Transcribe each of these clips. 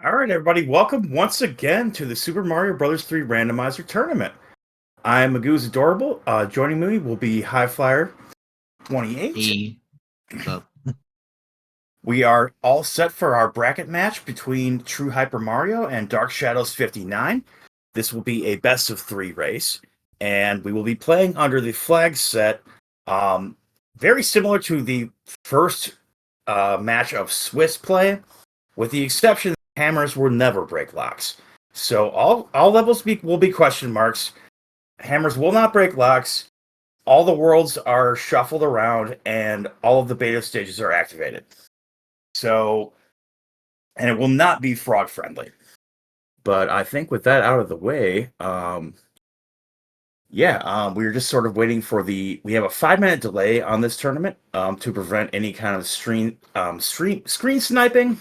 All right, everybody, welcome once again to the Super Mario Bros. 3 Randomizer Tournament. I'm Magoo's Adorable. Joining me will be High Flyer 28. Hey, what's up? We are all set for our bracket match between TrueHyperMario and DarkShadows59. This will be a best of 3 race, and we will be playing under the flag set, very similar to the first match of Swiss play, with the exception that hammers will never break locks. So all levels will be question marks. Hammers will not break locks. All the worlds are shuffled around, and all of the beta stages are activated. So, and it will not be frog friendly. But I think with that out of the way, we were just sort of waiting for we have a 5-minute delay on this tournament to prevent any kind of screen sniping,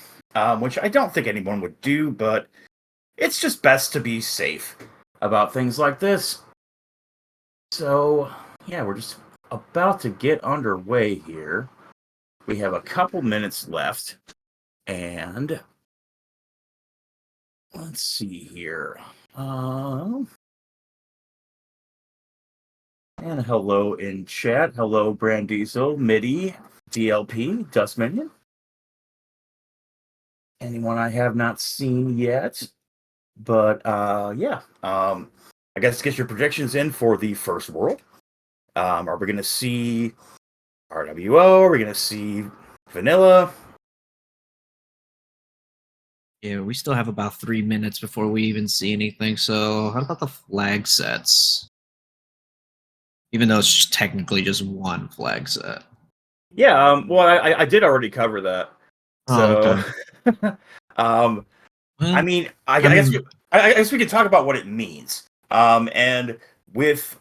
which I don't think anyone would do, but it's just best to be safe about things like this. So, yeah, we're just about to get underway here. We have a couple minutes left, and let's see here. And hello in chat. Hello, Brandizo, Midi, DLP, Dust Minion. Anyone I have not seen yet. But, I guess get your predictions in for the first world. Are we going to see RWO? Are we going to see Vanilla? Yeah, we still have about 3 minutes before we even see anything. So, how about the flag sets? Even though it's technically just one flag set. Yeah, well, I did already cover that. So, Okay. I mean, I guess we could talk about what it means. And with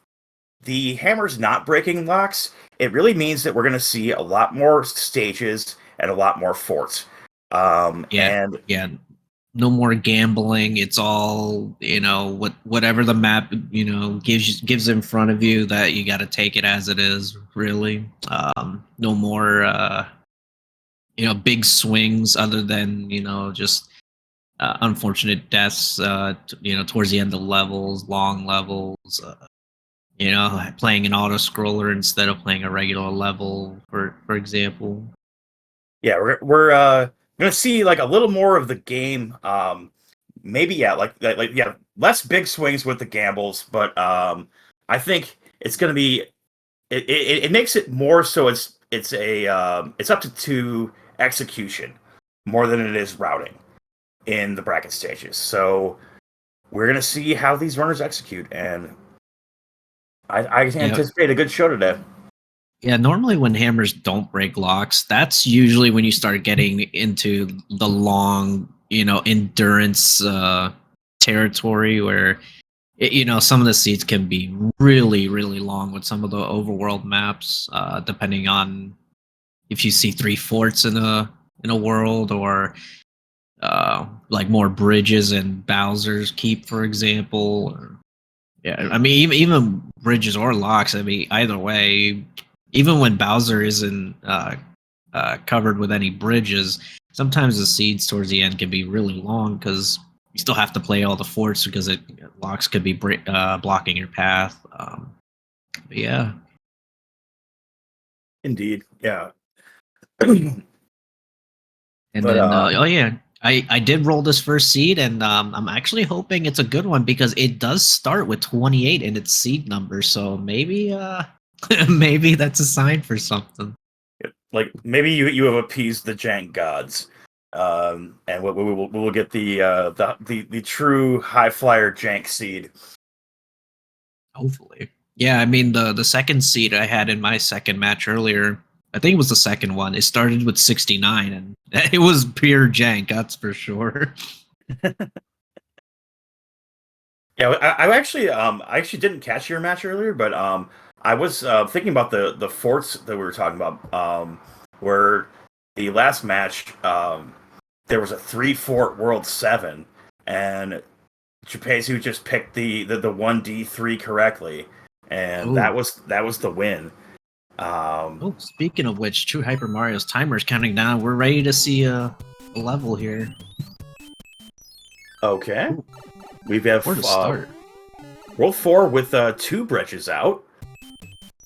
the hammers not breaking locks, it really means that we're going to see a lot more stages and a lot more forts. No more gambling. It's all whatever the map gives in front of you, that you got to take it as it is. Really, no more big swings other than just unfortunate deaths. Towards the end of levels, long levels. Playing an auto scroller instead of playing a regular level, for example. Yeah, we're gonna see like a little more of the game. Maybe less big swings with the gambles, but I think it's gonna be it makes it more so it's up to execution more than it is routing in the bracket stages. So we're gonna see how these runners execute, and I anticipate a good show today. Yeah, normally when hammers don't break locks, that's usually when you start getting into the long, endurance territory where, some of the seeds can be really, really long with some of the overworld maps, depending on if you see 3 forts in a world, or like more bridges and Bowser's Keep, for example. Yeah, I mean, even bridges or locks. I mean, either way, even when Bowser isn't covered with any bridges, sometimes the seeds towards the end can be really long because you still have to play all the forts because locks could be blocking your path. Yeah. Indeed, yeah. I did roll this first seed, and I'm actually hoping it's a good one because it does start with 28 in its seed number. So maybe maybe that's a sign for something. Like maybe you have appeased the jank gods, and we will get the true high flyer jank seed. Hopefully, yeah. I mean, the second seed I had in my second match earlier, I think it was the second one. It started with 69, and it was pure jank. That's for sure. Yeah, I actually didn't catch your match earlier, but I was thinking about the forts that we were talking about, where the last match there was a 3-fort World 7, and Chupezu just picked the 1D3 correctly, and Ooh. that was the win. Speaking of which, TrueHyperMario's timer is counting down. We're ready to see a level here. Okay. We have Where to start? World 4 with 2 bridges out.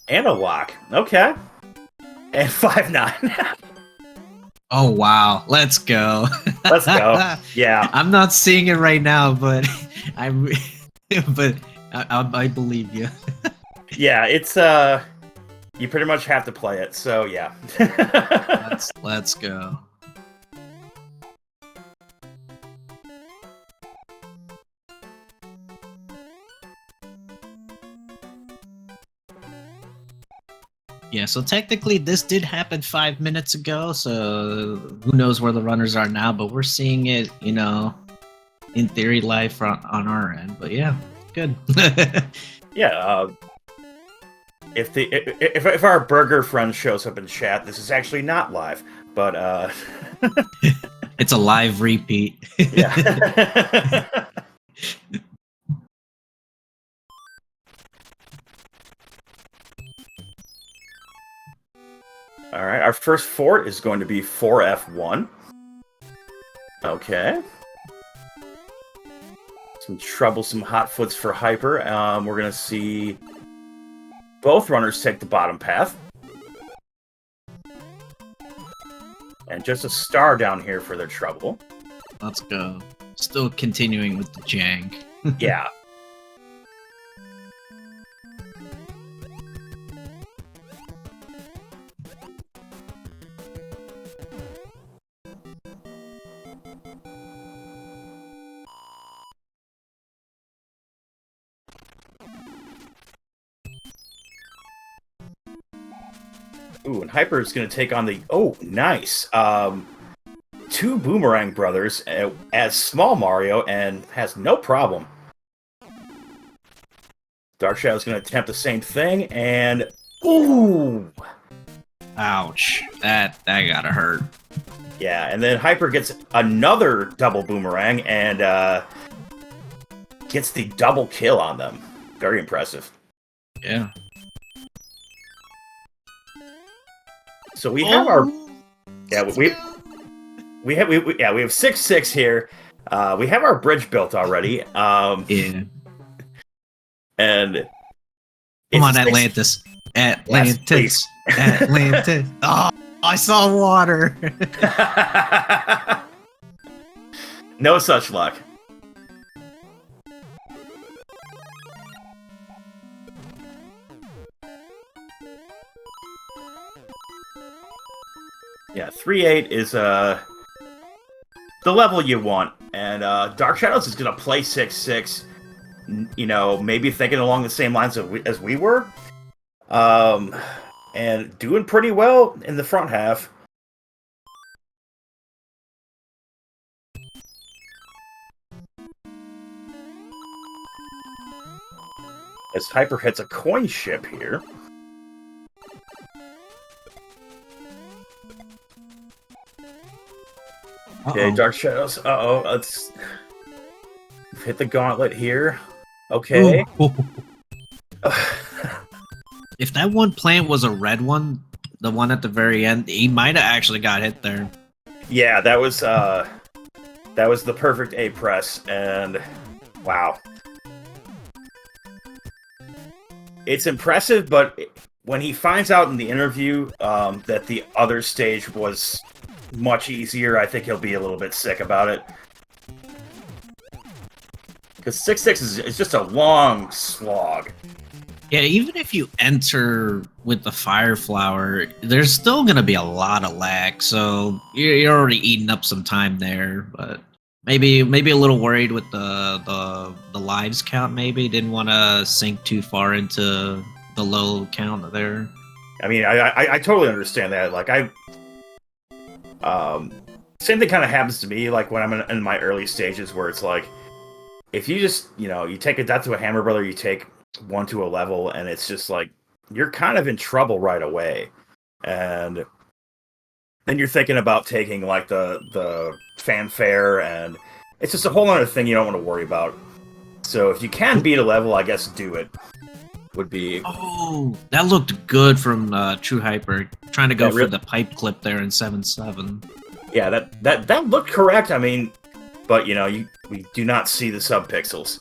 And a lock. Okay. And 5-9. Oh wow, let's go. Let's go. Yeah. I'm not seeing it right now, but I'm but I believe you. Yeah, it's you pretty much have to play it, so yeah. Let's go. Yeah, so technically this did happen 5 minutes ago, so who knows where the runners are now, but we're seeing it, you know, in theory live on our end. But yeah, good. Yeah, if our burger friend shows up in chat, this is actually not live, but It's a live repeat. yeah. All right, our first fort is going to be 4F1. Okay. Some troublesome hotfoots for Hyper. We're going to see both runners take the bottom path. And just a star down here for their trouble. Let's go. Still continuing with the jank. Yeah. Ooh, and Hyper is going to take on the... Oh, nice. 2 Boomerang Brothers as Small Mario and has no problem. DarkShadow is going to attempt the same thing, and... Ooh! Ouch. That gotta hurt. Yeah, and then Hyper gets another double Boomerang and gets the double kill on them. Very impressive. Yeah. So we have our... Yeah, we have 6-6 here. We have our bridge built already. Yeah. And come on, Atlantis. Atlantis. Yes, Atlantis. Oh, I saw water. No such luck. Yeah, 3-8 is the level you want, and DarkShadows is gonna play 6-6. You know, maybe thinking along the same lines as we were, and doing pretty well in the front half. As Hyper hits a coin ship here. Okay, DarkShadows. Uh-oh, let's hit the gauntlet here. Okay. If that one plant was a red one, the one at the very end, he might have actually got hit there. Yeah, that was the perfect A press, and wow. It's impressive, but when he finds out in the interview that the other stage was much easier, I think he'll be a little bit sick about it. Because 6-6 is just a long slog. Yeah, even if you enter with the Fire Flower, there's still going to be a lot of lag, so you're already eating up some time there. But maybe a little worried with the lives count. Maybe didn't want to sink too far into the low count there. I mean, I totally understand that. Like same thing kind of happens to me. Like when I'm in my early stages, where it's like, if you just, you take a death to a Hammer Brother, you take 1 to a level, and it's just like, you're kind of in trouble right away. And then you're thinking about taking like the fanfare, and it's just a whole other thing you don't want to worry about. So if you can beat a level, I guess do it. Would be... Oh, that looked good from TrueHyper, trying to go for the pipe clip there in 7-7. Yeah, that looked correct. I mean, but we do not see the subpixels.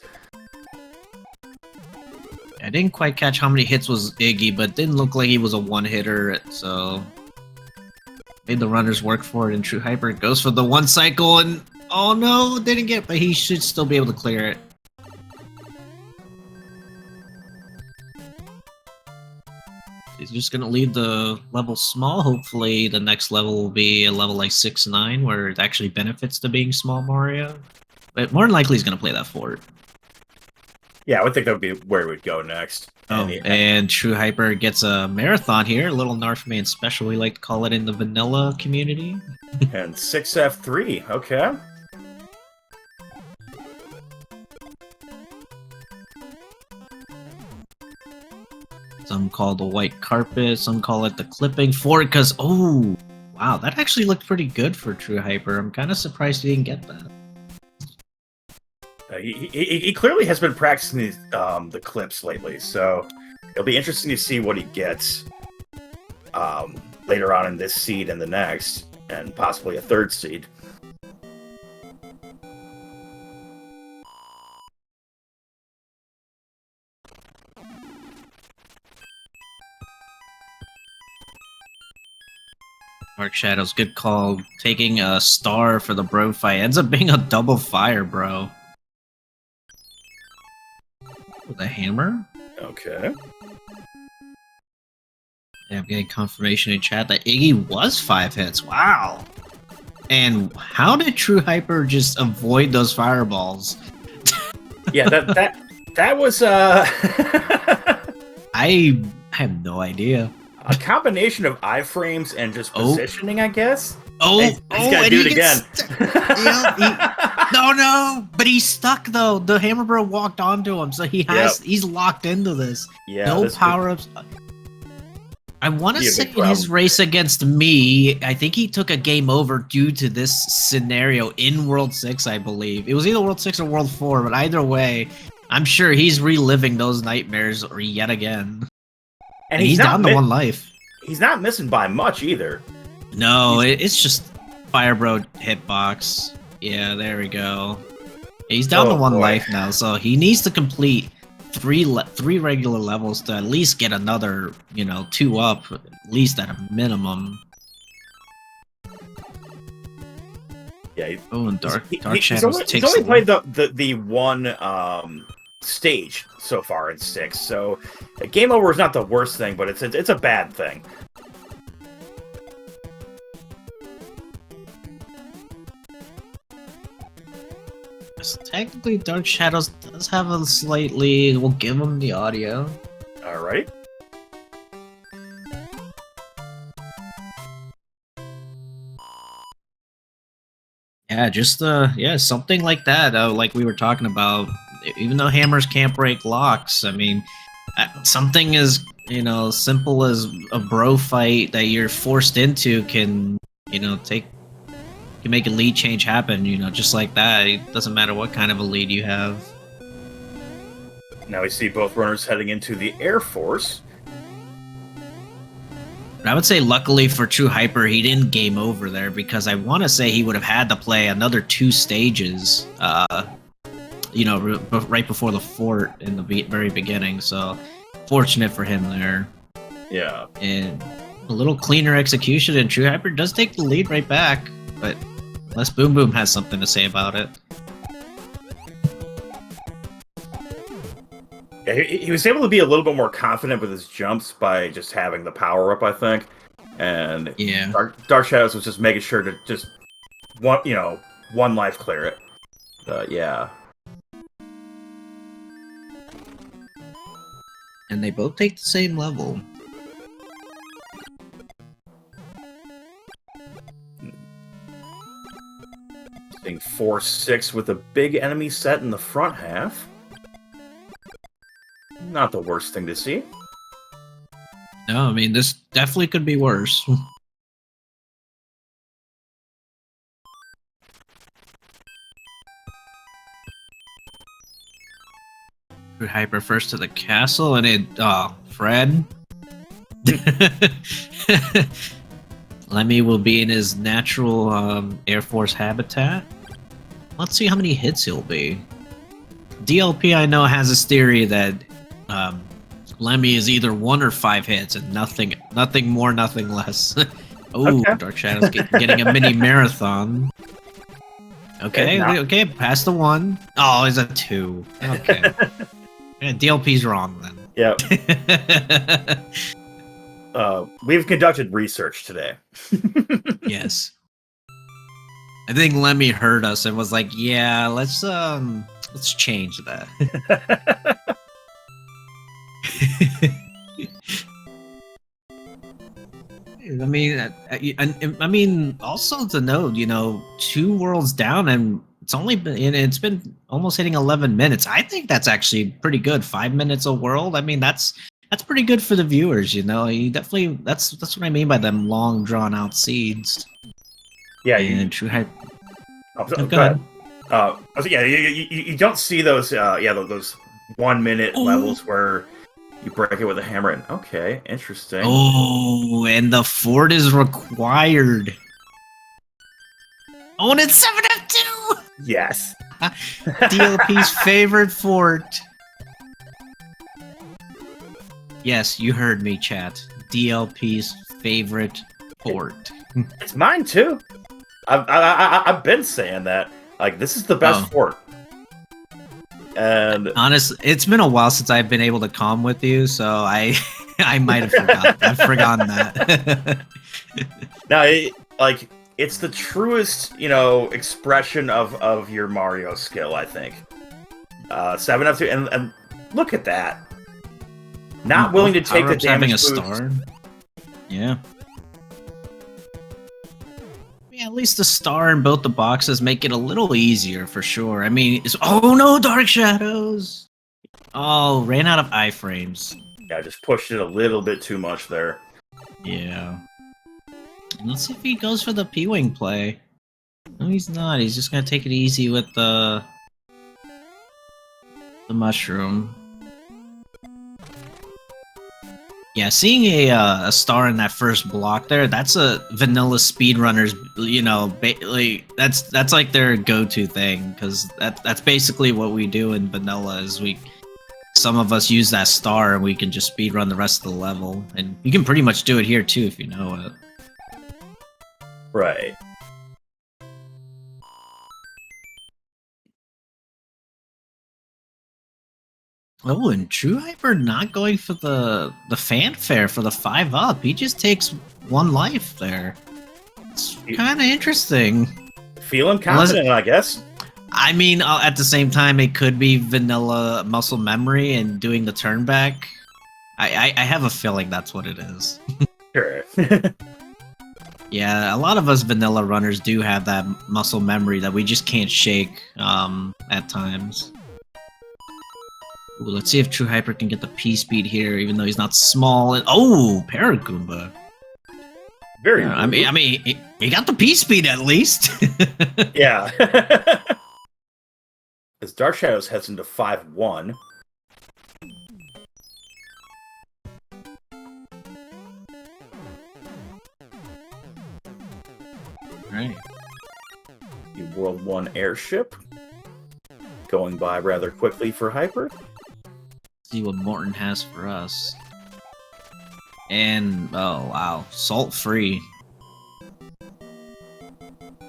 I didn't quite catch how many hits was Iggy, but it didn't look like he was a one-hitter, so made the runners work for it. And True Hyper goes for the one cycle, and oh no, didn't get, but he should still be able to clear it. He's just gonna leave the level small. Hopefully the next level will be a level like 6-9 where it actually benefits to being small Mario. But more than likely he's gonna play that fort. Yeah, I would think that would be where it would go next. Oh, and True Hyper gets a marathon here, a little Narfman special, we like to call it in the vanilla community. And 6F3, okay. Some call the white carpet, some call it the clipping fort, because, oh, wow, that actually looked pretty good for True Hyper. I'm kind of surprised he didn't get that. He clearly has been practicing the clips lately, so it'll be interesting to see what he gets later on in this seed and the next, and possibly a third seed. DarkShadows, good call. Taking a star for the bro fight. Ends up being a double fire, bro. With a hammer? Okay. Yeah, I'm getting confirmation in chat that Iggy was 5 hits. Wow. And how did True Hyper just avoid those fireballs? Yeah, that was I have no idea. a combination of iframes and just positioning, I guess. Oh, he's gotta do it again. No, but he's stuck though. The Hammer Bro walked onto him, so he's locked into this. Yeah, no power-ups. I want to say in his race against me, I think he took a game over due to this scenario in World 6, I believe. It was either World 6 or World 4, but either way, I'm sure he's reliving those nightmares yet again. And he's down to 1 life. He's not missing by much either. No, it's just Fire Bro hitbox. Yeah, there we go. He's down to 1 life now, so he needs to complete three regular levels to at least get another, 2 up, at least at a minimum. Yeah. And DarkShadows takes. He's only played the one stage so far in 6, so a game over is not the worst thing, but it's a bad thing. Technically, DarkShadows does have a slightly. We'll give him the audio. All right. Yeah, just something like that. Like we were talking about. Even though hammers can't break locks, I mean, something as simple as a bro fight that you're forced into can make a lead change happen. Just like that. It doesn't matter what kind of a lead you have. Now we see both runners heading into the Air Force. I would say, luckily for True Hyper, he didn't game over there, because I want to say he would have had to play another 2 stages. Right before the fort in the very beginning, so fortunate for him there. Yeah. And a little cleaner execution, and True Hyper does take the lead right back, but unless Boom Boom has something to say about it. Yeah, he was able to be a little bit more confident with his jumps by just having the power-up, I think. And yeah, DarkShadows was just making sure to just one life clear it. Yeah. And they both take the same level. Being 4-6 with a big enemy set in the front half. Not the worst thing to see. No, I mean, this definitely could be worse. Hyper first to the castle, and Fred. Lemmy will be in his natural Air Force habitat. Let's see how many hits he'll be. DLP, I know, has this theory that Lemmy is either 1 or 5 hits and nothing more, nothing less. Oh, okay. Dark Shadows getting a mini marathon. Okay, okay, past the 1. Oh, he's a 2. Okay. Yeah, DLP's wrong then. Yep. We've conducted research today. Yes. I think Lemmy heard us and was like, "Yeah, let's change that." I mean, also to note, 2 worlds down, and it's been almost hitting 11 minutes. I think that's actually pretty good. 5 minutes a world. I mean, that's pretty good for the viewers. You definitely that's what I mean by them long drawn out seeds. Yeah, True Hype. Go ahead. You don't see those those 1 minute levels where you break it with a hammer. And okay, interesting. Oh, and the fort is required. Oh, and it's 7F2. Yes. DLP's favorite fort. Yes, you heard me, chat. DLP's favorite fort. It's mine too. I've been saying that. Like, this is the best fort. And honestly, it's been a while since I've been able to calm with you, so I might have forgotten. I've forgotten that. Now, it's the truest, expression of your Mario skill, I think. 7F2, and look at that. Not willing to take the damage. Having a star. Yeah. Yeah, at least the star in both the boxes make it a little easier for sure. I mean, oh no, Dark Shadows! Oh, ran out of iframes. Yeah, just pushed it a little bit too much there. Yeah. Let's see if he goes for the P-Wing play. No, he's not. He's just gonna take it easy with the mushroom. Yeah, seeing a star in that first block there, that's a vanilla speedrunners, that's like their go-to thing, because that's basically what we do in vanilla is some of us use that star and we can just speedrun the rest of the level. And you can pretty much do it here too if you know it. Right. Oh, and True Hyper not going for the fanfare for the 5-up. He just takes 1 life there. It's kind of interesting. Feeling confident, I guess. I mean, at the same time, it could be vanilla muscle memory and doing the turn back. I have a feeling that's what it is. Sure. Yeah, a lot of us vanilla runners do have that muscle memory that we just can't shake at times. Ooh, let's see if True Hyper can get the P-speed here, even though he's not small. Oh, Paragoomba. Very. I mean, he got the P-speed at least. Yeah. As Dark Shadows heads into 5-1. Right. The World 1 airship going by rather quickly for Hyper. See what Morton has for us. And oh wow, salt free.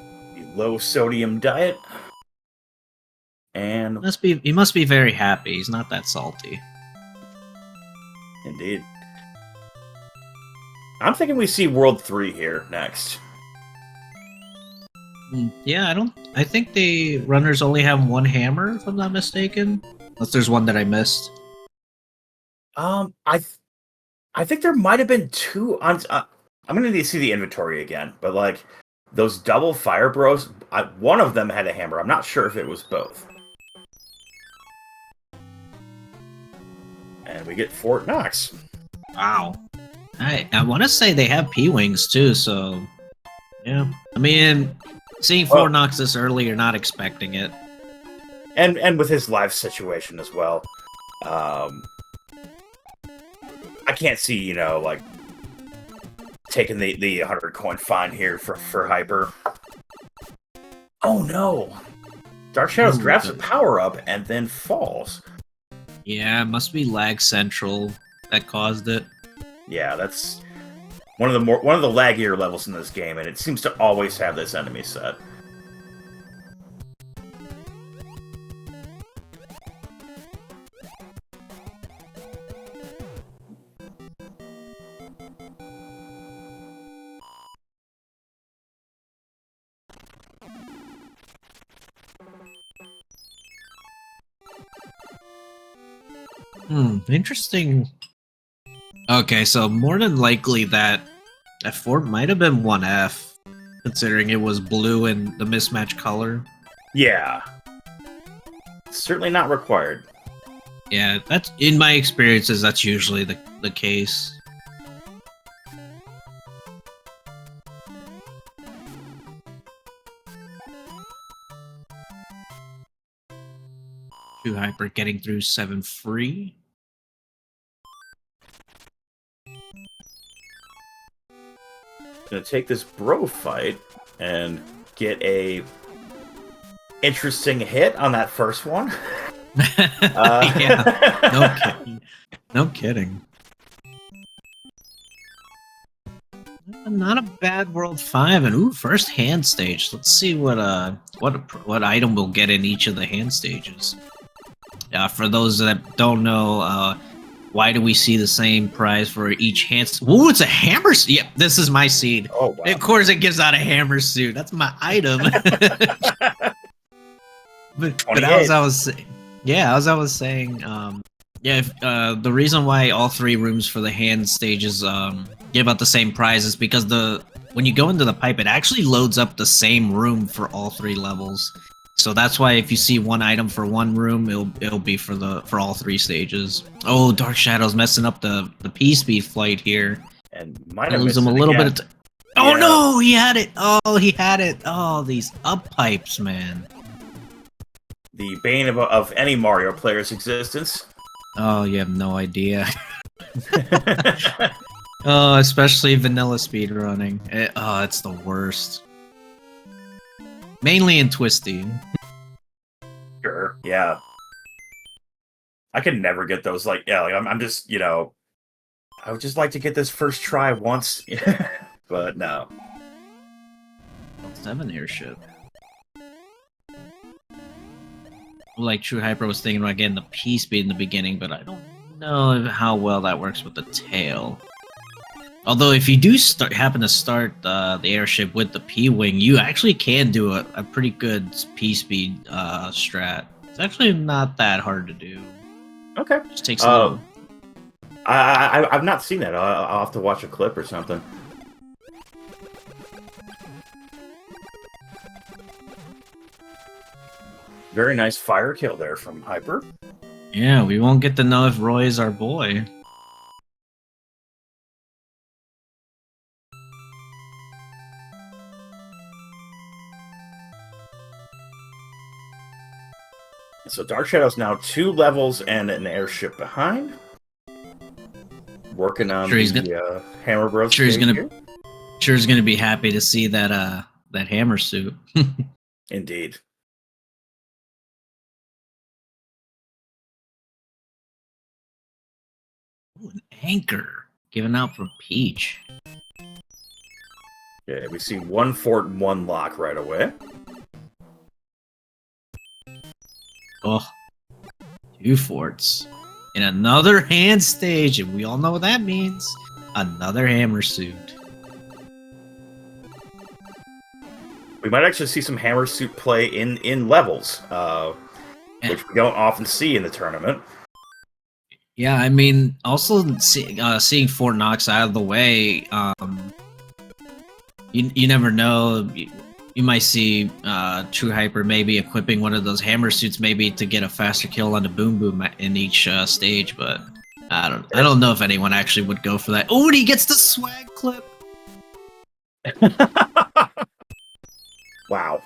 The low sodium diet. And he must be very happy. He's not that salty. Indeed. I'm thinking we see World 3 here next. Yeah, I think the runners only have 1 hammer, if I'm not mistaken. Unless there's one that I missed. I think there might have been 2 on. I'm gonna need to see the inventory again, but like those double fire bros, one of them had a hammer. I'm not sure if it was both. And we get Fort Knox. Wow. I want to say they have P-Wings too, so yeah. I mean, seeing Fort Knox this early, you're not expecting it. And with his life situation as well. I can't see, like taking the 100 coin fine here for Hyper. Oh no. Dark Shadows Ooh, grabs a the- power up and then falls. Yeah, it must be lag central that caused it. Yeah, that's one of the laggier levels in this game, and it seems to always have this enemy set. Interesting. Okay, so more than likely that F4 might have been 1F, considering it was blue and the mismatched color. Yeah. Certainly not required. Yeah, that's in my experiences. That's usually the case. TrueHyper getting through 7 free. Gonna take this bro fight and get a interesting hit on that first one. Yeah, no kidding. No kidding. Not a bad World 5, and ooh, first hand stage. Let's see what item we'll get in each of the hand stages. For those that don't know, why do we see the same prize for each hand? Ooh, it's a hammer suit. Yep, this is my seed. Oh, wow. Of course, it gives out a hammer suit. That's my item. but as I was saying, the reason why all 3 rooms for the hand stages give out the same prize is because when you go into the pipe, it actually loads up the same room for all 3 levels. So that's why if you see one item for one room, it'll be for all 3 stages. Oh, Dark Shadows messing up the P-speed flight here. And might I have lose missed him a it little again. bit of Oh Yeah. no, he had it. Oh, he had it. Oh, these up pipes, man. The bane of any Mario player's existence. Oh, you have no idea. Oh, especially vanilla speedrunning. It's the worst. Mainly in Twisty. Sure, yeah. I could never get those, I'm just, I would just like to get this first try once, but no. 7 airship. Like TrueHyper was thinking about getting the P speed in the beginning, but I don't know how well that works with the tail. Although if you do happen to start the airship with the P-wing, you actually can do a pretty good P-speed strat. It's actually not that hard to do. Okay. Just takes a little... I've not seen that. I'll have to watch a clip or something. Very nice fire kill there from Hyper. Yeah, we won't get to know if Roy is our boy. So Dark Shadow's now 2 levels and an airship behind. Working on the Hammer Bros. Sure, he's gonna be happy to see that hammer suit. Indeed. Ooh, an anchor given out from Peach. Yeah, we see 1 fort and 1 lock right away. Oh, 2 forts. In another hand stage, and we all know what that means. Another hammer suit. We might actually see some Hammer Suit play in levels, which we don't often see in the tournament. Yeah, I mean, also seeing Fort Knox out of the way, you never know. You might see TrueHyper maybe equipping one of those hammer suits maybe to get a faster kill on the Boom Boom in each stage, but I don't know if anyone actually would go for that. Oh, and he gets the swag clip. Wow.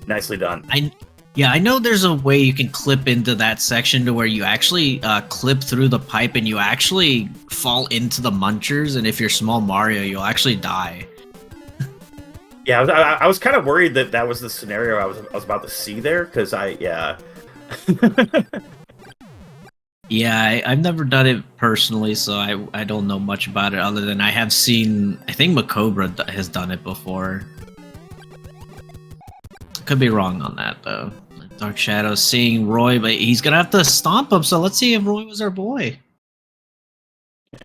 Nicely done. I know there's a way you can clip into that section to where you actually clip through the pipe and you actually fall into the munchers, and if you're small Mario, you'll actually die. Yeah, I was kind of worried that that was the scenario I was about to see there, because yeah. Yeah, I've never done it personally, so I don't know much about it other than I have seen. I think Macobra has done it before. Could be wrong on that though. Dark Shadows seeing Roy, but he's gonna have to stomp him. So let's see if Roy was our boy.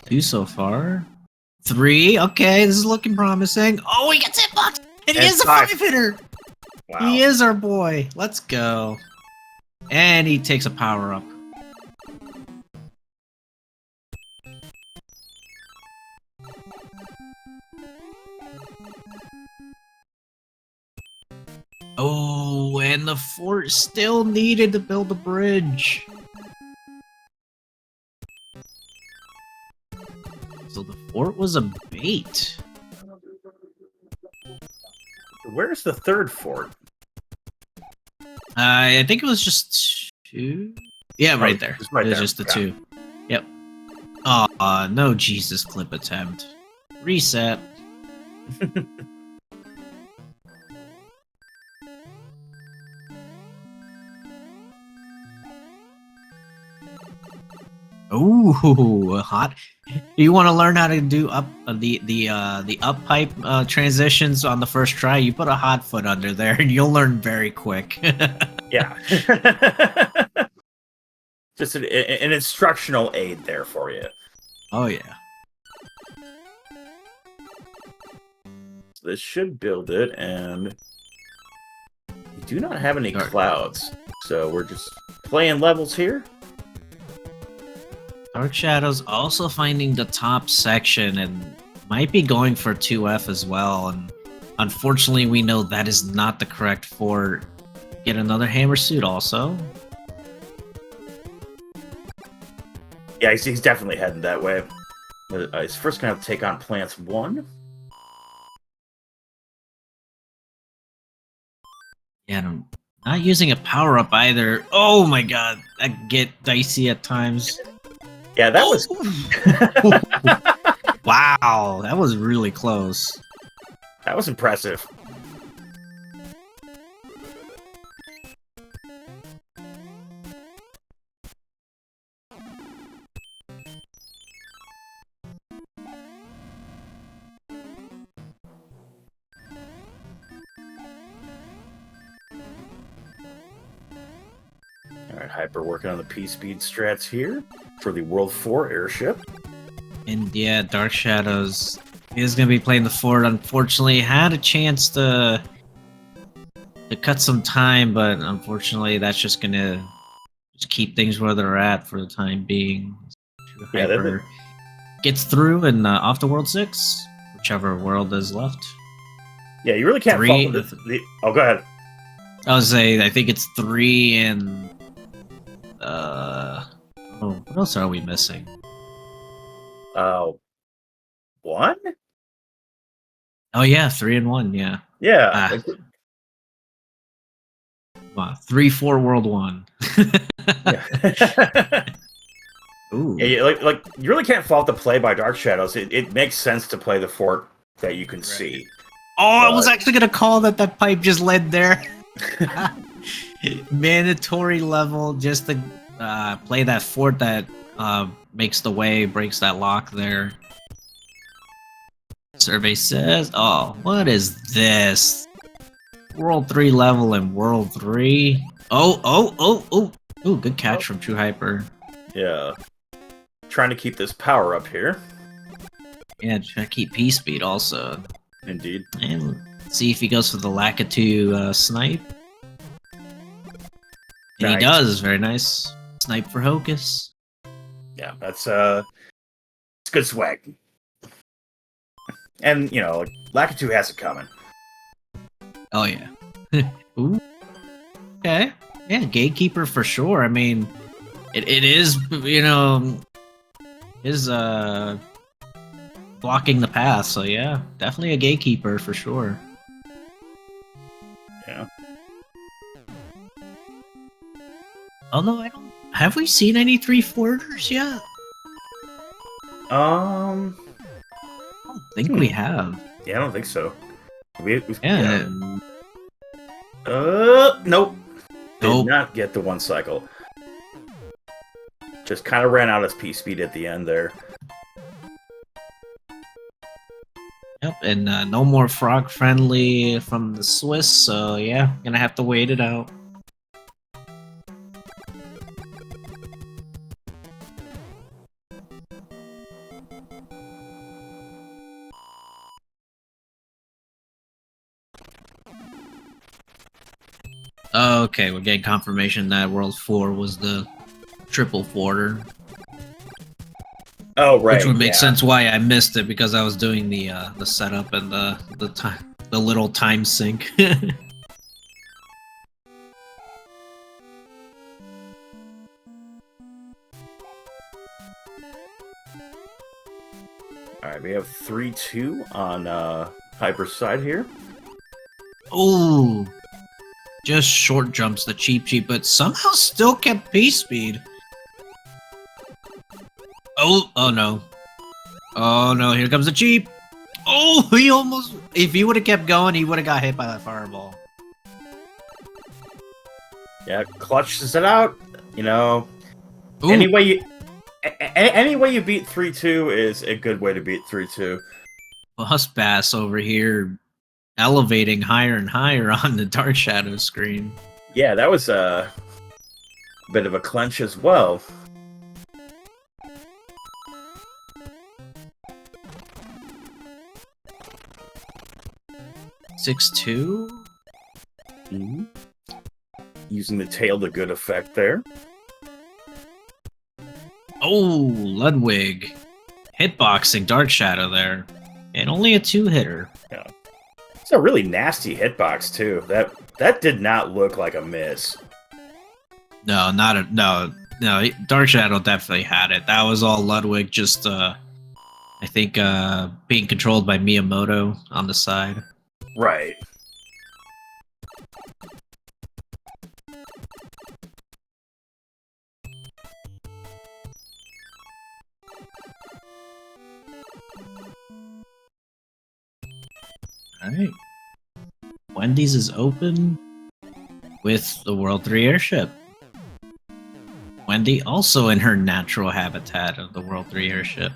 2 so far. 3. Okay, this is looking promising. Oh, he gets hitbox, and he is a 5 hitter. Wow. He is our boy. Let's go. And he takes a power up. Oh, and the fort still needed to build a bridge. So the fort was a bait. Where's the third fort? I think it was just 2. Yeah, right there. Right it was there. just the 2. Yep. Aw, no Jesus clip attempt. Reset. Ooh, hot. You want to learn how to do up the up pipe transitions on the first try? You put a hot foot under there, and you'll learn very quick. Yeah. Just an instructional aid there for you. Oh yeah. So this should build it, and we do not have any Dark. clouds, so we're just playing levels here. Dark Shadows also finding the top section and might be going for 2F as well. And unfortunately, we know that is not the correct fort. Get another hammer suit also. Yeah, he's definitely heading that way. He's first going to take on Plants 1. Yeah, not using a power up either. Oh my god, that get dicey at times. Yeah, that was... Wow, that was really close. That was impressive. Alright, Hyper working on the P-Speed strats here for the World 4 airship. And yeah, Dark Shadows is going to be playing the fort. Unfortunately, had a chance to cut some time, but unfortunately, that's just going to just keep things where they're at for the time being. Yeah, Hyper gets through and off to World 6, whichever world is left. Yeah, you really can't fault the... Oh, go ahead. I was saying, I think it's 3 and... Oh, what else are we missing? 1? Oh yeah, 3 and 1, yeah. Yeah. Come on, 3, 4, World 1. Yeah. Ooh. Yeah, like you really can't fault the play by Dark Shadows. It makes sense to play the fort that you can see. Oh, I was actually gonna call that pipe just led there. Mandatory level just to play that fort that makes the way, breaks that lock there. Survey says, oh, what is this? World 3 level and World 3? Oh, good catch from TrueHyper. Yeah. Trying to keep this power up here. Yeah, try to keep P-Speed also. Indeed. And see if he goes for the Lakitu snipe. And he does, very nice. Snipe for Hocus. Yeah, that's it's good swag. And, you know, Lakitu has it coming. Oh, yeah. Ooh. Okay. Yeah, Gatekeeper for sure. I mean, it is, you know, is blocking the path, so yeah, definitely a Gatekeeper for sure. Yeah. Although have we seen any 3-forters yet? I I don't think we have. Yeah, I don't think so. Yeah. Nope. Did Nope. not get the 1 cycle. Just kind of ran out of P-speed at the end there. Yep, and no more frog friendly from the Swiss, so yeah, gonna have to wait it out. Okay, we're getting confirmation that World 4 was the triple forter. Oh, right. Which would make sense why I missed it, because I was doing the setup and the little time sync. Alright, we have 3-2 on Hyper's side here. Oh, just short jumps the cheap, but somehow still kept P-speed. Oh no. Oh no, here comes the cheap. Oh, he almost... If he would have kept going, he would have got hit by that fireball. Yeah, clutches it out. You know, Ooh. any way you beat 3-2 is a good way to beat 3-2. Bus Bass over here elevating higher and higher on the Dark Shadows screen. Yeah, that was a bit of a clench as well. (6-2). Mm-hmm. Using the tail to good effect there. Oh, Ludwig. Hitboxing Dark Shadow there. And only a 2-hitter. Yeah. It's a really nasty hitbox too. That did not look like a miss. No, no. Dark Shadow definitely had it. That was all Ludwig, just I think being controlled by Miyamoto on the side. Right. Alright. Wendy's is open with the World 3 airship. Wendy also in her natural habitat of the World 3 airship.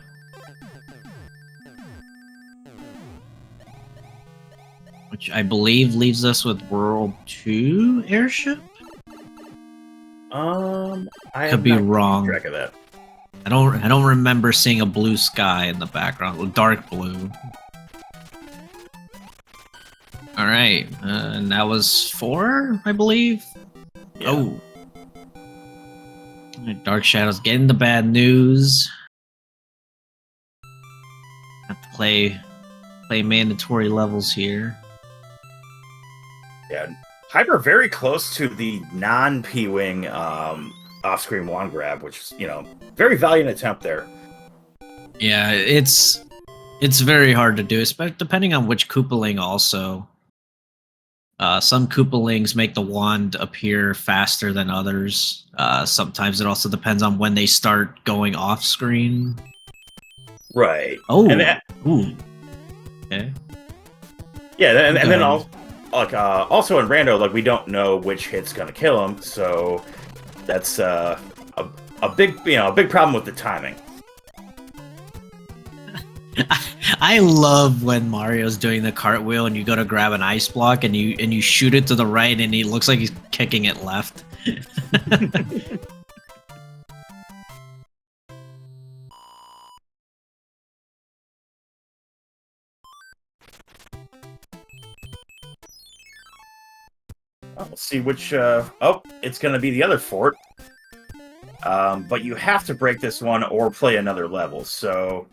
Which I believe leaves us with World 2 airship? I could be wrong. Track of that. I don't remember seeing a blue sky in the background, with dark blue. All right, and that was 4, I believe. Yeah. Oh, Dark Shadows getting the bad news. Have to play mandatory levels here. Yeah, Hyper very close to the non-P-Wing off-screen wand grab, which is, very valiant attempt there. Yeah, it's very hard to do, especially depending on which Koopaling also. Some Koopalings make the wand appear faster than others. Sometimes it also depends on when they start going off-screen. Right. Oh. Ooh. Okay. Yeah, and then also in Rando, we don't know which hit's gonna kill him, so that's a big problem with the timing. I love when Mario's doing the cartwheel and you go to grab an ice block and you shoot it to the right and he looks like he's kicking it left. Let's see which... it's going to be the other fort. But you have to break this one or play another level, so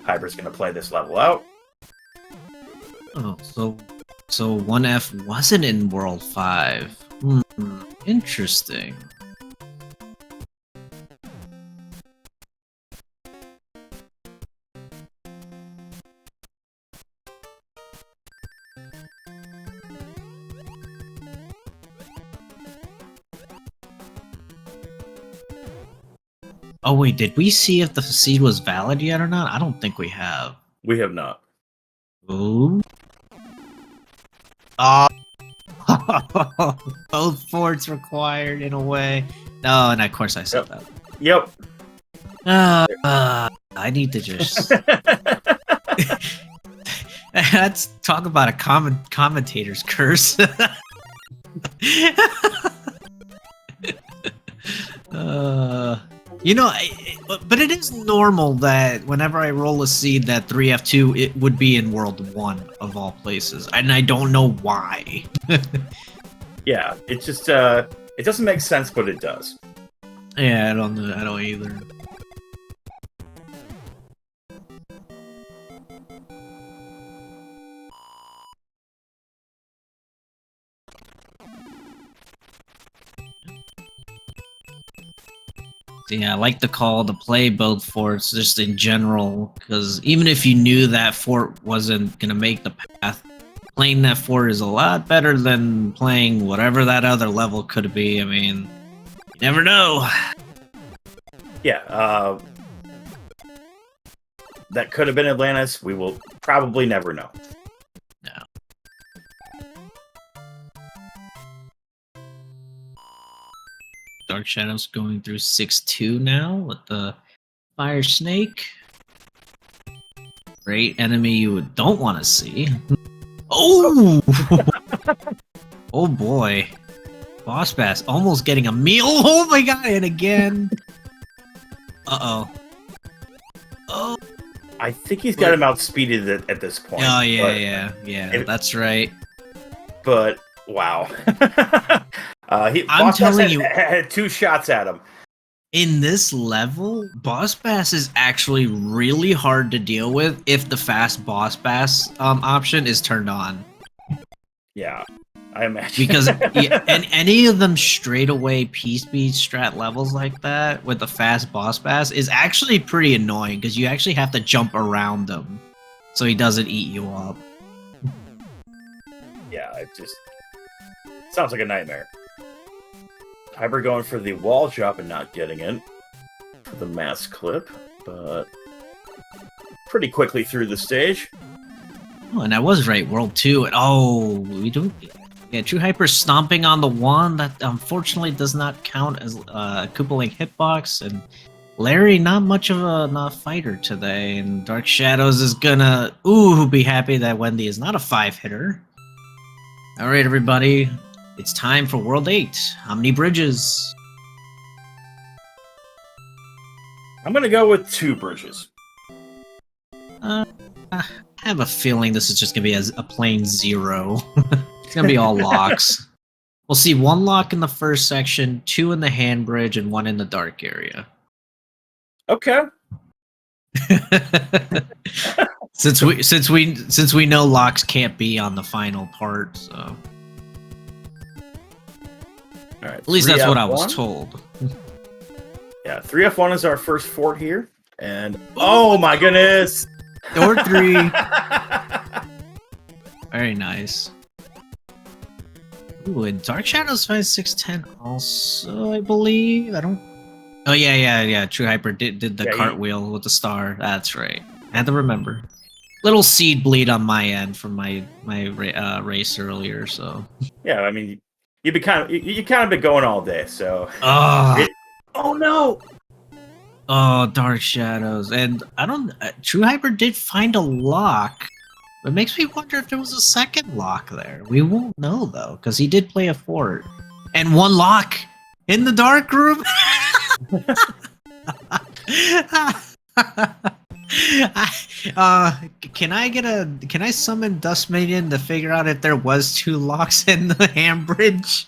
Hyper's going to play this level out. Oh, so 1F wasn't in World 5. Interesting. Oh wait, did we see if the seed was valid yet or not? I don't think we have. We have not. Ooh. Oh, both forts required in a way. No, and of course I said that. Yep. I need to just. Let's talk about a commentator's curse. You know, but it is normal that whenever I roll a seed that 3F2, it would be in World 1 of all places, and I don't know why. Yeah, it just it doesn't make sense, but it does. Yeah, I don't either. Yeah, I like the call to play both forts just in general, because even if you knew that fort wasn't going to make the path, playing that fort is a lot better than playing whatever that other level could be. I mean, you never know. Yeah, that could have been Atlantis. We will probably never know. No. Dark Shadows going through 6-2 now with the Fire Snake. Great enemy you don't want to see. Oh! Oh boy. Boss Bass almost getting a meal. Oh my god, and again. Uh-oh. Oh. I think he's got him outspeeded at this point. Oh, yeah, that's right. But, wow. I'm telling you, had 2 shots at him. In this level, Boss Bass is actually really hard to deal with if the fast Boss Bass option is turned on. Yeah, I imagine. Because and any of them straight away P-Speed strat levels like that with the fast Boss Bass is actually pretty annoying because you actually have to jump around him so he doesn't eat you up. Yeah, it just sounds like a nightmare. Hyper going for the wall jump and not getting it for the mass clip, but pretty quickly through the stage. Oh, and I was right, World 2. And oh, we don't. Yeah, True Hyper stomping on the wand. That unfortunately does not count as a Koopa Link hitbox. And Larry, not much of a fighter today. And Dark Shadows is gonna be happy that Wendy is not a 5-hitter. All right, everybody. It's time for World 8. How many bridges? I'm going to go with 2 bridges. I have a feeling this is just going to be a plain 0. It's going to be all locks. We'll see 1 lock in the first section, 2 in the hand bridge, and 1 in the dark area. Okay. since we know locks can't be on the final part, so. All right, at least that's what I was told. Yeah, 3F1 is our first fort here, and oh my goodness, door 3. Very nice. Ooh, and Dark Shadows 5610 also, I believe. I don't. Oh yeah. True Hyper did the cartwheel with the star. That's right. I had to remember. Little seed bleed on my end from my race earlier, so. Yeah, I mean. You kind of been going all day, so. Oh no! Oh, Dark Shadows, and I don't. True Hyper did find a lock. It makes me wonder if there was a second lock there. We won't know though, because he did play a fort and 1 lock in the dark room. Can I summon Dust Maiden to figure out if there was 2 locks in the hand bridge?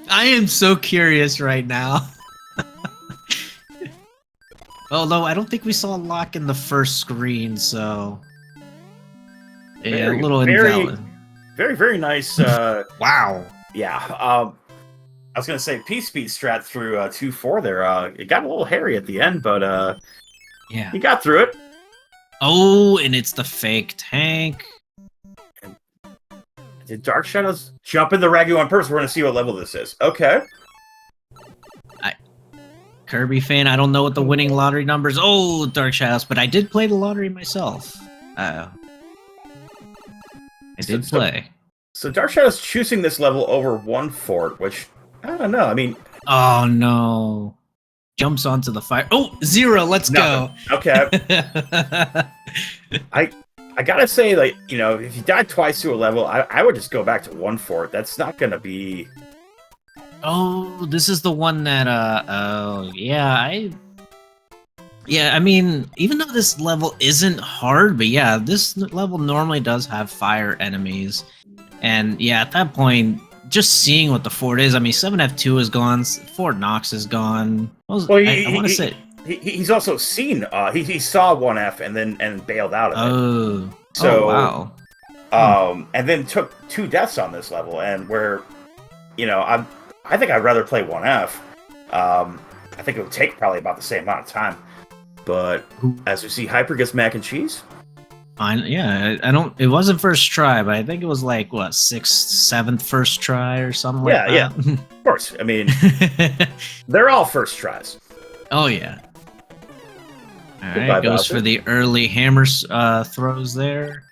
I am so curious right now. Although I don't think we saw a lock in the first screen, so yeah, a little invalid. Very, very nice. Wow. Yeah. I was gonna say P-Speed strat through 2-4 there. It got a little hairy at the end, but yeah, he got through it. Oh, and it's the fake tank. And did Dark Shadows jump in the Ragu on purpose? We're gonna see what level this is. Okay. Kirby fan, I don't know what the winning lottery numbers. Oh, Dark Shadows, but I did play the lottery myself. I did play. So Dark Shadow's choosing this level over one fort, which I don't know. I mean, Oh no! Jumps onto the fire. Oh, 0. Let's nothing. go. Okay. I gotta say, like, you know, if you died twice to a level, I would just go back to one fort. That's not gonna be. Oh, this is the one that oh yeah, I mean, even though this level isn't hard, but yeah, this level normally does have fire enemies. And yeah, at that point, just seeing what the fort is, I mean, 7F2 is gone, Fort Knox is gone. Well, I want to say he's also seen he saw 1F and bailed out of it. oh, So oh wow. And then took 2 deaths on this level, and where, you know, I think I'd rather play 1F. I think it would take probably about the same amount of time. But as we see, Hyper gets mac and cheese. Fine, yeah, I don't. It wasn't first try, but I think it was like what 6th, 7th first try or something like that. Yeah, of course. I mean, they're all first tries. Oh yeah. All right, goes for the early hammer throws there.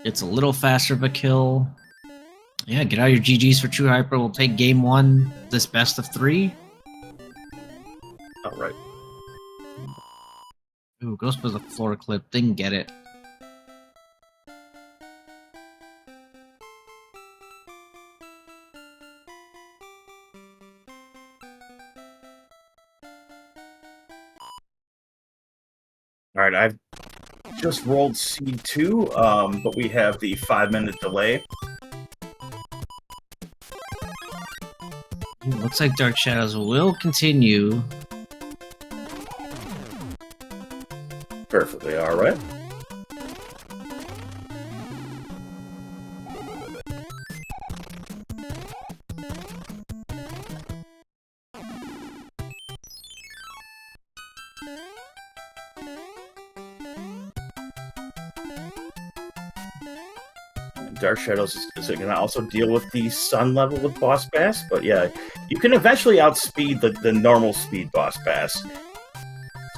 It's a little faster of a kill. Yeah, get out your GGs for True Hyper. We'll take game 1, this best of 3. All right. Ooh, goes for the floor clip. Didn't get it. All right, I've just rolled seed 2, but we have the 5-minute delay. Ooh, looks like Dark Shadows will continue. Perfectly all right. Dark Shadows is going to also deal with the sun level with Boss Bass, but yeah, you can eventually outspeed the normal speed Boss Bass.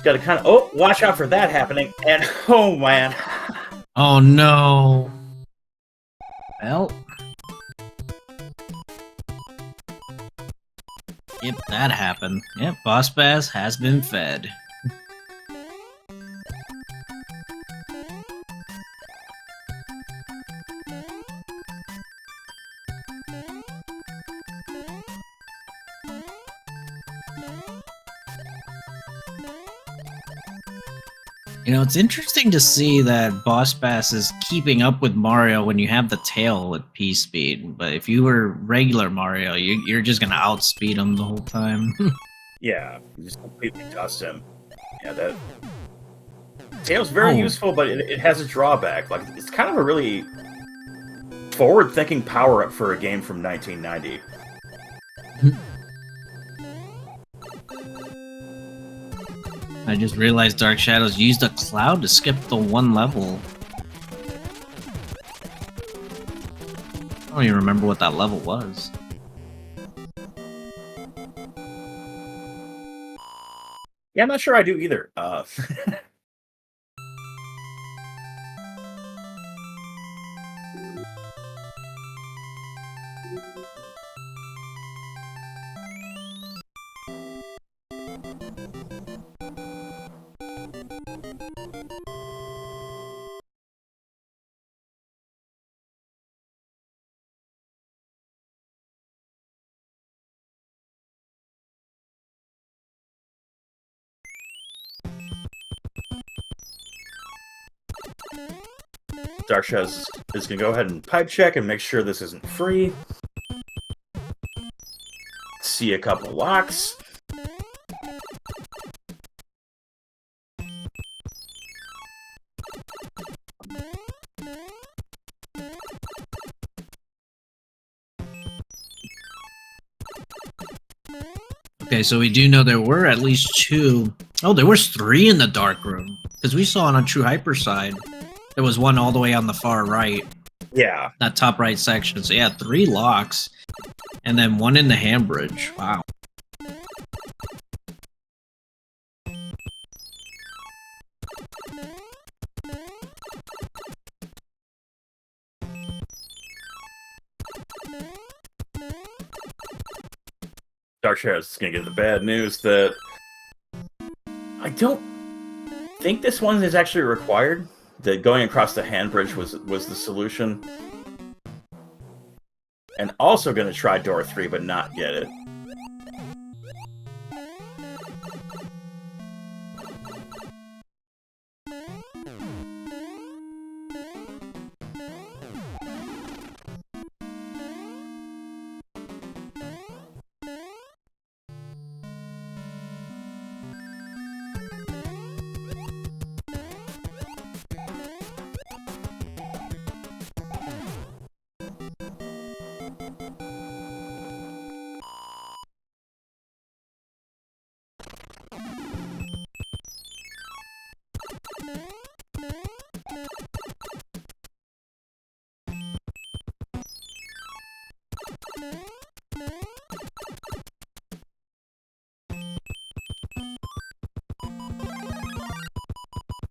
Got to kind of... Oh, watch out for that happening. And, oh, man. Oh, no. Well. Yep, that happened. Yep, Boss Bass has been fed. You know, it's interesting to see that Boss Bass is keeping up with Mario when you have the tail with P-Speed, but if you were regular Mario, you're just gonna outspeed him the whole time. Yeah, you just completely dust him. Yeah, that... Tail's very useful, but it has a drawback. Like, it's kind of a really forward-thinking power-up for a game from 1990. I just realized Dark Shadows used a cloud to skip the 1 level. I don't even remember what that level was. Yeah, I'm not sure I do either. Dark Shadows is going to go ahead and pipe check and make sure this isn't free. See a couple locks. Okay, so we do know there were at least 2. Oh, there was 3 in the dark room. Because we saw on True Hyper side, there was 1 all the way on the far right. Yeah. That top right section. So yeah, 3 locks. And then 1 in the hand bridge. Wow. DarkShadows is going to get the bad news that I don't think this one is actually required. That going across the hand bridge was the solution. And also going to try door 3, but not get it.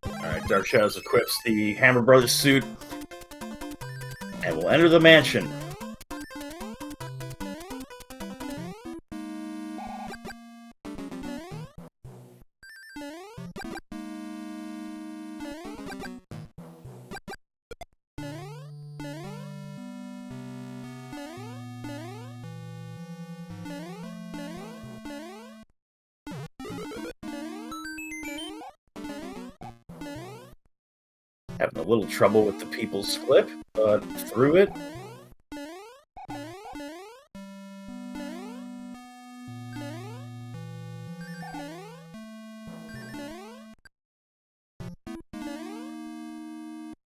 Alright, DarkShadows equips the Hammer Brothers suit. And we'll enter the mansion. Having a little trouble with the people's flip, but through it.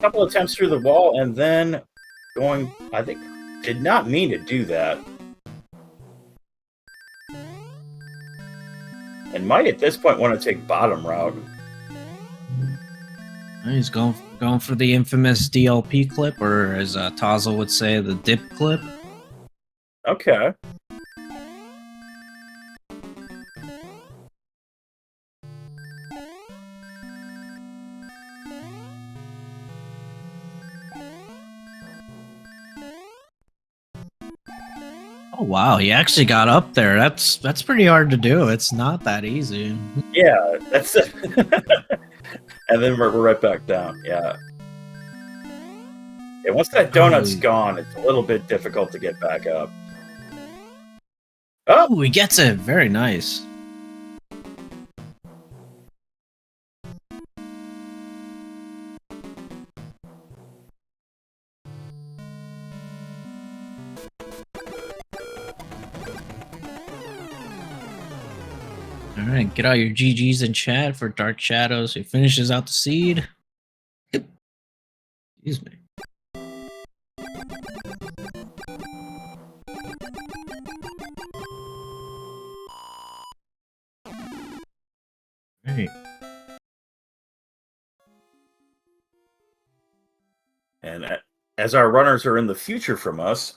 Couple attempts through the wall, and then going, I think, did not mean to do that. And might at this point want to take bottom route. He's going for the infamous DLP clip, or as Tazo would say, the dip clip. Okay. Oh wow, he actually got up there. That's pretty hard to do. It's not that easy. Yeah, that's it. And then we're right back down. Yeah. Yeah, once that donut's gone, it's a little bit difficult to get back up. Oh, he gets it. Very nice. Alright, get all your GGs in chat for DarkShadows, who finishes out the seed. Excuse me. Right. And as our runners are in the future from us,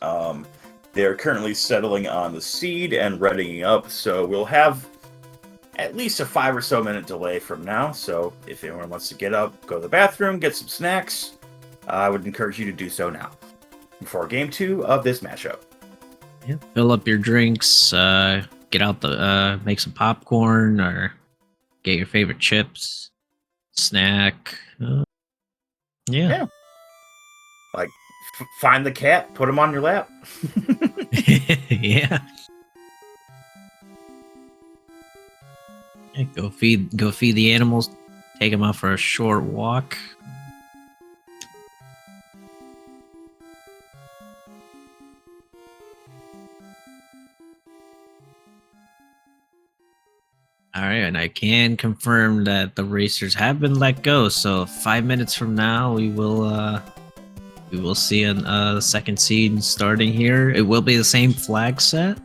they're currently settling on the seed and readying up, so we'll have at least a 5 or so minute delay from now. So if anyone wants to get up, go to the bathroom, get some snacks, I would encourage you to do so now before game 2 of this matchup. Yeah, fill up your drinks, get out the make some popcorn, or get your favorite chips, snack. Yeah. Like find the cat, put him on your lap. Yeah. Yeah, go feed the animals, take them out for a short walk. All right, and I can confirm that the racers have been let go. So 5 minutes from now, we will see a second seed starting here. It will be the same flag set.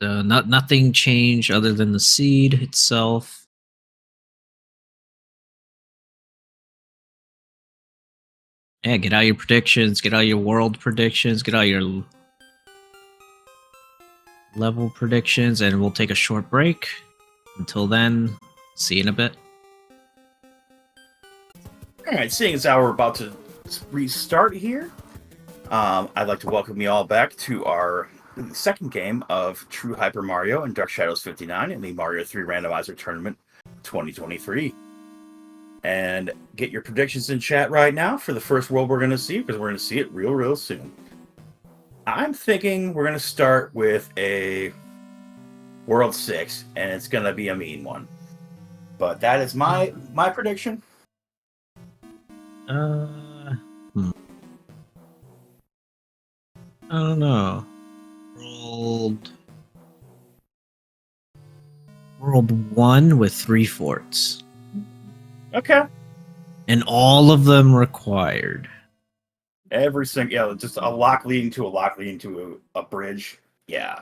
So nothing changed other than the seed itself. Yeah, get out your predictions, get out your world predictions, get out your level predictions, and we'll take a short break. Until then, see you in a bit. Alright, seeing as how we're about to let's restart here. I'd like to welcome you all back to our second game of TrueHyperMario and DarkShadows59 in the Mario 3 Randomizer Tournament 2023. And get your predictions in chat right now for the first world we're going to see, because we're going to see it real soon. I'm thinking we're going to start with a World 6, and it's going to be a mean one. But that is my prediction. I don't know. World 1 with 3 forts. Okay. And all of them required. Every single, yeah, just a lock leading to a lock leading to a bridge. Yeah.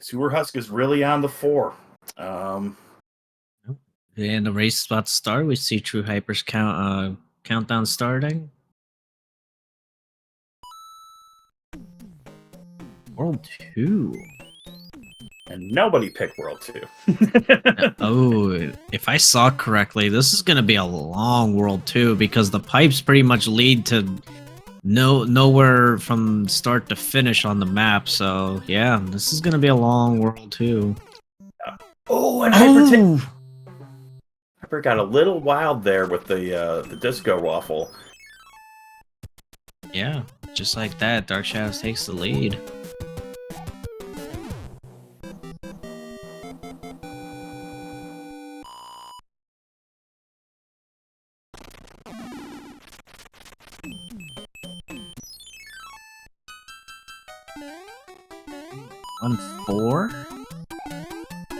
Sewer Husk is really on the 4. And the race is about to start. We see True Hyper's countdown starting. World 2. And nobody picked World 2. Oh, if I saw correctly, this is going to be a long World 2 because the pipes pretty much lead to nowhere from start to finish on the map. So, yeah, this is going to be a long World 2. Oh, and Hyper got a little wild there with the disco waffle. Yeah, just like that, Dark Shadows takes the lead. On 4?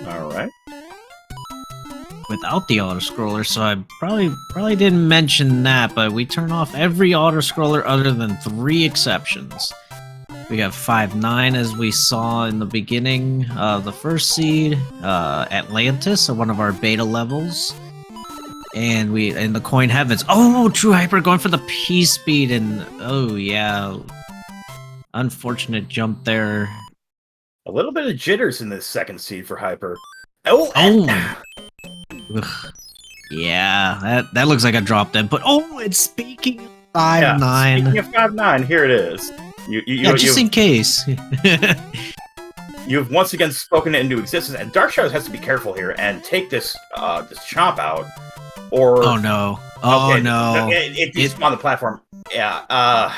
Alright. Without the auto-scroller, so I probably didn't mention that, but we turn off every auto-scroller other than 3 exceptions. We have 5-9 as we saw in the beginning of the first seed, Atlantis, one of our beta levels. And we in the coin heavens. Oh, True Hyper going for the P-speed, and oh yeah. Unfortunate jump there. A little bit of jitters in this second seed for Hyper. Oh! Ugh. Yeah, that looks like a drop dead. But oh, it's speaking of 5-9. Speaking of 5-9, here it is. Just in case. You've once again spoken it into existence, and Dark Shadows has to be careful here and take this chomp out. Or oh no! Oh okay, no! It's on the platform. Yeah.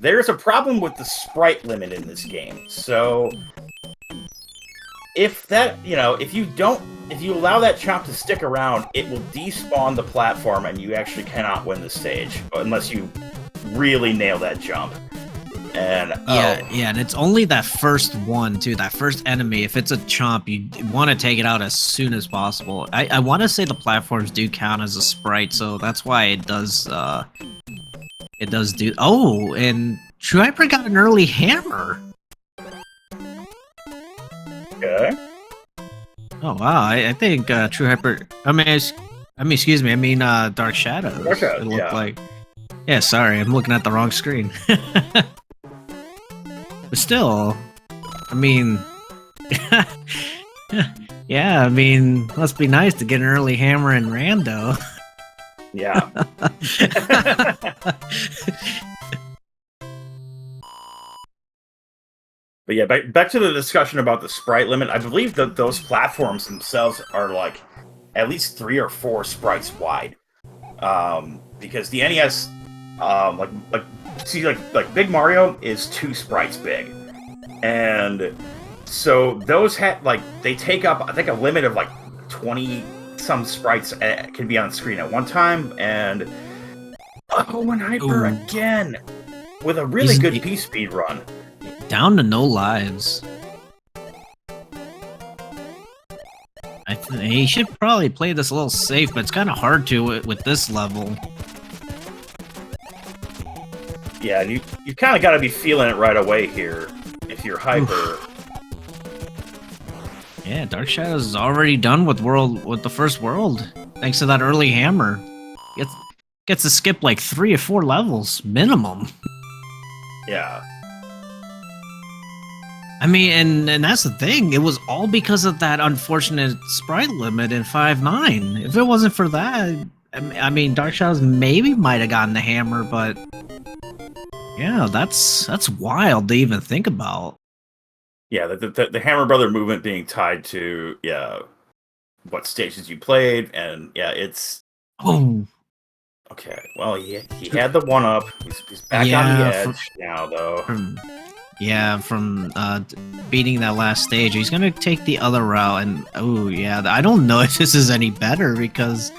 There's a problem with the sprite limit in this game. So if that, if you allow that chomp to stick around, it will despawn the platform, and you actually cannot win the stage unless you really nail that jump. And yeah, and it's only that first one too. That first enemy. If it's a chomp, you want to take it out as soon as possible. I want to say the platforms do count as a sprite, so that's why it does. It does do. Oh, and True Hyper got an early hammer. Okay. Oh wow! I think True Hyper. Excuse me. I mean Dark Shadows. Dark Shadows. It looked like. Yeah, sorry, I'm looking at the wrong screen. But still, I mean, yeah, I mean, must be nice to get an early hammer in Rando. Yeah. But yeah, back to the discussion about the sprite limit. I believe that those platforms themselves are like at least 3 or 4 sprites wide. Because the NES, like Big Mario is 2 sprites big, and so those they take up, I think, a limit of like 20 some sprites can be on screen at one time. And and Hyper again with a really good P-speed run, down to no lives. He should probably play this a little safe, but it's kind of hard to with this level. Yeah, you kind of got to be feeling it right away here if you're Hyper. Yeah, Dark Shadows is already done with the first world, thanks to that early hammer. Gets to skip like 3 or 4 levels minimum. Yeah. I mean, and that's the thing. It was all because of that unfortunate sprite limit in 5.9. If it wasn't for that, I mean, Dark Shadows maybe might have gotten the hammer, but yeah, that's wild to even think about. Yeah, the Hammer Brother movement being tied to what stages you played, and yeah, it's Oh, okay. Well, he had the one up. He's back on the edge now, though. From beating that last stage, he's gonna take the other route, and oh yeah, I don't know if this is any better because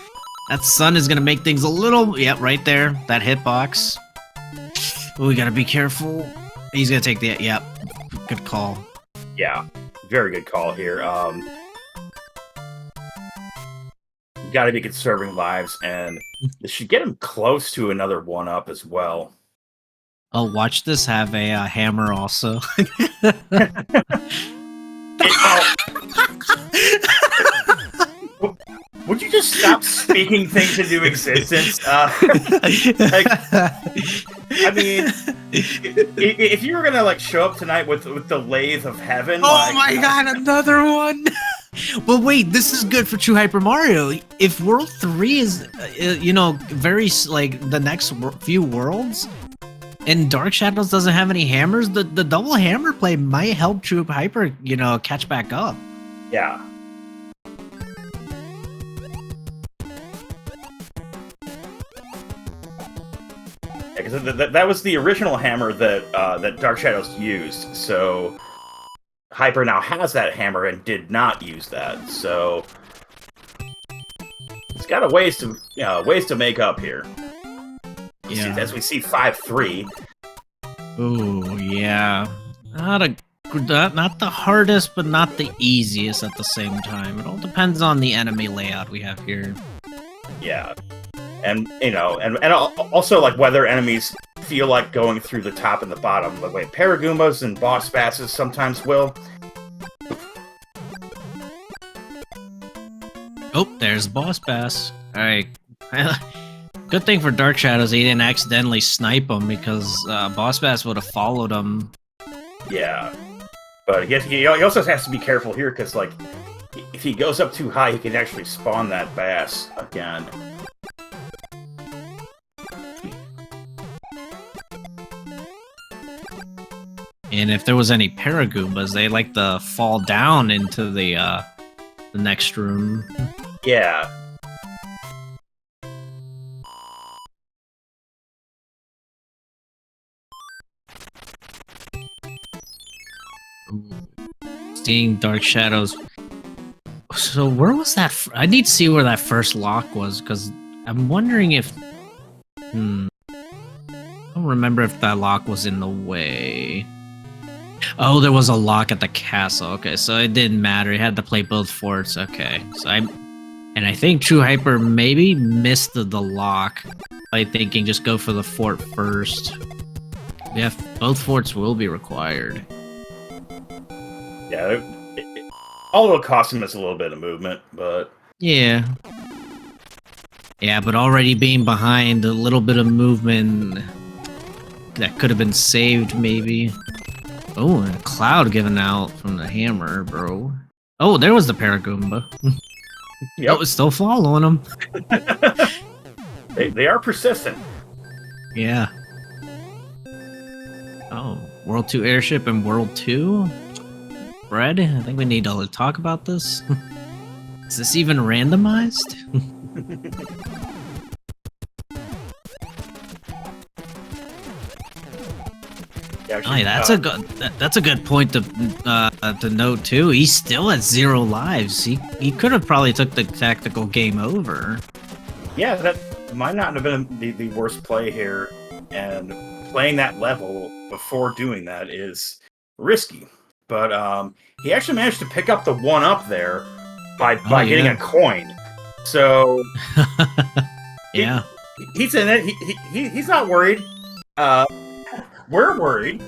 that sun is gonna make things a little. Yep, right there, that hitbox. Oh, we gotta be careful. He's gonna take the. Yep, good call. Yeah, very good call here. You got to be conserving lives, and this should get him close to another one up as well. Oh, watch this have a hammer also. Would you just stop speaking things into existence? I mean, if you were gonna like show up tonight with the lathe of heaven, oh my god, another one! Well, wait, this is good for TrueHyperMario. If World 3 is, very like the next few worlds, and Dark Shadows doesn't have any hammers, the double hammer play might help TrueHyper, catch back up. Yeah. Because that was the original hammer that Dark Shadows used. So Hyper now has that hammer and did not use that. So it's got a ways to make up here. Yeah. As we see 5-3. Ooh, yeah. Not the hardest, but not the easiest at the same time. It all depends on the enemy layout we have here. Yeah. And and also like whether enemies feel like going through the top and the bottom, the way Paragoombas and boss basses sometimes will. Oh, there's boss bass. All right. Good thing for Dark Shadows he didn't accidentally snipe him because boss bass would have followed him. Yeah, but he also has to be careful here because like if he goes up too high, he can actually spawn that bass again. And if there was any Paragoombas, they like to fall down into the next room. Yeah. Seeing Dark Shadows. So where was that? I need to see where that first lock was because I'm wondering if. I don't remember if that lock was in the way. Oh, there was a lock at the castle. Okay, so it didn't matter. He had to play both forts. Okay, so I think TrueHyper maybe missed the lock by thinking just go for the fort first. Yeah, both forts will be required. Yeah, all it'll cost him is a little bit of movement, but yeah, but already being behind, a little bit of movement that could have been saved, maybe. Oh, and a cloud given out from the hammer, bro. Oh, there was the Paragoomba. Yep. Oh, it's still following him. they are persistent. Yeah. Oh, World 2 airship and World 2? Fred, I think we need to talk about this. Is this even randomized? Actually, that's a good point to note too. He's still at 0 lives. He could have probably took the tactical game over. Yeah, that might not have been the worst play here, and playing that level before doing that is risky. But he actually managed to pick up the 1-up there by getting a coin. So yeah, he's in it. He's not worried. We're worried,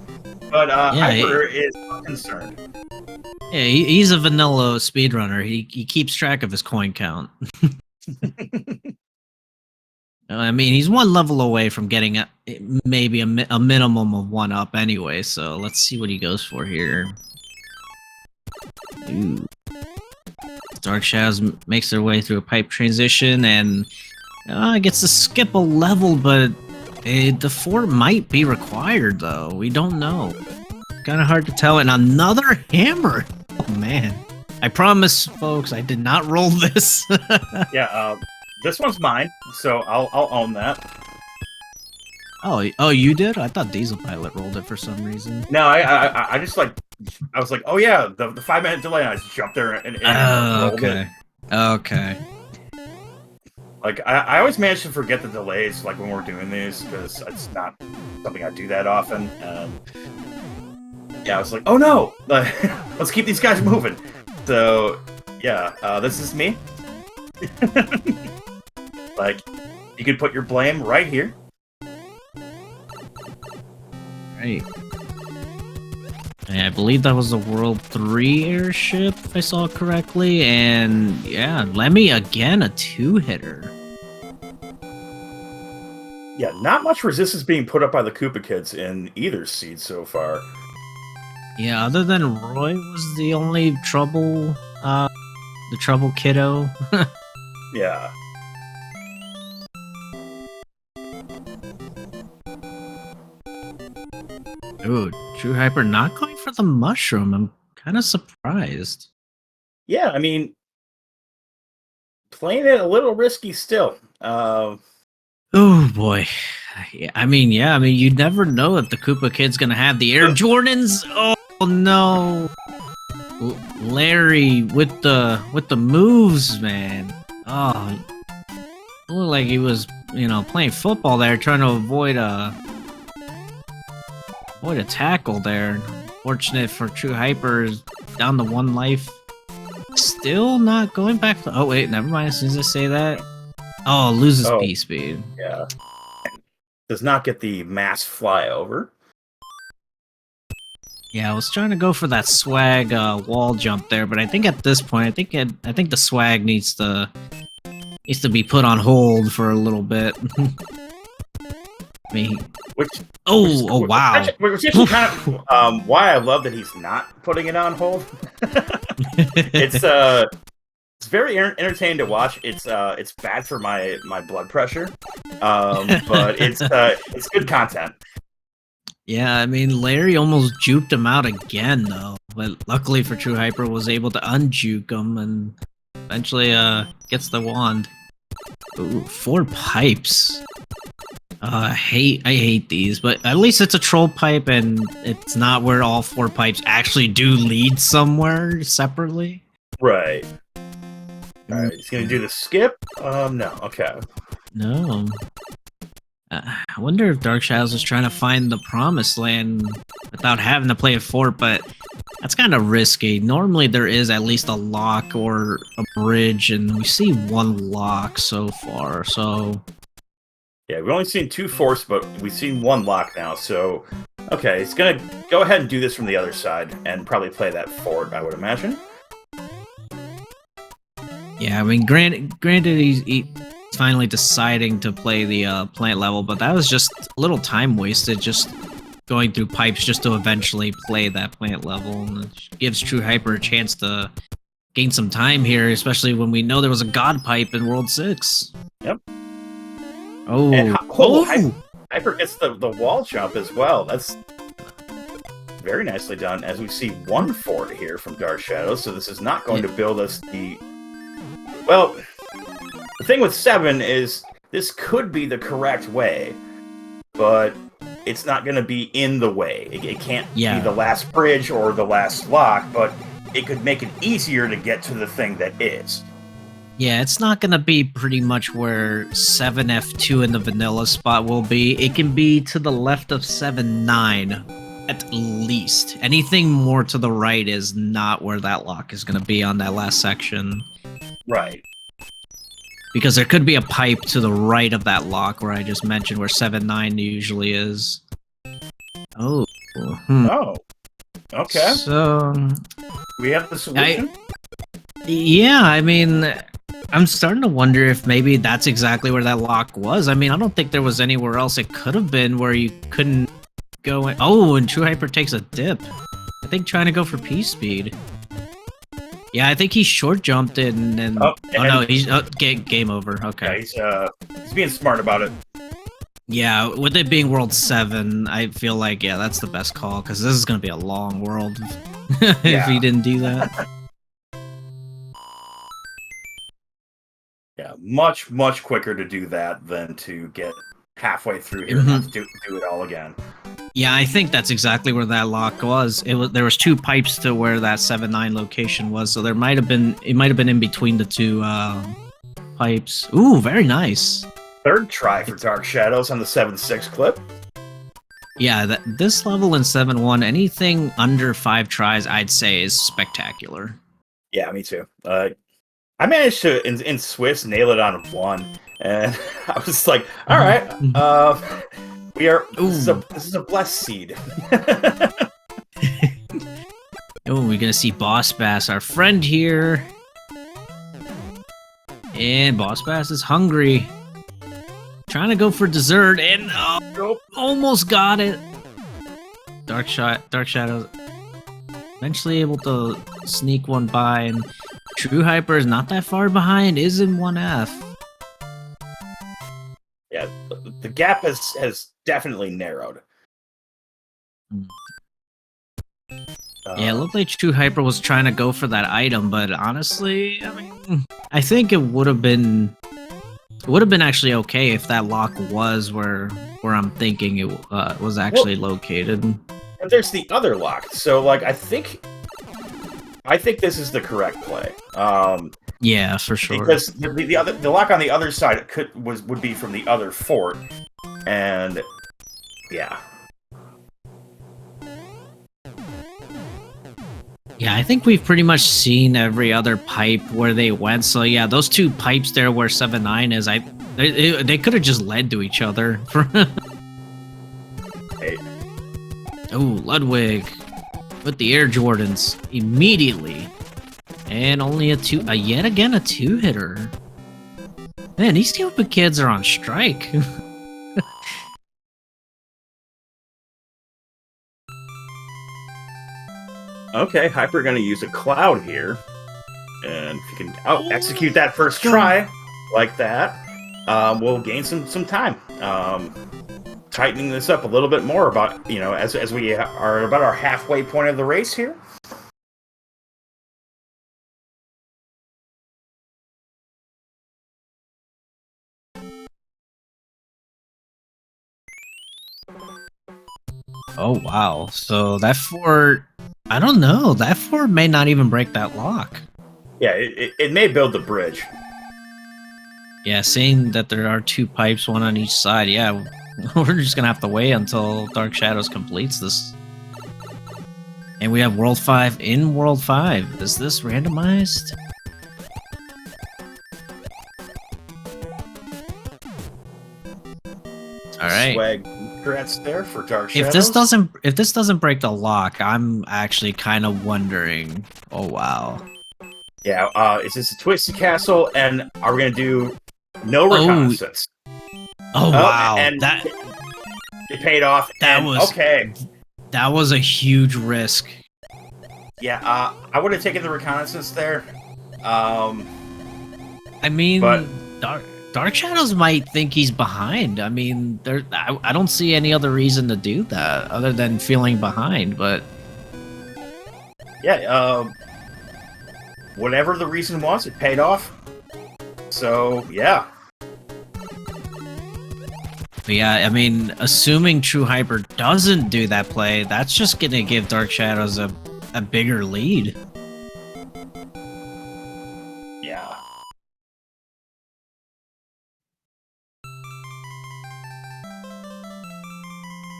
but Hyper is concerned. Yeah, he's a vanilla speedrunner. He keeps track of his coin count. I mean, he's one level away from getting maybe a minimum of 1-up anyway, so let's see what he goes for here. Ooh. Dark Shadows makes their way through a pipe transition and gets to skip a level, but the fort might be required, though. We don't know. Kind of hard to tell. And another hammer. Oh, man. I promise, folks, I did not roll this. Yeah, this one's mine, so I'll own that. Oh, you did? I thought Diesel Pilot rolled it for some reason. No, I just like, I was like, oh yeah, the 5-minute delay, and I just jumped there and rolled okay. it. Okay. Like, I always manage to forget the delays, like, when we're doing these, because it's not something I do that often. Yeah, I was like, oh no! Let's keep these guys moving. So, yeah, this is me. Like, you could put your blame right here. Right. And I believe that was a World 3 airship, if I saw correctly. And yeah, Lemmy again, a 2-hitter. Yeah, not much resistance being put up by the Koopa Kids in either seed so far. Yeah, other than Roy was the only trouble, the trouble kiddo. Yeah. Ooh, True Hyper not going for the mushroom. I'm kind of surprised. Yeah, I mean, playing it a little risky still. Oh boy. Yeah, I mean, you never know if the Koopa Kid's gonna have the Air Jordans. Oh no, Larry with the moves, man. Oh, it looked like he was, playing football there, trying to avoid a tackle there. Fortunate for True Hyper, is down to 1 life. Still not going back. Oh wait, never mind. As soon as I say that, loses P speed. Yeah, does not get the mass flyover. Yeah, I was trying to go for that swag wall jump there, but I think at this point, I think the swag needs to be put on hold for a little bit. Wow. Which is kind of why I love that he's not putting it on hold. It's very entertaining to watch. It's bad for my blood pressure, but it's good content. Yeah, I mean, Larry almost juked him out again, though. But luckily for True Hyper, was able to unjuke him and eventually gets the wand. Ooh, 4 pipes. I hate these, but at least it's a troll pipe and it's not where all 4 pipes actually do lead somewhere separately. Right. Alright, he's gonna do the skip? No, okay. No. I wonder if Dark Shadows is trying to find the promised land without having to play a fort, but that's kind of risky. Normally there is at least a lock or a bridge, and we see 1 lock so far, so... Yeah, we've only seen 2 forts, but we've seen 1 lock now, so... Okay, he's gonna go ahead and do this from the other side, and probably play that fort, I would imagine. Yeah, I mean, granted he's finally deciding to play the plant level, but that was just a little time wasted, just going through pipes just to eventually play that plant level, and it gives True Hyper a chance to gain some time here, especially when we know there was a God pipe in World 6. Yep. Hyper gets the wall jump as well. That's very nicely done, as we see 1 fort here from Dark Shadows, so this is not going to build us the... Well... The thing with 7 is this could be the correct way, but it's not going to be in the way. It can't be the last bridge or the last lock, but it could make it easier to get to the thing that is. Yeah, it's not going to be pretty much where 7F2 in the vanilla spot will be. It can be to the left of 7-9, at least. Anything more to the right is not where that lock is going to be on that last section. Right. Because there could be a pipe to the right of that lock where I just mentioned where 7-9 usually is. Oh. Oh. Okay. So... We have the solution? I mean... I'm starting to wonder if maybe that's exactly where that lock was. I mean, I don't think there was anywhere else it could have been where you couldn't go in. Oh, and True Hyper takes a dip. I think trying to go for P speed. Yeah, I think he short jumped it and Oh, no, he's game over. Okay. Yeah, he's being smart about it. Yeah, with it being World 7, I feel like that's the best call because this is gonna be a long world if he didn't do that. Yeah, much quicker to do that than to get halfway through here and have to do it all again. Yeah, I think that's exactly where that lock was. There was 2 pipes to where that 7-9 location was, so it might have been in between the 2 pipes. Ooh, very nice. Third try for Dark Shadows on the 7-6 clip. Yeah, this level in 7-1, anything under 5 tries, I'd say is spectacular. Yeah, me too. I managed to in Swiss nail it on 1, and I was like, all right, we are. This is a blessed seed. Oh, we're gonna see Boss Bass, our friend here, and Boss Bass is hungry, trying to go for dessert, and almost got it. Dark Shadows eventually able to sneak one by, and True Hyper is not that far behind, is in 1F. Yeah, the gap has definitely narrowed. Yeah, it looked like True Hyper was trying to go for that item, but honestly, I mean, I think it would have been actually okay if that lock was where I'm thinking it was actually located. And there's the other lock, so like I think this is the correct play. Yeah, for sure. Because the lock on the other side would be from the other fort, and yeah. Yeah, I think we've pretty much seen every other pipe where they went. So yeah, those 2 pipes there where 7-9 is, they could have just led to each other. Hey. Oh, Ludwig with the Air Jordans immediately. And only yet again a 2-hitter. Man, these stupid kids are on strike. Okay, Hyper gonna use a cloud here. And if you can execute that first try like that, we'll gain some time. Tightening this up a little bit more about, as we are about our halfway point of the race here. Oh, wow. So that fort, I don't know. That fort may not even break that lock. Yeah, it may build the bridge. Yeah, seeing that there are 2 pipes, 1 on each side, yeah, we're just going to have to wait until Dark Shadows completes this. And we have World 5 in World 5. Is this randomized? All right. Swag congrats there for Dark Shadows. If this doesn't break the lock, I'm actually kind of wondering. Oh wow. Yeah, is this a Twisted Castle? And are we gonna do no reconnaissance? Oh wow. And that it paid off. That was a huge risk. Yeah, I would have taken the reconnaissance there. I mean, but Dark Shadows might think he's behind. I mean, I don't see any other reason to do that other than feeling behind, but... Yeah, whatever the reason was, it paid off. So, yeah. But yeah, I mean, assuming True Hyper doesn't do that play, that's just going to give Dark Shadows a bigger lead. Yeah.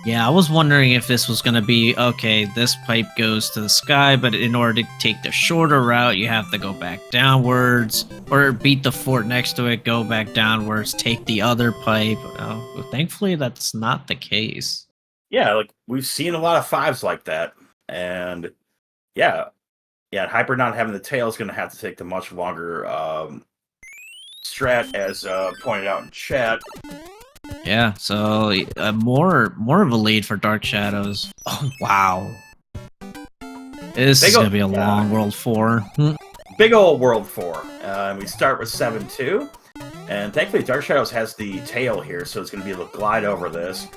Yeah, I was wondering if this was going to be, okay, this pipe goes to the sky, but in order to take the shorter route, you have to go back downwards, or beat the fort next to it, go back downwards, take the other pipe. Oh, thankfully, that's not the case. Yeah, like, we've seen a lot of 5s like that, and yeah, Hyper not having the tail is going to have to take the much longer strat, as pointed out in chat. Yeah, so more of a lead for Dark Shadows. Oh wow, this is gonna be a long World 4. big old World 4. And we start with 7-2. And thankfully, Dark Shadows has the tail here, so it's going to be able to glide over this.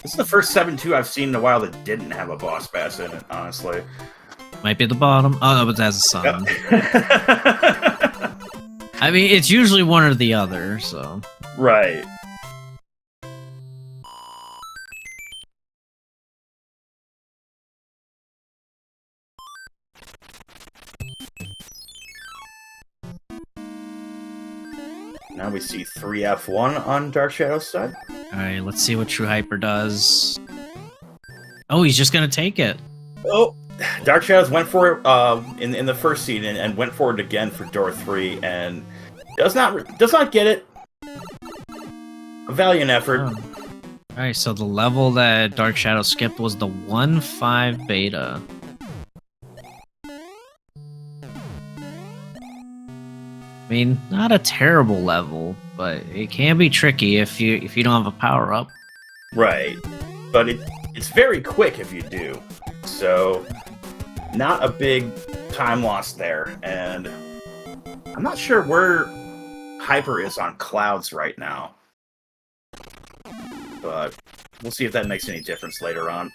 This is the first 7-2 I've seen in a while that didn't have a boss bass in it, honestly. Might be at the bottom. Oh, no, but that's a sun. Yep. I mean, it's usually one or the other, so. Right. Now we see 3F1 on Dark Shadows' side. Alright, let's see what True Hyper does. Oh, he's just gonna take it. Oh, Dark Shadows went for it in the first seed and went for it again for door 3 and does not get it. A valiant effort. Oh. Alright, so the level that Dark Shadow skipped was the 1-5 beta. I mean, not a terrible level, but it can be tricky if you don't have a power up. Right, but it's very quick if you do. So, not a big time loss there, and I'm not sure where Hyper is on clouds right now, but we'll see if that makes any difference later on.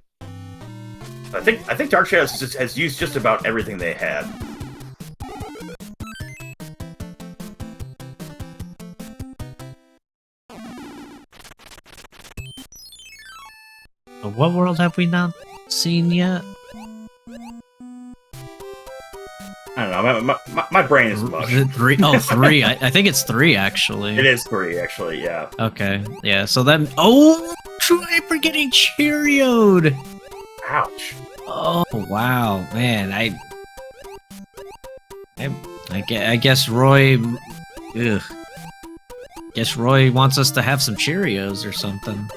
I think Dark Shadows has used just about everything they had. What world have we not seen yet? I don't know. My brain is mush. Three? Oh, 3. I think it's 3 actually. It is 3 actually. Yeah. Okay. Yeah. So then. Oh, True Hyper getting Cheerio'd. Ouch. Oh wow, man. I guess Roy. Ugh. Guess Roy wants us to have some Cheerios or something.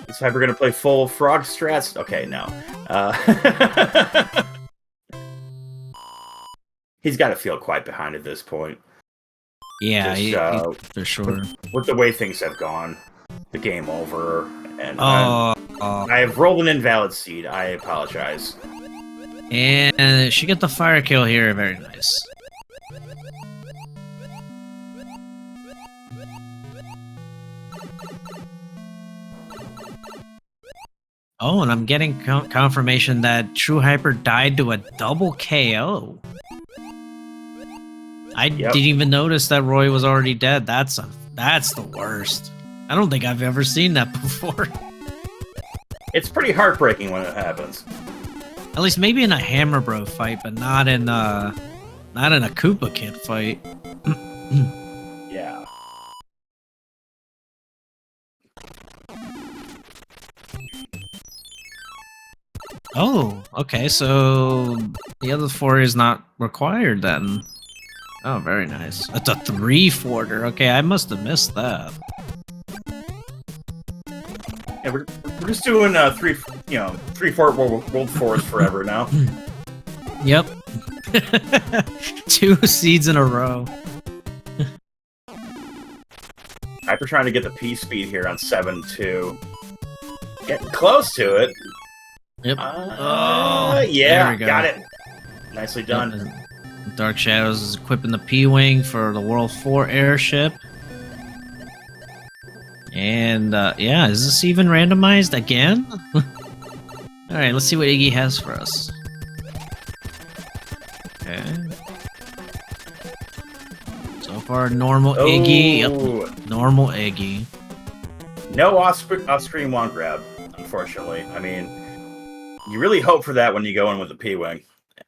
Is Hyper gonna play full frog strats? Okay, no. He's got to feel quite behind at this point. Yeah, Just, for sure. With the way things have gone, the game over, and Oh, I have rolled an invalid seed. I apologize. and she got the fire kill here. Very nice. Oh, and I'm getting confirmation that True Hyper died to a double KO. I didn't even notice that Roy was already dead. That's the worst. I don't think I've ever seen that before. It's pretty heartbreaking when it happens. At least maybe in a Hammer Bro fight, but not in a Koopa Kid fight. Yeah. Oh, okay, so the other 4 is not required then. Oh, very nice. That's a 3-forter. Okay, I must have missed that. Yeah, we're just doing 3-4 World 4s forever now. Yep. 2 seeds in a row. Hyper trying to get the P speed here on 7-2. Getting close to it. Yep. Yeah, there we go. Got it. Nicely done. Yep. Dark Shadows is equipping the P-Wing for the World 4 airship. And, yeah, is this even randomized again? Alright, let's see what Iggy has for us. Okay. So far, normal Iggy. Yep. Normal Iggy. No off-screen wand grab, unfortunately. I mean, you really hope for that when you go in with the P-Wing.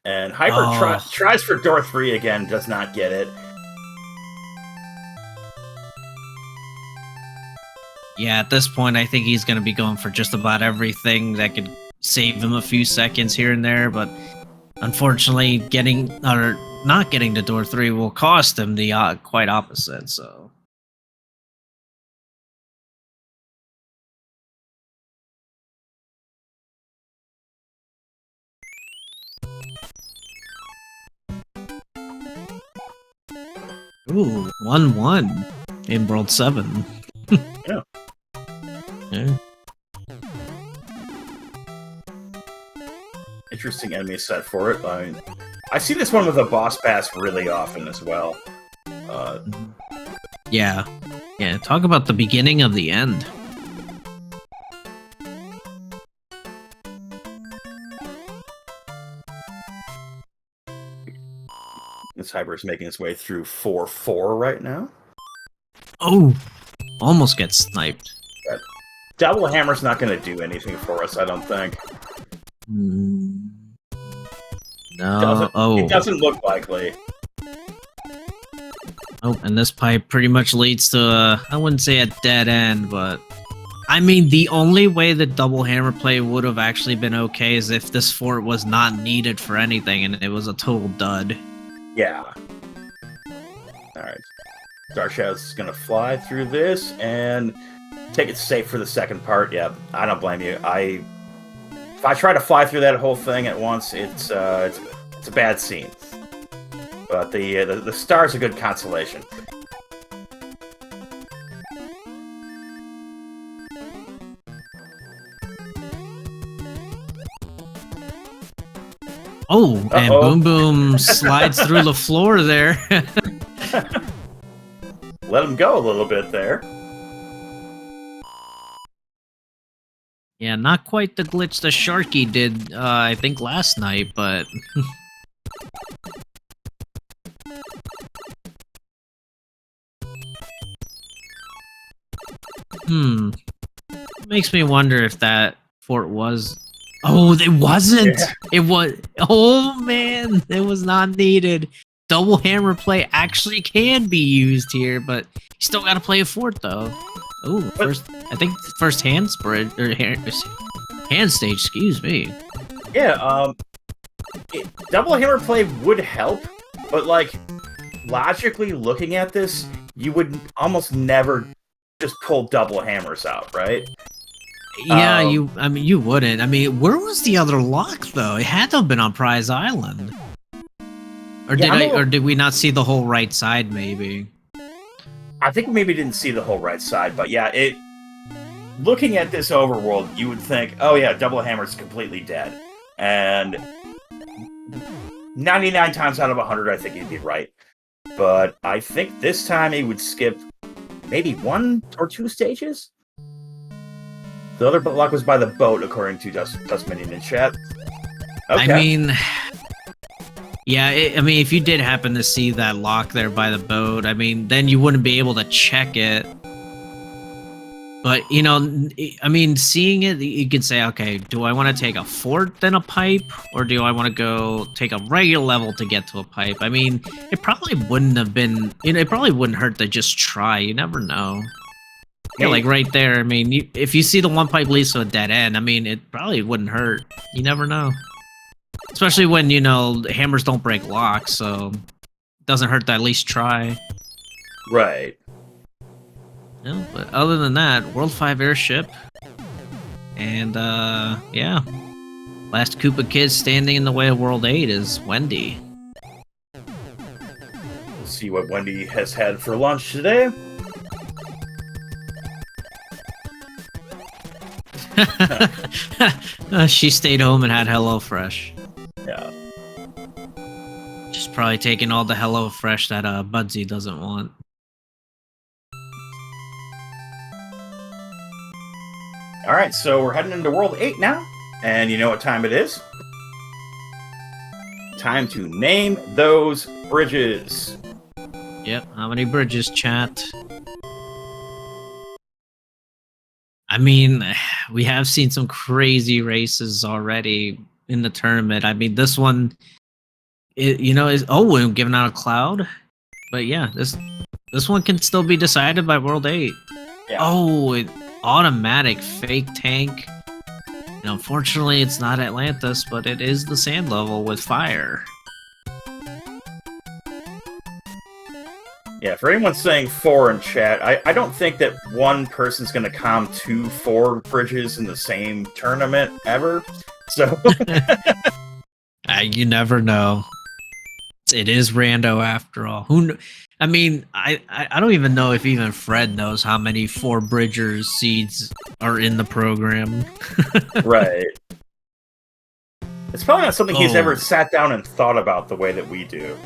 And Hyper tries for door 3 again, does not get it. Yeah, at this point, I think he's going to be going for just about everything that could save him a few seconds here and there, but unfortunately, not getting to door 3 will cost him the quite opposite, so... Ooh, 1-1 in World 7. Yeah. Yeah. interesting enemy set for it. I see this one with a boss pass really often as well. Yeah. Yeah, talk about the beginning of the end. This Hyper is making its way through 4-4 right now. Oh, almost gets sniped. But Double Hammer's not going to do anything for us, I don't think. No. It doesn't look likely. Oh, and this pipe pretty much leads to I wouldn't say a dead end, but I mean, the only way the double hammer play would have actually been okay is if this fort was not needed for anything and it was a total dud. Yeah. Alright. DarkShadows is going to fly through this and take it safe for the second part. Yeah, I don't blame you. If I try to fly through that whole thing at once, it's a bad scene. But the star's a good consolation. Oh, and Boom Boom slides through the floor there. Let him go a little bit there. Yeah, not quite the glitch the Sharky did, I think, last night, but... Makes me wonder if that fort was... Oh, it wasn't! Yeah. It was... Oh, man! It was not needed. Double hammer play actually can be used here, but you still gotta play a fort, though. Oh, I think first hand spread, or hand stage, excuse me. Yeah, double hammer play would help, but, like, logically looking at this, you would almost never just pull double hammers out, right? Yeah, I mean, you wouldn't. I mean, where was the other lock, though? It had to have been on Prize Island. Or did we not see the whole right side, maybe? I think we maybe didn't see the whole right side, but yeah, looking at this overworld, you would think, oh yeah, double hammer's completely dead. And 99 times out of 100, I think you'd be right. But I think this time he would skip maybe 1 or 2 stages? The other lock was by the boat, according to Dust Minion in chat. Okay. I mean... Yeah, I mean, if you did happen to see that lock there by the boat, I mean, then you wouldn't be able to check it. But, you know, I mean, seeing it, you could say, okay, do I want to take a fort then a pipe? Or do I want to go take a regular level to get to a pipe? I mean, it probably wouldn't have been, it probably wouldn't hurt to just try. You never know. Yeah, like right there, I mean, if you see the one pipe leads to a dead end, I mean, it probably wouldn't hurt. You never know. Especially when, you know, hammers don't break locks, so it doesn't hurt to at least try. Right. Yeah, but other than that, World 5 airship. And, yeah. Last Koopa kid standing in the way of World 8 is Wendy. We'll see what Wendy has had for lunch today. She stayed home and had HelloFresh. Yeah. She's probably taking all the HelloFresh that Budsy doesn't want. Alright, so we're heading into World 8 now. And you know what time it is? Time to name those bridges. Yep, how many bridges, chat? I mean, we have seen some crazy races already in the tournament. I mean, this one, you know, is we're giving out a cloud, but yeah, this one can still be decided by World 8. Yeah. Oh, automatic fake tank. And unfortunately, it's not Atlantis, but it is the sand level with fire. Yeah, for anyone saying 4 in chat, I don't think that one person's going to calm 2 4 bridges in the same tournament ever. So you never know. It is rando after all. I mean, I don't even know if even Fred knows how many 4 Bridgers seeds are in the program. Right. It's probably not something he's Oh. ever sat down and thought about the way that we do.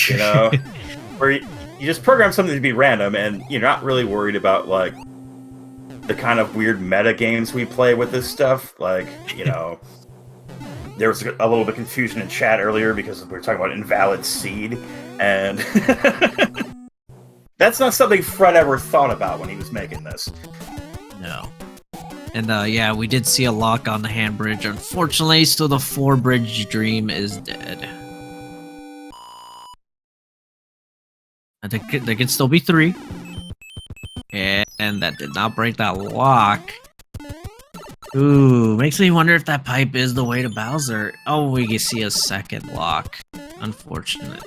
You know, where you just program something to be random, and you're not really worried about like the kind of weird meta games we play with this stuff. Like, you know, there was a little bit of confusion in chat earlier because we were talking about invalid seed, and that's not something Fred ever thought about when he was making this. No. And yeah, we did see a lock on the hand bridge, unfortunately, so the 4-bridge dream is dead. There can still be 3. And that did not break that lock. Ooh, makes me wonder if that pipe is the way to Bowser. Oh, we can see a second lock. Unfortunate.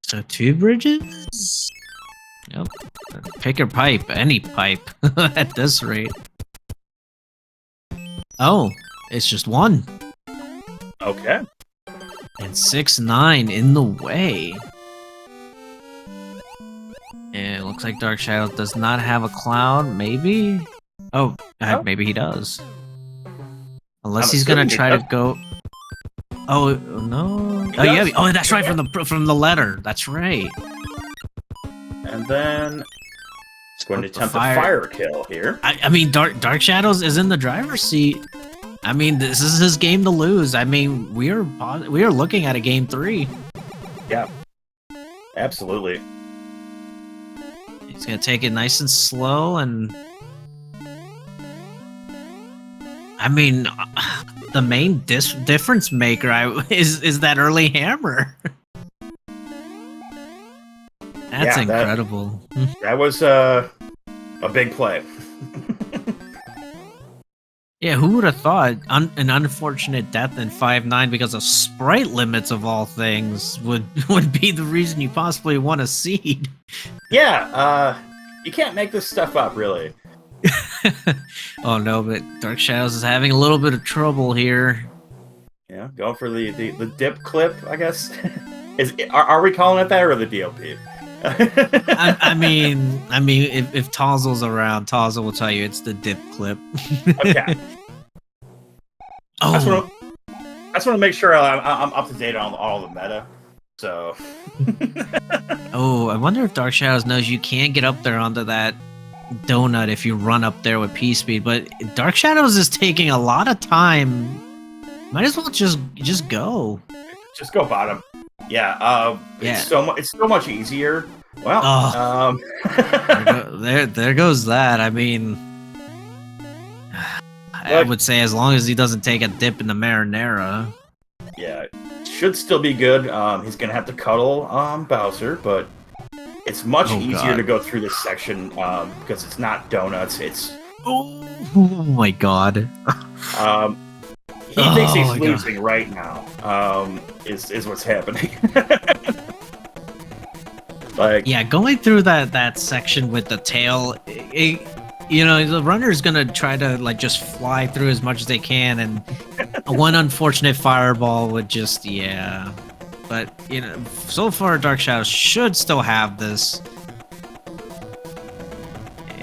So 2 bridges? Yep. Pick your pipe, any pipe, at this rate. Oh, it's just 1. Okay. And 6-9 in the way. And it looks like Dark Shadow does not have a cloud, maybe? Oh, maybe he does. Unless he's gonna try to go... Oh, no... Oh, yeah, oh, that's right, from the letter. That's right. And then... It's going to attempt a fire kill here. I mean, Dark Shadows is in the driver's seat. I mean, this is his game to lose. I mean, we are looking at a game 3. Yeah, absolutely. He's gonna take it nice and slow, and I mean, the main difference maker is that early hammer. That's incredible. That was a big play. Yeah, who would have thought an unfortunate death in 5-9 because of sprite limits of all things would be the reason you possibly want a seed? Yeah, you can't make this stuff up, really. Oh no, but Dark Shadows is having a little bit of trouble here. Yeah, going for the dip clip, I guess. Are we calling it that or the DOP? I mean, if Tozzle's around, Tozzle will tell you it's the dip clip. Okay. Oh, I just want to make sure I'm up to date on all the meta. So. Oh, I wonder if Dark Shadows knows you can get up there onto that donut if you run up there with P speed. But Dark Shadows is taking a lot of time. Might as well just go. Just go bottom. Yeah. It's so much easier. Well. There goes that. I mean, I would say as long as he doesn't take a dip in the marinara. Yeah, should still be good. He's gonna have to cuddle Bowser, but it's much easier to go through this section because it's not donuts. It's oh my god. He thinks he's losing right now. Is what's happening. Like, yeah, going through that section with the tail, you know, the runner's gonna try to like just fly through as much as they can, and one unfortunate fireball would just But you know, so far Dark Shadows should still have this.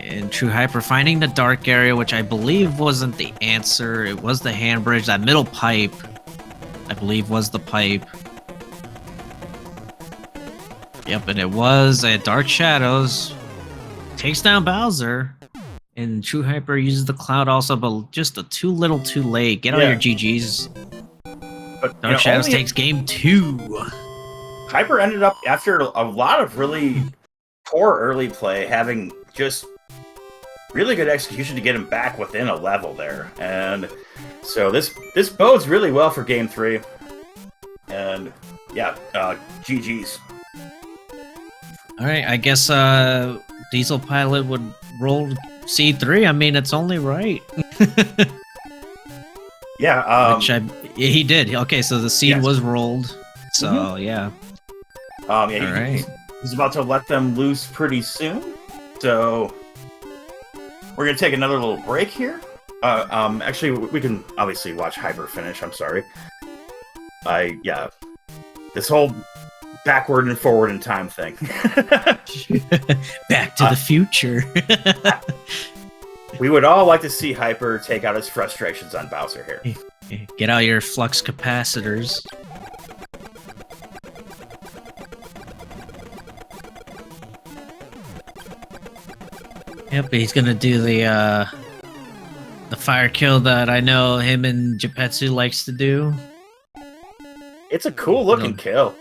And True Hyper finding the dark area, which I believe wasn't the answer. It was the hand bridge. That middle pipe, I believe, was the pipe. Yep, and it was Dark Shadows takes down Bowser, and True Hyper uses the cloud also, but just too little, too late. Get all your GGs. But Dark Shadows takes game 2. Hyper ended up after a lot of really poor early play, having just really good execution to get him back within a level there, and so this bodes really well for game 3. And yeah, GGs. All right, I guess Diesel Pilot would roll C3. I mean, it's only right. Yeah, he did. Okay, so the seed was rolled. So yeah. All right. He's about to let them loose pretty soon. So we're gonna take another little break here. Actually, we can obviously watch Hyper finish. I'm sorry. This whole backward and forward in time thing. Back to the future. We would all like to see Hyper take out his frustrations on Bowser here. Get out your flux capacitors. Yep, he's gonna do the fire kill that I know him and Geppetsu likes to do. It's a cool looking kill.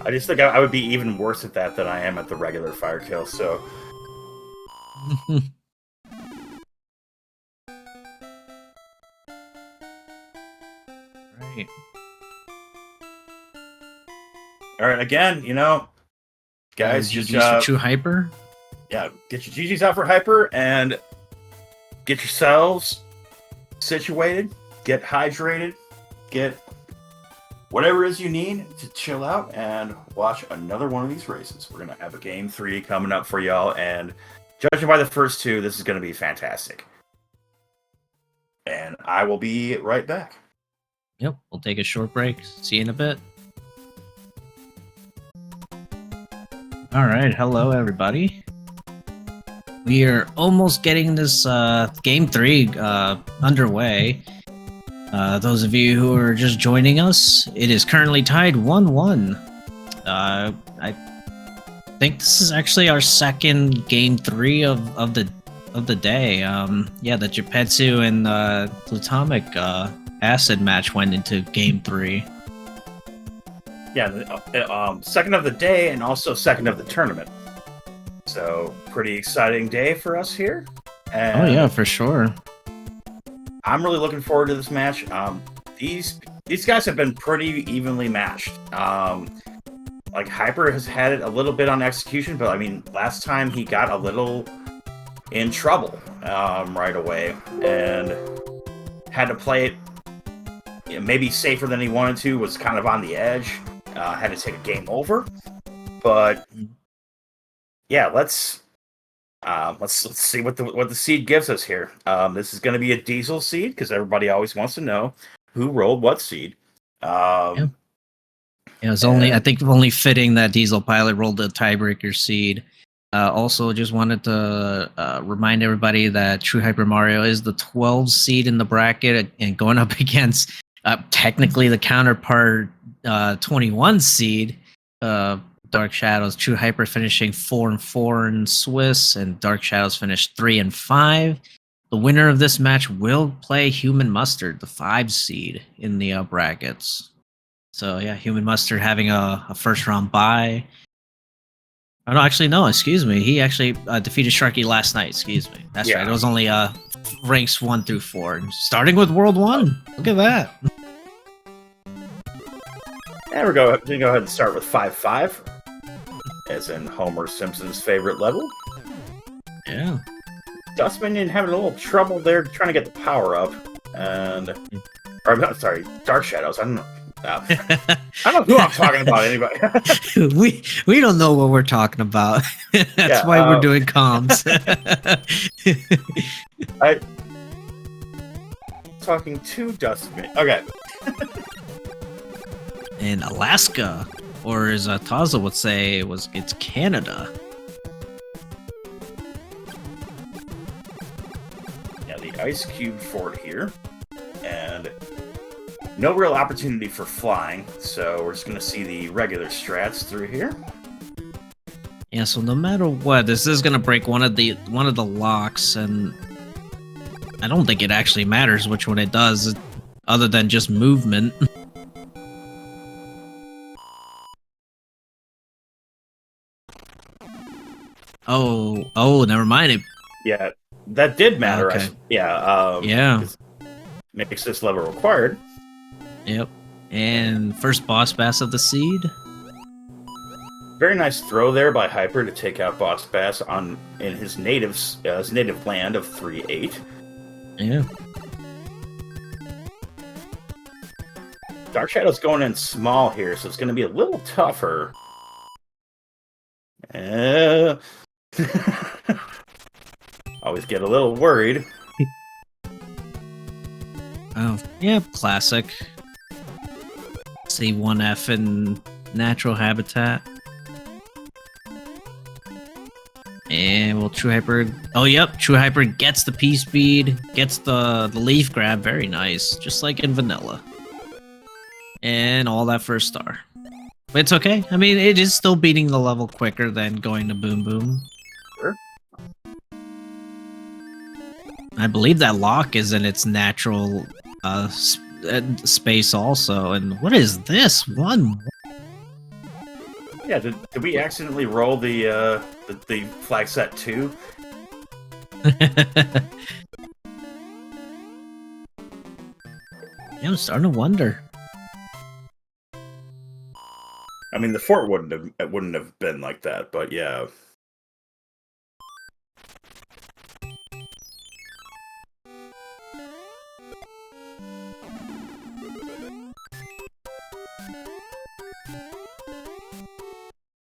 I just think I would be even worse at that than I am at the regular fire kill, so... Right. Alright, again, you know, guys, just... for True Hyper? Yeah, get your GGs out for Hyper, and get yourselves situated, get hydrated, get whatever it is you need to chill out and watch another one of these races. We're going to have a Game 3 coming up for y'all, and judging by the first two, this is going to be fantastic. And I will be right back. Yep, we'll take a short break. See you in a bit. Alright, hello everybody. We are almost getting this Game 3 underway. Those of you who are just joining us, it is currently tied 1-1. I think this is actually our second Game 3 of the day. Yeah, the Geppetsu and Plutonic Acid match went into Game 3. Yeah, second of the day and also second of the tournament. So, pretty exciting day for us here. And oh yeah, for sure. I'm really looking forward to this match. These guys have been pretty evenly matched. Like Hyper has had it a little bit on execution, but I mean, last time he got a little in trouble right away and had to play it maybe safer than he wanted to. Was kind of on the edge. Had to take a game over, but yeah, let's see what the seed gives us here. This is going to be a diesel seed because everybody always wants to know who rolled what seed. Yeah, it was I think only fitting that Diesel Pilot rolled the tiebreaker seed. Also, just wanted to remind everybody that TrueHyperMario is the 12 seed in the bracket and going up against technically the counterpart 21 seed. Dark Shadows, True Hyper finishing 4-4 in Swiss, and Dark Shadows finished 3-5. The winner of this match will play Human Mustard, the 5 seed in the brackets. So yeah, Human Mustard having a first round bye. Oh no, actually no, excuse me. He actually defeated Sharky last night. Excuse me. That's right. It was only ranks 1 through 4, starting with World 1. Look at that. And we're going to go ahead and start with 5-5. As in Homer Simpson's favorite level. Yeah. Dustminion having a little trouble there trying to get the power up. And... Or, I'm sorry, Dark Shadows. I don't know. I don't know who I'm talking about, anybody. we don't know what we're talking about. That's why we're doing comms. Talking to Dustminion. Okay. In Alaska, or as Taza would say, it's Canada. Yeah, the Ice Cube Fort here, and no real opportunity for flying, so we're just going to see the regular strats through here. Yeah, so no matter what, this is going to break one of the locks, and I don't think it actually matters which one it does, other than just movement. Oh, never mind. Yeah, that did matter. Okay. Yeah. Makes this level required. Yep. And first boss bass of the seed. Very nice throw there by Hyper to take out Boss Bass in his native land of 3-8. Yeah. Dark Shadow's going in small here, so it's going to be a little tougher. Always get a little worried. Oh, yeah, classic. C1F in natural habitat. And will True Hyper... Oh, yep. True Hyper gets the P-Speed, gets the leaf grab. Very nice. Just like in Vanilla. And all that first star. But it's okay. I mean, it is still beating the level quicker than going to Boom Boom. Sure. I believe that lock is in its natural space also. And what is this? One... Yeah, did we accidentally roll the flag set 2? Yeah, I'm starting to wonder. I mean, the fort wouldn't have been like that, but yeah.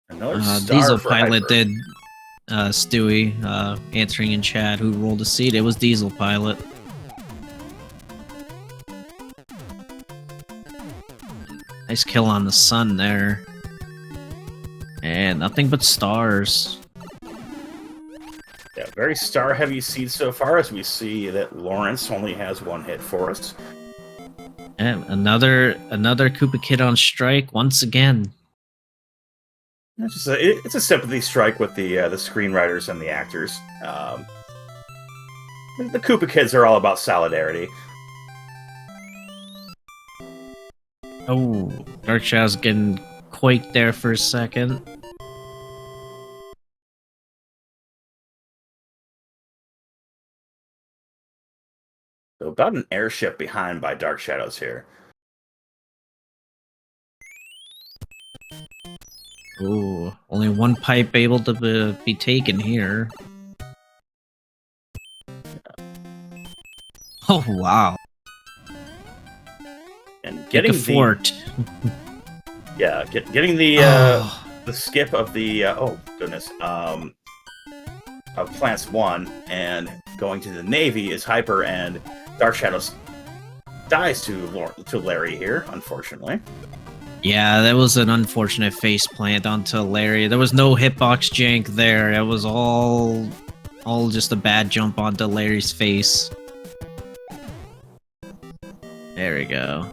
Another star Diesel for Pilot Hyper. did Stewie answering in chat who rolled a seat. It was Diesel Pilot. Nice kill on the sun there. And nothing but stars. Yeah, very star-heavy seed so far, as we see that Lawrence only has 1 hit for us. And another Koopa Kid on strike once again. It's a sympathy strike with the screenwriters and the actors. The Koopa Kids are all about solidarity. Oh, DarkShadows getting quaked there for a second. So about an airship behind by DarkShadows here. Ooh, only one pipe able to be taken here. Oh, wow. And getting the fort. Yeah, getting the skip of the oh goodness of Plants 1 and going to the Navy is Hyper, and DarkShadows dies to Larry here, unfortunately. Yeah, that was an unfortunate face plant onto Larry. There was no hitbox jank there. It was all just a bad jump onto Larry's face. There we go.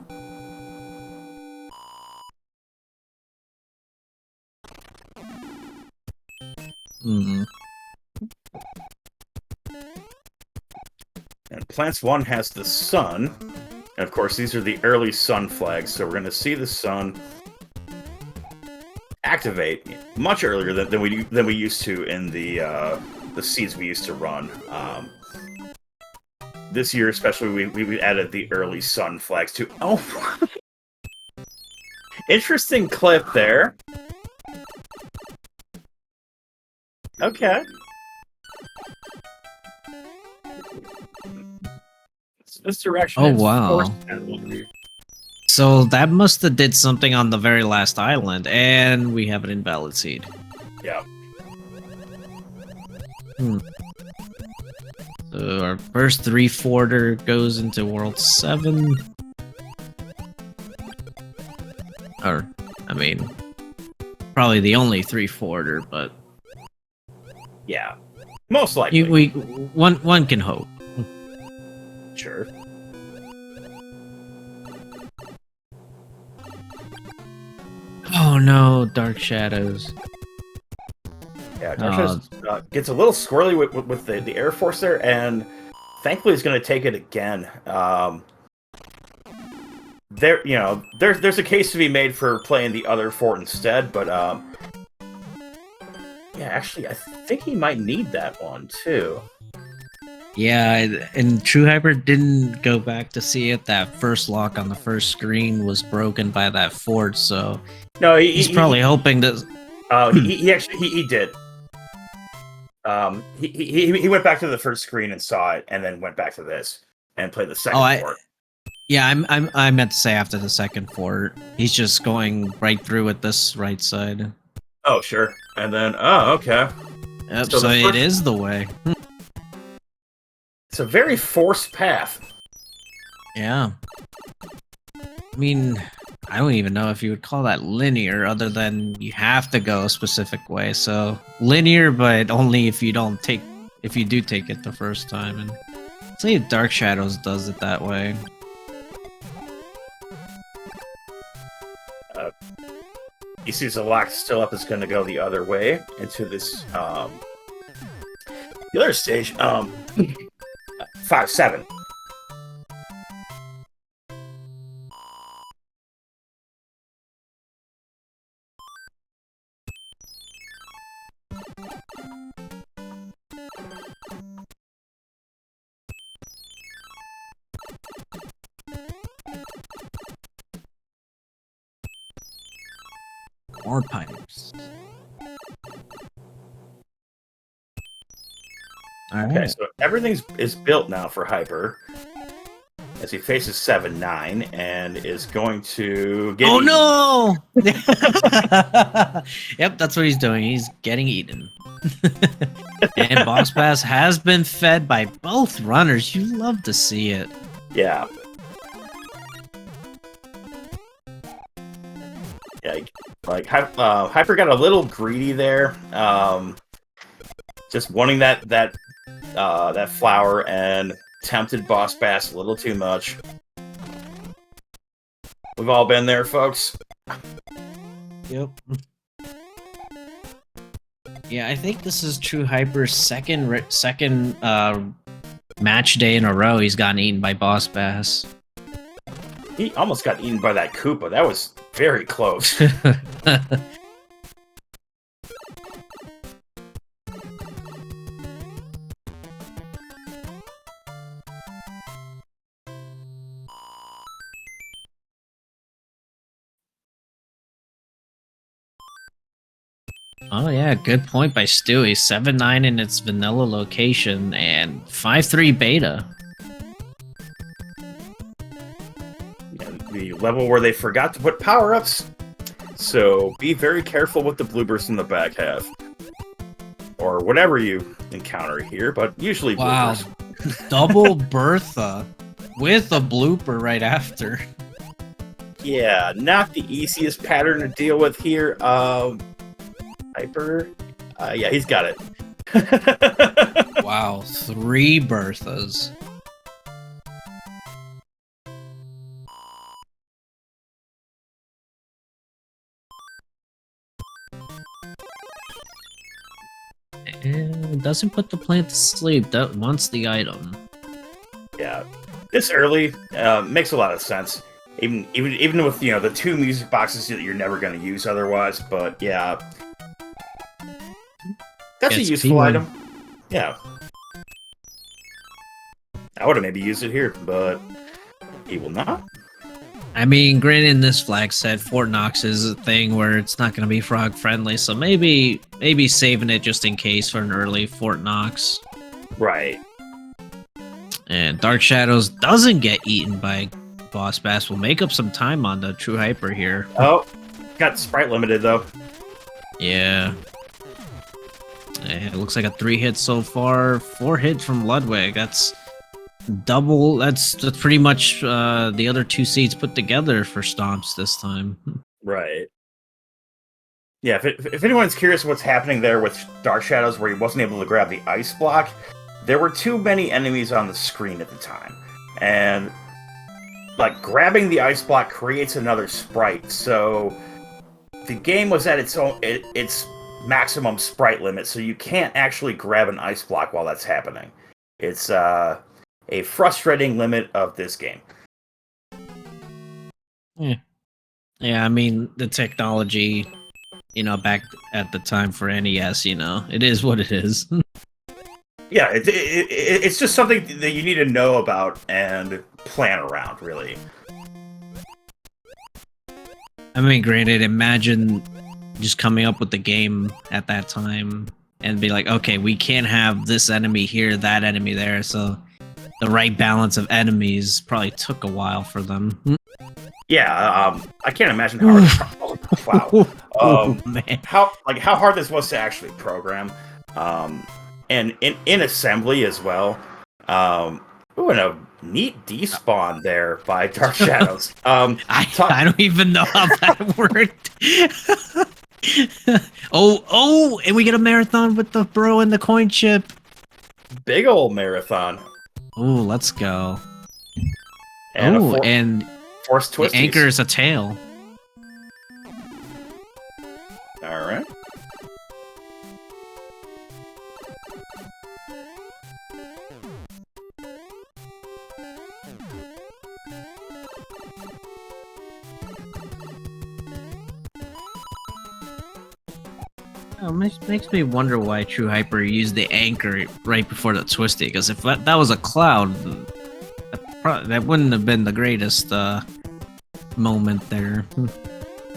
Hmm. And Plants 1 has the sun. And of course, these are the early sun flags, so we're going to see the sun activate much earlier than we used to in the seeds we used to run. This year, especially, we added the early sun flags too. Oh, interesting clip there. Okay. This direction. Oh, is wow. So that must have did something on the very last island, and we have an invalid seed. Yeah. So our first 3-forter goes into World 7. Or, I mean, probably the only 3-forter, but yeah, most likely. One can hope. Sure. Oh no, Dark Shadows. Yeah, DarkShadows gets a little squirrely with the Air Force there, and thankfully he's going to take it again. There's a case to be made for playing the other fort instead, but yeah, actually, I think he might need that one too. Yeah, and True Hyper didn't go back to see it. That first lock on the first screen was broken by that fort, so no, he's probably hoping to. He actually did. He went back to the first screen and saw it, and then went back to this and played the second fort. Yeah, I meant to say after the second fort. He's just going right through with this right side. Oh, sure. And then, oh, okay. Yep, so it is the way. It's a very forced path. Yeah. I mean, I don't even know if you would call that linear, other than you have to go a specific way. So linear, but only if you do take it the first time. And say Dark Shadows does it that way. He sees the lock still up is going to go the other way into this the other stage. 5-7. More pipes. All Okay, right. so everything is built now for Hyper as he faces 7-9 and is going to get. Oh eaten. no! Yep, that's what he's doing. He's getting eaten. And Boss Bass has been fed by both runners. You love to see it. Yeah. Yeah, like Hyper got a little greedy there, just wanting that flower and tempted Boss Bass a little too much. We've all been there, folks. Yep. Yeah, I think this is True Hyper's second match day in a row he's gotten eaten by Boss Bass. He almost got eaten by that Koopa. That was very close. Oh yeah, good point by Stewie. 7-9 in its vanilla location and 5-3 beta. The level where they forgot to put power-ups. So be very careful with the bloopers in the back half. Or whatever you encounter here, but usually Wow. bloopers. Double Bertha with a blooper right after. Yeah, not the easiest pattern to deal with here. Hyper? Yeah, he's got it. Wow, 3 Berthas. And doesn't put the plant to sleep. That wants the item. Yeah, this early makes a lot of sense. Even with the 2 music boxes that you're never going to use otherwise. But yeah, that's a Gets useful P1. item. Yeah, I would have maybe used it here, but he will not. I mean, granted, this flag set Fort Knox is a thing where it's not going to be frog friendly, so maybe saving it just in case for an early Fort Knox. Right. And Dark Shadows doesn't get eaten by Boss Bass. Will make up some time on the True Hyper here. Oh, got sprite limited though. Yeah. It looks like a 3 hit so far. 4 hits from Ludwig. That's double. That's pretty much the other 2 seeds put together for Stomps this time. Right. Yeah, if anyone's curious what's happening there with Dark Shadows where he wasn't able to grab the ice block, there were too many enemies on the screen at the time. And like grabbing the ice block creates another sprite, so the game was at its maximum sprite limit, so you can't actually grab an ice block while that's happening. It's a frustrating limit of this game. Yeah, I mean, the technology, back at the time for NES, it is what it is. Yeah, it's just something that you need to know about and plan around, really. I mean, granted, imagine just coming up with the game at that time and be like, okay, we can't have this enemy here, that enemy there, so the right balance of enemies probably took a while for them. Yeah, I can't imagine how hard. Wow. Man. How hard this was to actually program, and in assembly as well. Ooh, and a neat despawn there by Dark Shadows. I don't even know how that worked. oh, and we get a marathon with the bro and the coin chip. Big old marathon. Oh, let's go. And and force twisties. The anchor is a tail. All right. Oh, makes me wonder why True Hyper used the anchor right before the twisty. Because if that was a cloud, that wouldn't have been the greatest moment there.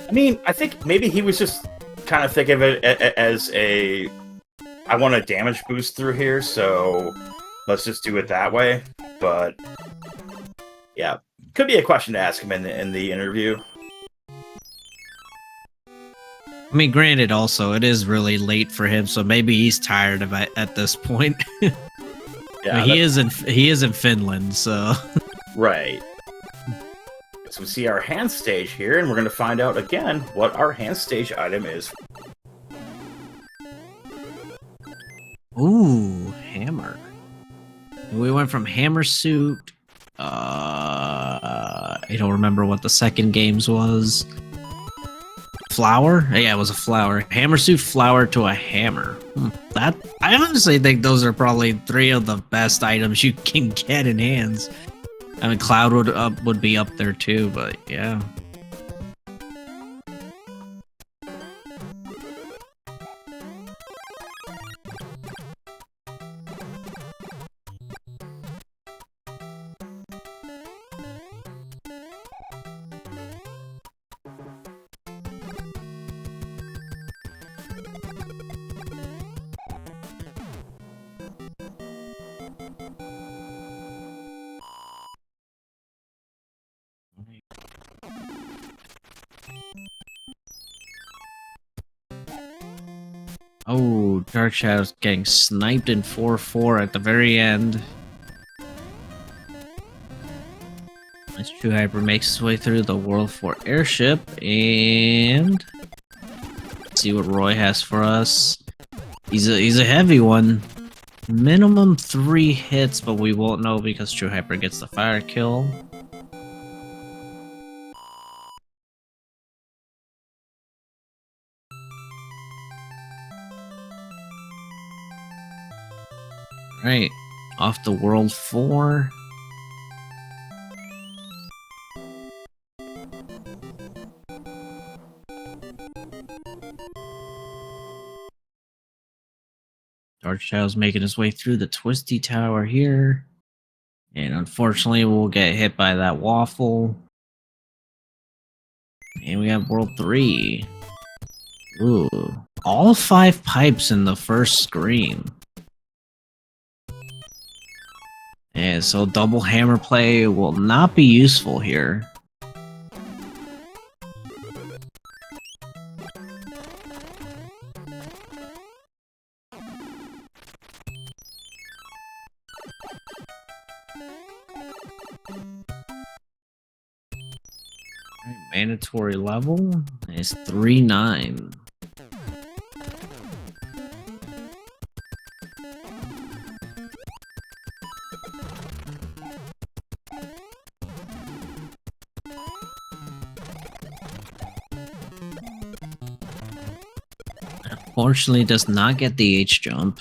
I mean, I think maybe he was just kind of thinking of it as a, I want a damage boost through here, so let's just do it that way. But yeah, could be a question to ask him in the interview. I mean, granted, also it is really late for him, so maybe he's tired of it at this point. Yeah, I mean, he is in Finland, so right. So we see our hand stage here, and we're going to find out again what our hand stage item is. Ooh, hammer. We went from hammer suit. I don't remember what the second games was. Flower? Yeah, it was a flower. Hammer suit, flower to a hammer. That I honestly think those are probably three of the best items you can get in hands. I mean, cloud would be up there too, but yeah. Oh, Dark Shadows getting sniped in 4-4 at the very end. As True Hyper makes his way through the World 4 airship, and let's see what Roy has for us. He's a heavy one. Minimum 3 hits, but we won't know because True Hyper gets the fire kill. Right, off the World 4. Dark Shadow's making his way through the twisty tower here. And unfortunately, we'll get hit by that waffle. And we have World 3. Ooh, all 5 pipes in the first screen. And so double hammer play will not be useful here. Mandatory level is 3-9. Unfortunately, does not get the H jump.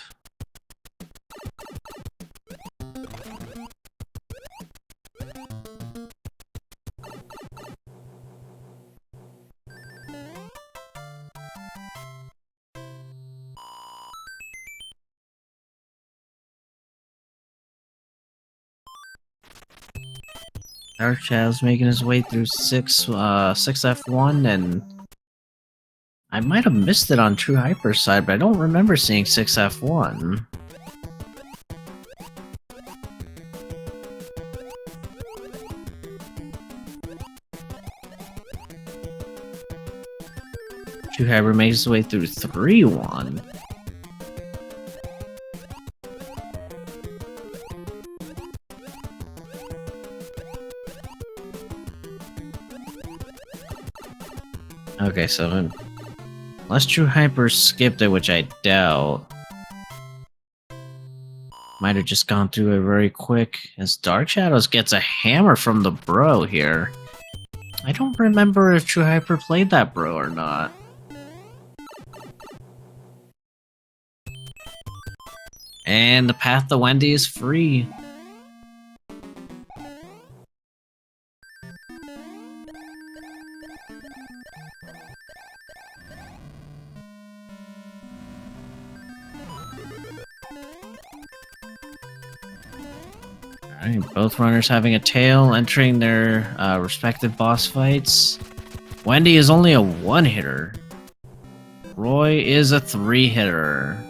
Dark Shadow's making his way through 6F1, and I might have missed it on True Hyper's side, but I don't remember seeing 6F1. True Hyper makes his way through 3-1. Okay, so unless True Hyper skipped it, which I doubt, might have just gone through it very quick. As Dark Shadows gets a hammer from the bro here. I don't remember if True Hyper played that bro or not. And the path to Wendy is free. Alright, both runners having a tail, entering their respective boss fights. Wendy is only a one-hitter. Roy is a three-hitter.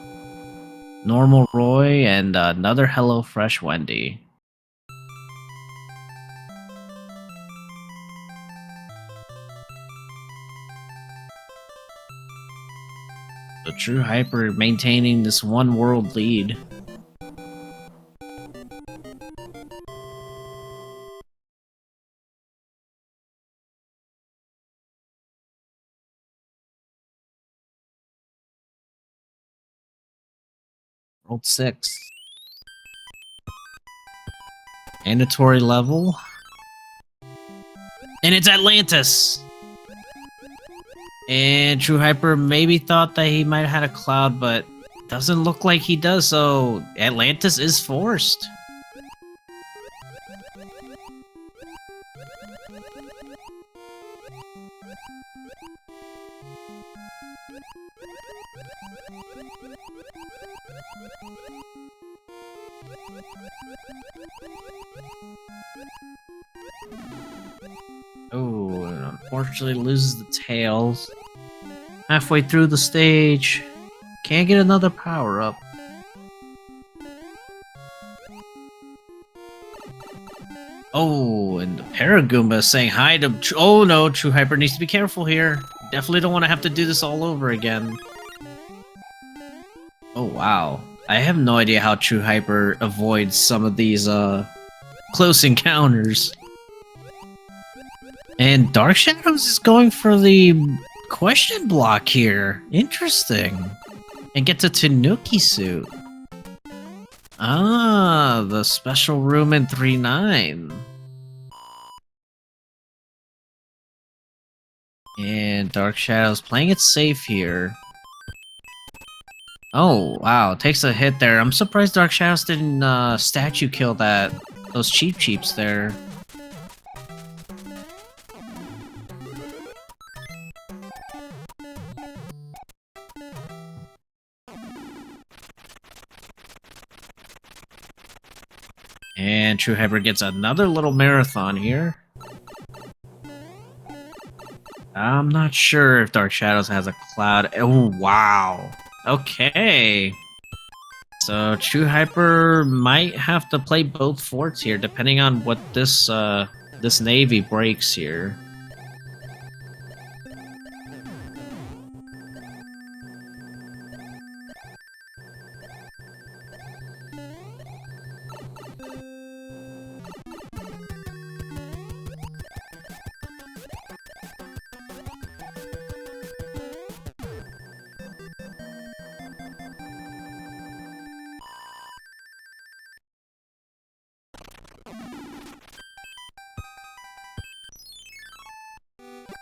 Normal Roy and another HelloFresh Wendy. So True Hyper maintaining this one world lead. World 6. Mandatory level. And it's Atlantis! And True Hyper maybe thought that he might have had a cloud, but doesn't look like he does, so Atlantis is forced. Oh, and unfortunately loses the tails. Halfway through the stage. Can't get another power up. Oh, and the Paragoomba is saying hi to... Oh no, True Hyper needs to be careful here. Definitely don't want to have to do this all over again. Oh wow. I have no idea how True Hyper avoids some of these close encounters. And Dark Shadows is going for the question block here. Interesting. And gets a Tanuki suit. Ah, the special room in 3-9. And Dark Shadows playing it safe here. Oh, wow. Takes a hit there. I'm surprised Dark Shadows didn't statue kill those cheeps there. And True Hyper gets another little marathon here. I'm not sure if Dark Shadows has a cloud. Oh, wow. Okay. So True Hyper might have to play both forts here, depending on what this navy breaks here.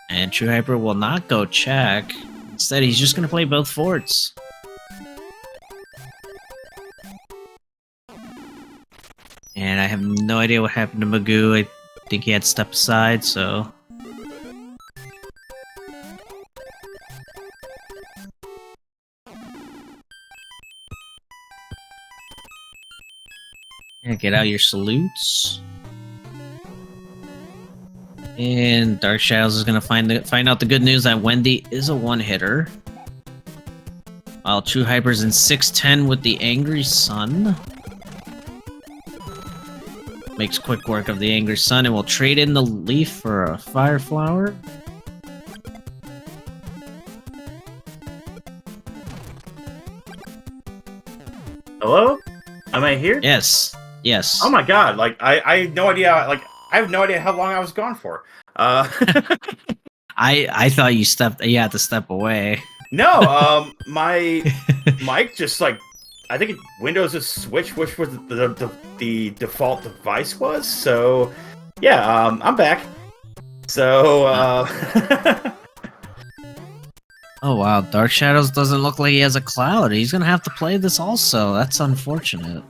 And True Hyper will not go check. Instead, he's just going to play both forts. And I have no idea what happened to Magoo. I think he had stepped aside, so... Yeah, get out your salutes. And Dark Shadows is gonna find out the good news that Wendy is a one-hitter. While True Hyper's in 6-10 with the Angry Sun. Makes quick work of the Angry Sun and will trade in the leaf for a Fire Flower. Hello? Am I here? Yes. Yes. Oh my god, like I have no idea, like I have no idea how long I was gone for. I thought you had to step away. No, my mic just like I think Windows' switch, which was the default device was. So yeah, I'm back. So Oh wow, Dark Shadows doesn't look like he has a cloud. He's gonna have to play this also. That's unfortunate.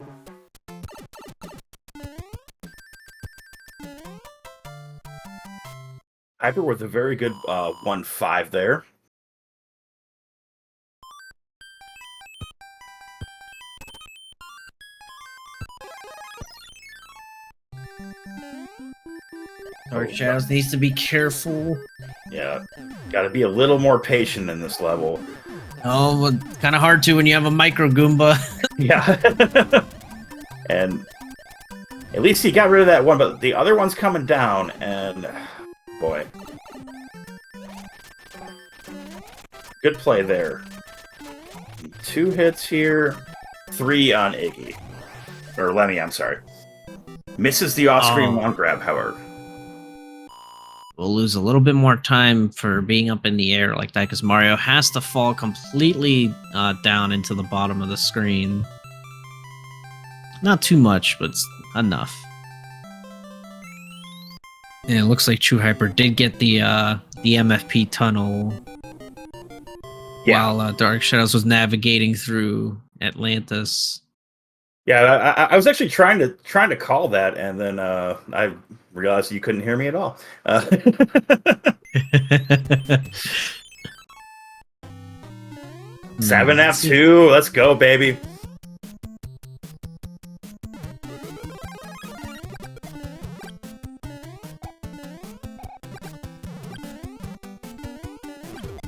Hyper with a very good 1-5 there. Dark Shadows needs to be careful. Yeah, got to be a little more patient in this level. Oh, well, kind of hard to when you have a micro Goomba. Yeah. And at least he got rid of that one, but the other one's coming down, and boy. Good play there. 2 hits here, 3 on Iggy. Or Lemmy, I'm sorry. Misses the off-screen long grab, however. We'll lose a little bit more time for being up in the air like that because Mario has to fall completely down into the bottom of the screen. Not too much, but enough. And it looks like TrueHyper did get the MFP tunnel while Dark Shadows was navigating through Atlantis. Yeah, I was actually trying to call that, and then I realized you couldn't hear me at all. 7F2, let's go, baby.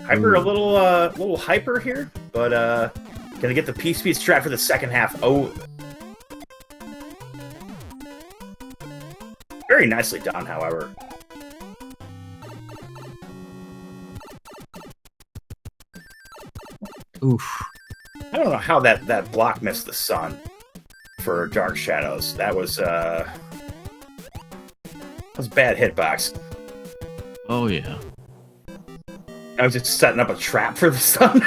Hyper a little hyper here, but gonna get the P-Speed strat for the second half. Oh, very nicely done, however. Oof. I don't know how that block missed the sun for Dark Shadows. That was bad hitbox. Oh yeah. I was just setting up a trap for the sun.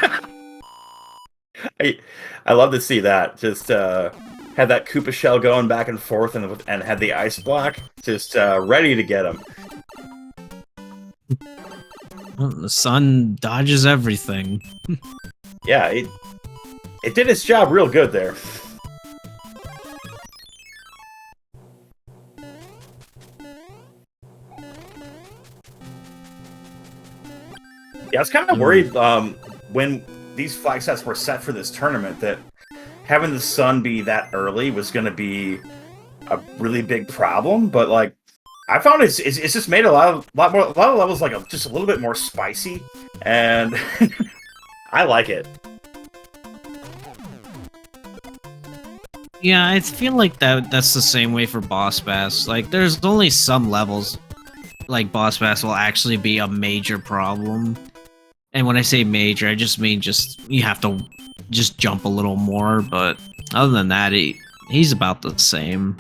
I love to see that. Just had that Koopa shell going back and forth, and had the ice block just ready to get him. Well, the sun dodges everything. Yeah, it did its job real good there. Yeah, I was kind of worried when these flag sets were set for this tournament that having the sun be that early was going to be a really big problem. But like, I found it's just made a lot of levels like just a little bit more spicy, and I like it. Yeah, I feel like that's the same way for Boss Bass. Like, there's only some levels like Boss Bass will actually be a major problem. And when I say major, I just mean you have to just jump a little more. But other than that, he's about the same.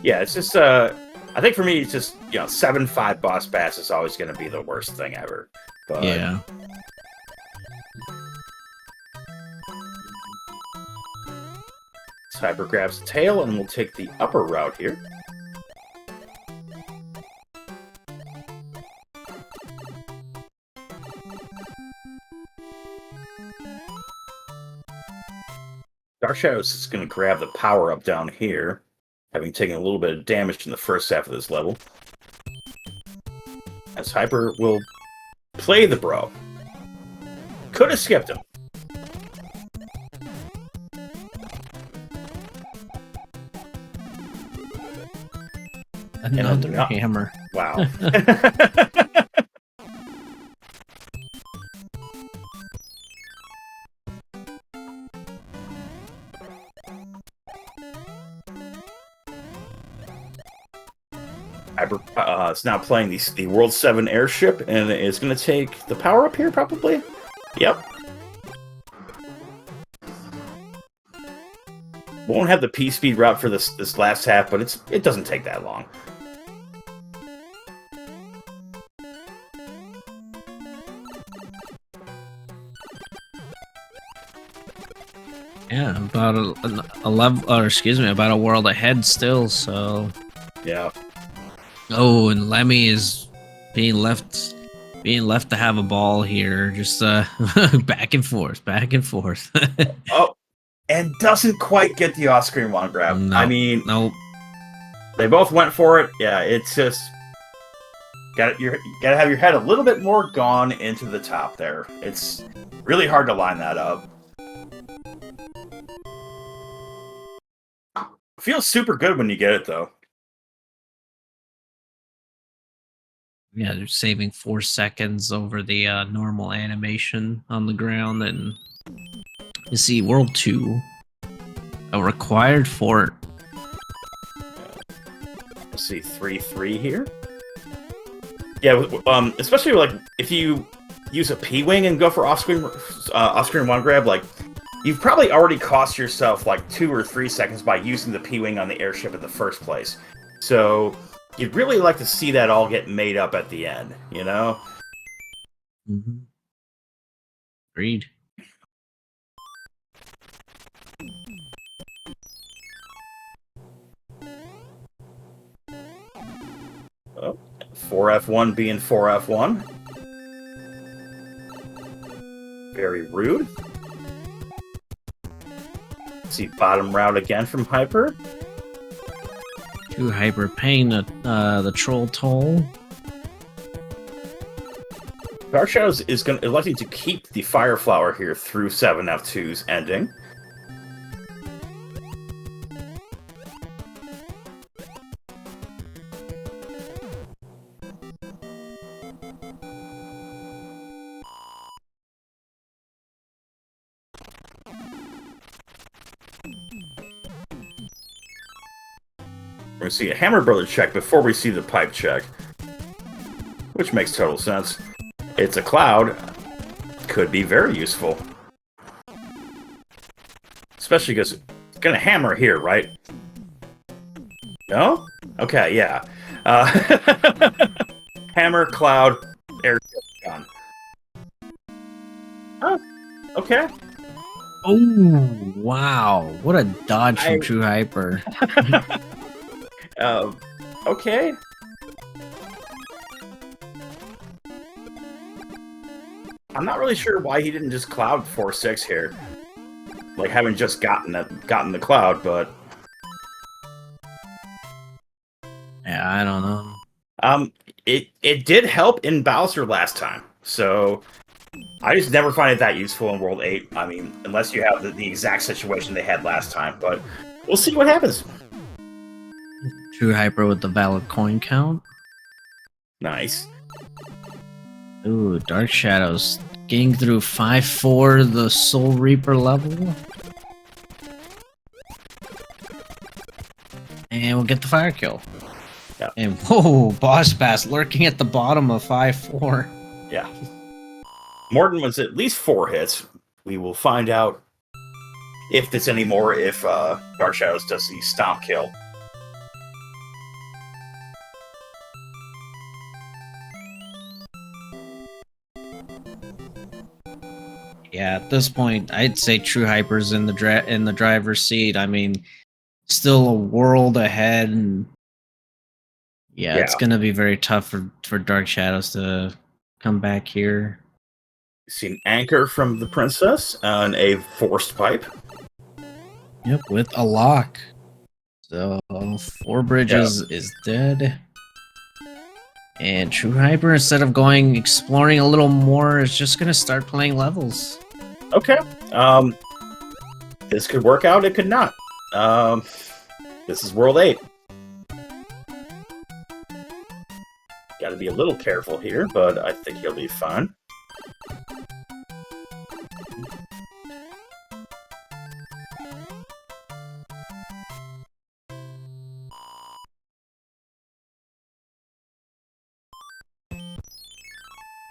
Yeah, it's just I think for me, it's just 7-5 Boss Bass is always going to be the worst thing ever. But yeah. Hyper grabs the tail, and we'll take the upper route here. Dark Shadows is going to grab the power up down here, having taken a little bit of damage in the first half of this level. As Hyper will play the bro. Could have skipped him. Another hammer. Wow. Hyper is now playing the World 7 airship, and is going to take the power up here, probably. Yep. Won't have the P-Speed route for this last half, but it doesn't take that long. Yeah, about 11, or excuse me, about a world ahead still. So, Yeah. oh, and Lemmy is being left to have a ball here, just back and forth, back and forth. Oh, and doesn't quite get the off-screen one grab. I No, mean, no. they both went for it. Yeah, it's just you gotta have your head a little bit more gone into the top there. It's really hard to line that up. Feels super good when you get it though. Yeah, they're saving 4 seconds over the normal animation on the ground, and you see World 2, a required fort. Let's see, 3-3 here. Yeah, especially like if you use a P-wing and go for off-screen one grab, like you've probably already cost yourself like 2 or 3 seconds by using the P-wing on the airship in the first place. So you'd really like to see that all get made up at the end, you know? Mm-hmm. Agreed. Oh, 4F1 being 4F1. Very rude. See bottom route again from Hyper. TrueHyper paying the troll toll. DarkShadows is electing to keep the Fire Flower here through 7F2's ending. We're going to see a Hammer Brother check before we see the pipe check, which makes total sense. It's a cloud. Could be very useful. Especially because it's going to hammer here, right? No? Okay, yeah. Hammer, cloud, air, gun. Oh, okay. Oh, wow. What a dodge from TrueHyper. Okay. I'm not really sure why he didn't just cloud 4-6 here. Like, having just gotten the cloud, but... Yeah, I don't know. It did help in Bowser last time, so... I just never find it that useful in World 8. I mean, unless you have the exact situation they had last time, but we'll see what happens. TrueHyper with the valid coin count. Nice. Ooh, Dark Shadows getting through 5-4, the Soul Reaper level. And we'll get the fire kill. Yeah. And whoa, Boss Bass lurking at the bottom of 5-4. Yeah. Morton was at least 4 hits. We will find out if there's any more if Dark Shadows does the stomp kill. Yeah, at this point, I'd say TrueHyper's in the driver's seat. I mean, still a world ahead, and yeah, it's gonna be very tough for Dark Shadows to come back here. See an anchor from the princess and a forced pipe. Yep, with a lock. So 4 bridges is dead. And TrueHyper, instead of exploring a little more, is just gonna start playing levels. Okay. This could work out, it could not. This is World 8. Gotta be a little careful here, but I think he'll be fine.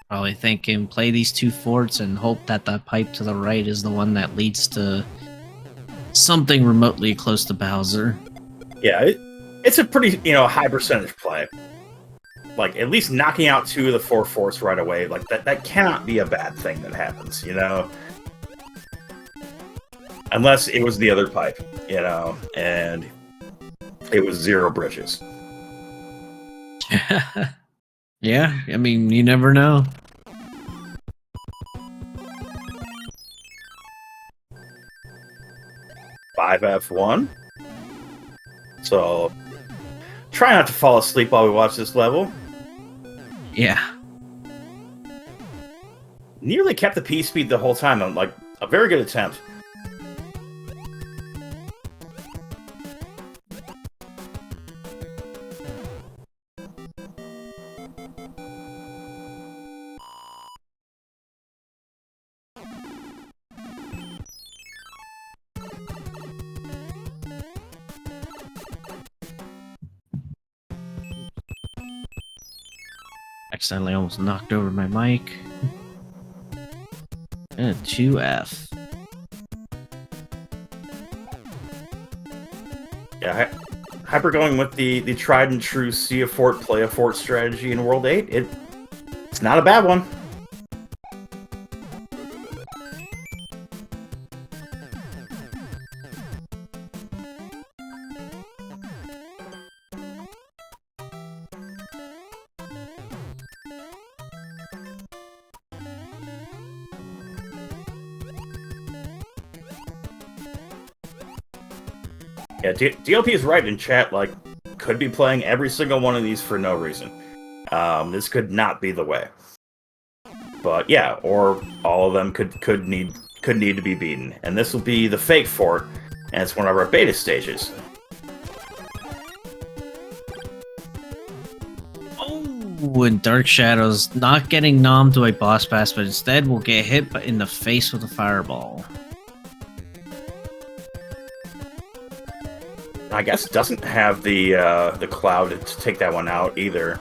Probably thinking play these 2 forts and hope that the pipe to the right is the one that leads to something remotely close to Bowser. Yeah, it's a pretty, high percentage play. Like, at least knocking out 2 of the 4 forts right away, like, that cannot be a bad thing that happens, Unless it was the other pipe, you know, and it was 0 bridges. Yeah, I mean, you never know. Five F1. So, try not to fall asleep while we watch this level. Yeah. Nearly kept the P speed the whole time. Like, a very good attempt. Accidentally almost knocked over my mic. And 2F. Yeah, Hyper going with the tried and true see a fort, play a fort strategy in World 8. It's not a bad one. Yeah, DLP is right in chat, like, could be playing every single one of these for no reason. This could not be the way. But yeah, or all of them could need to be beaten. And this will be the fake fort, and it's one of our beta stages. Oh, and Dark Shadows not getting nommed to a boss pass, but instead will get hit in the face with a fireball. I guess it doesn't have the cloud to take that one out either.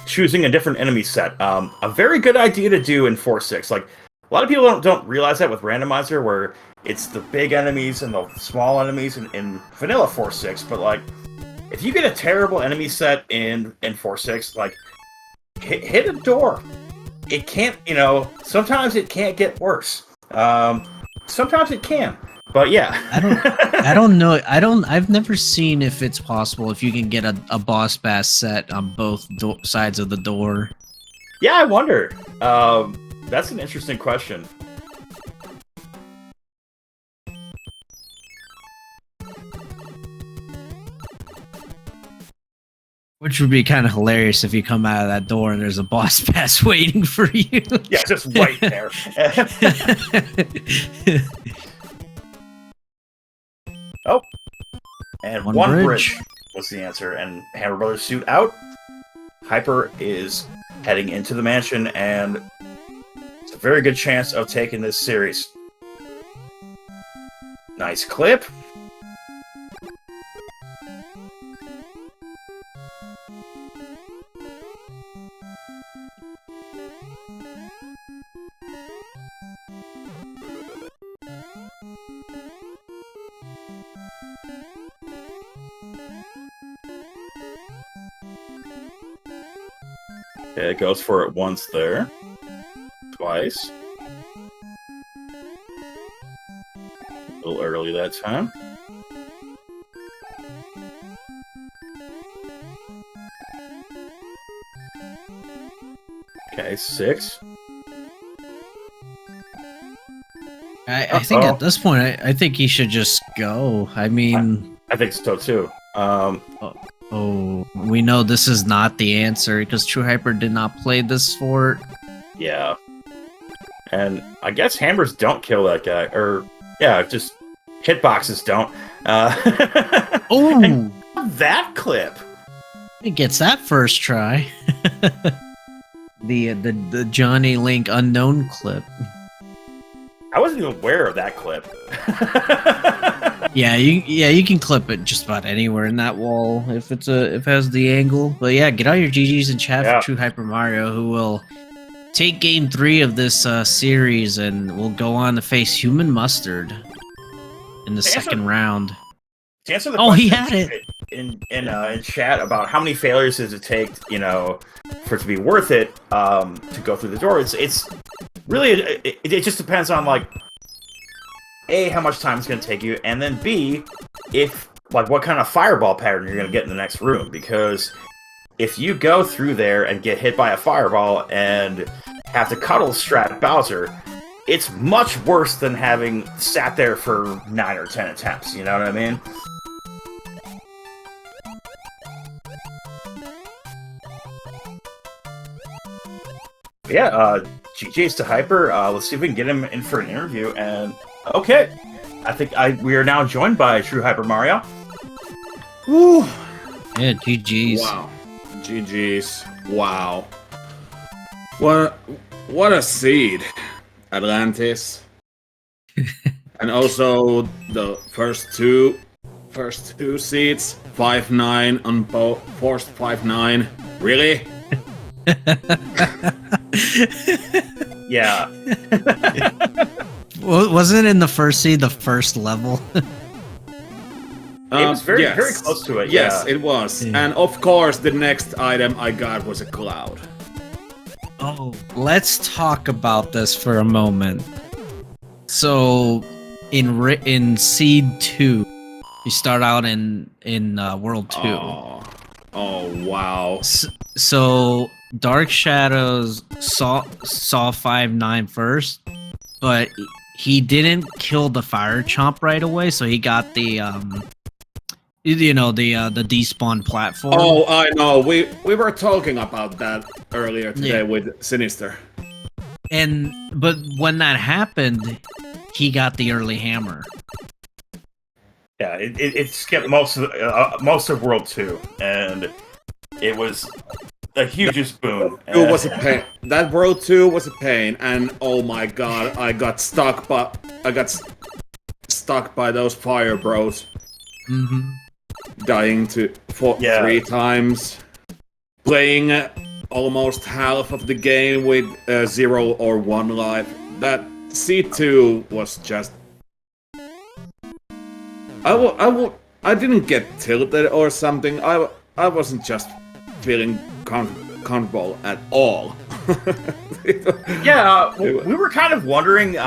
Choosing a different enemy set, a very good idea to do in 4.6. Like, a lot of people don't realize that with Randomizer, where it's the big enemies and the small enemies in vanilla 4.6. But like, if you get a terrible enemy set in 4.6, like, hit a door. It can't, you know. Sometimes it can't get worse. Sometimes it can. But yeah, I don't know. I've never seen if it's possible if you can get a boss bass set on both sides of the door. Yeah, I wonder. That's an interesting question. Which would be kind of hilarious if you come out of that door and there's a boss pass waiting for you. Yeah, just right there. Oh, and one bridge was the answer, and Hammer Brothers suit out. Hyper is heading into the mansion, and it's a very good chance of taking this series. Nice clip. Okay, it goes for it once there. Twice. A little early that time. Okay, 6. I think at this point, I think he should just go. I mean... I think so too. Oh, we know this is not the answer because TrueHyper did not play this fort. Yeah. And I guess hammers don't kill that guy. Or, yeah, just hitboxes don't. Oh! That clip! He gets that first try. the Johnny Link unknown clip. I wasn't even aware of that clip. Yeah, you can clip it just about anywhere in that wall if it has the angle. But yeah, get all your GGs in chat for TrueHyperMario, who will take game 3 of this series and will go on to face Human Mustard in the second round. To answer the question, he had it in chat about how many failures does it take, you know, for it to be worth it to go through the door. It's really it just depends on like A, how much time it's going to take you, and then B, if like what kind of fireball pattern you're going to get in the next room. Because if you go through there and get hit by a fireball and have to cuddle strat Bowser, it's much worse than having sat there for 9 or 10 attempts. You know what I mean? Yeah, GG's to Hyper. Let's see if we can get him in for an interview. And okay, I think we are now joined by TrueHyperMario. Woo! Yeah, GG's. Wow. GG's. Wow. What a seed. Atlantis. And also the first two seeds. 5-9 on both. Forced 5-9. Really? Yeah. Wasn't in the first seed the first level? It was very close to it. Yes, yeah. it was. Yeah. And of course, the next item I got was a cloud. Oh, let's talk about this for a moment. So, in Seed 2, you start out in World 2. Oh wow. So, Dark Shadows saw 5-9 first, but he didn't kill the fire chomp right away, so he got the the despawn platform. Oh, I know. We were talking about that earlier today with Sinister. But when that happened, he got the early hammer. Yeah, it skipped most of World 2, and it was a huge boon. It was a pain. That World 2 was a pain, and oh my god, I got stuck by those fire bros. Mm-hmm. Dying to 3 times. Playing almost half of the game with 0 or 1 life. That C2 was just... I didn't get tilted or something. I wasn't just feeling comfortable at all. Yeah, we were kind of wondering,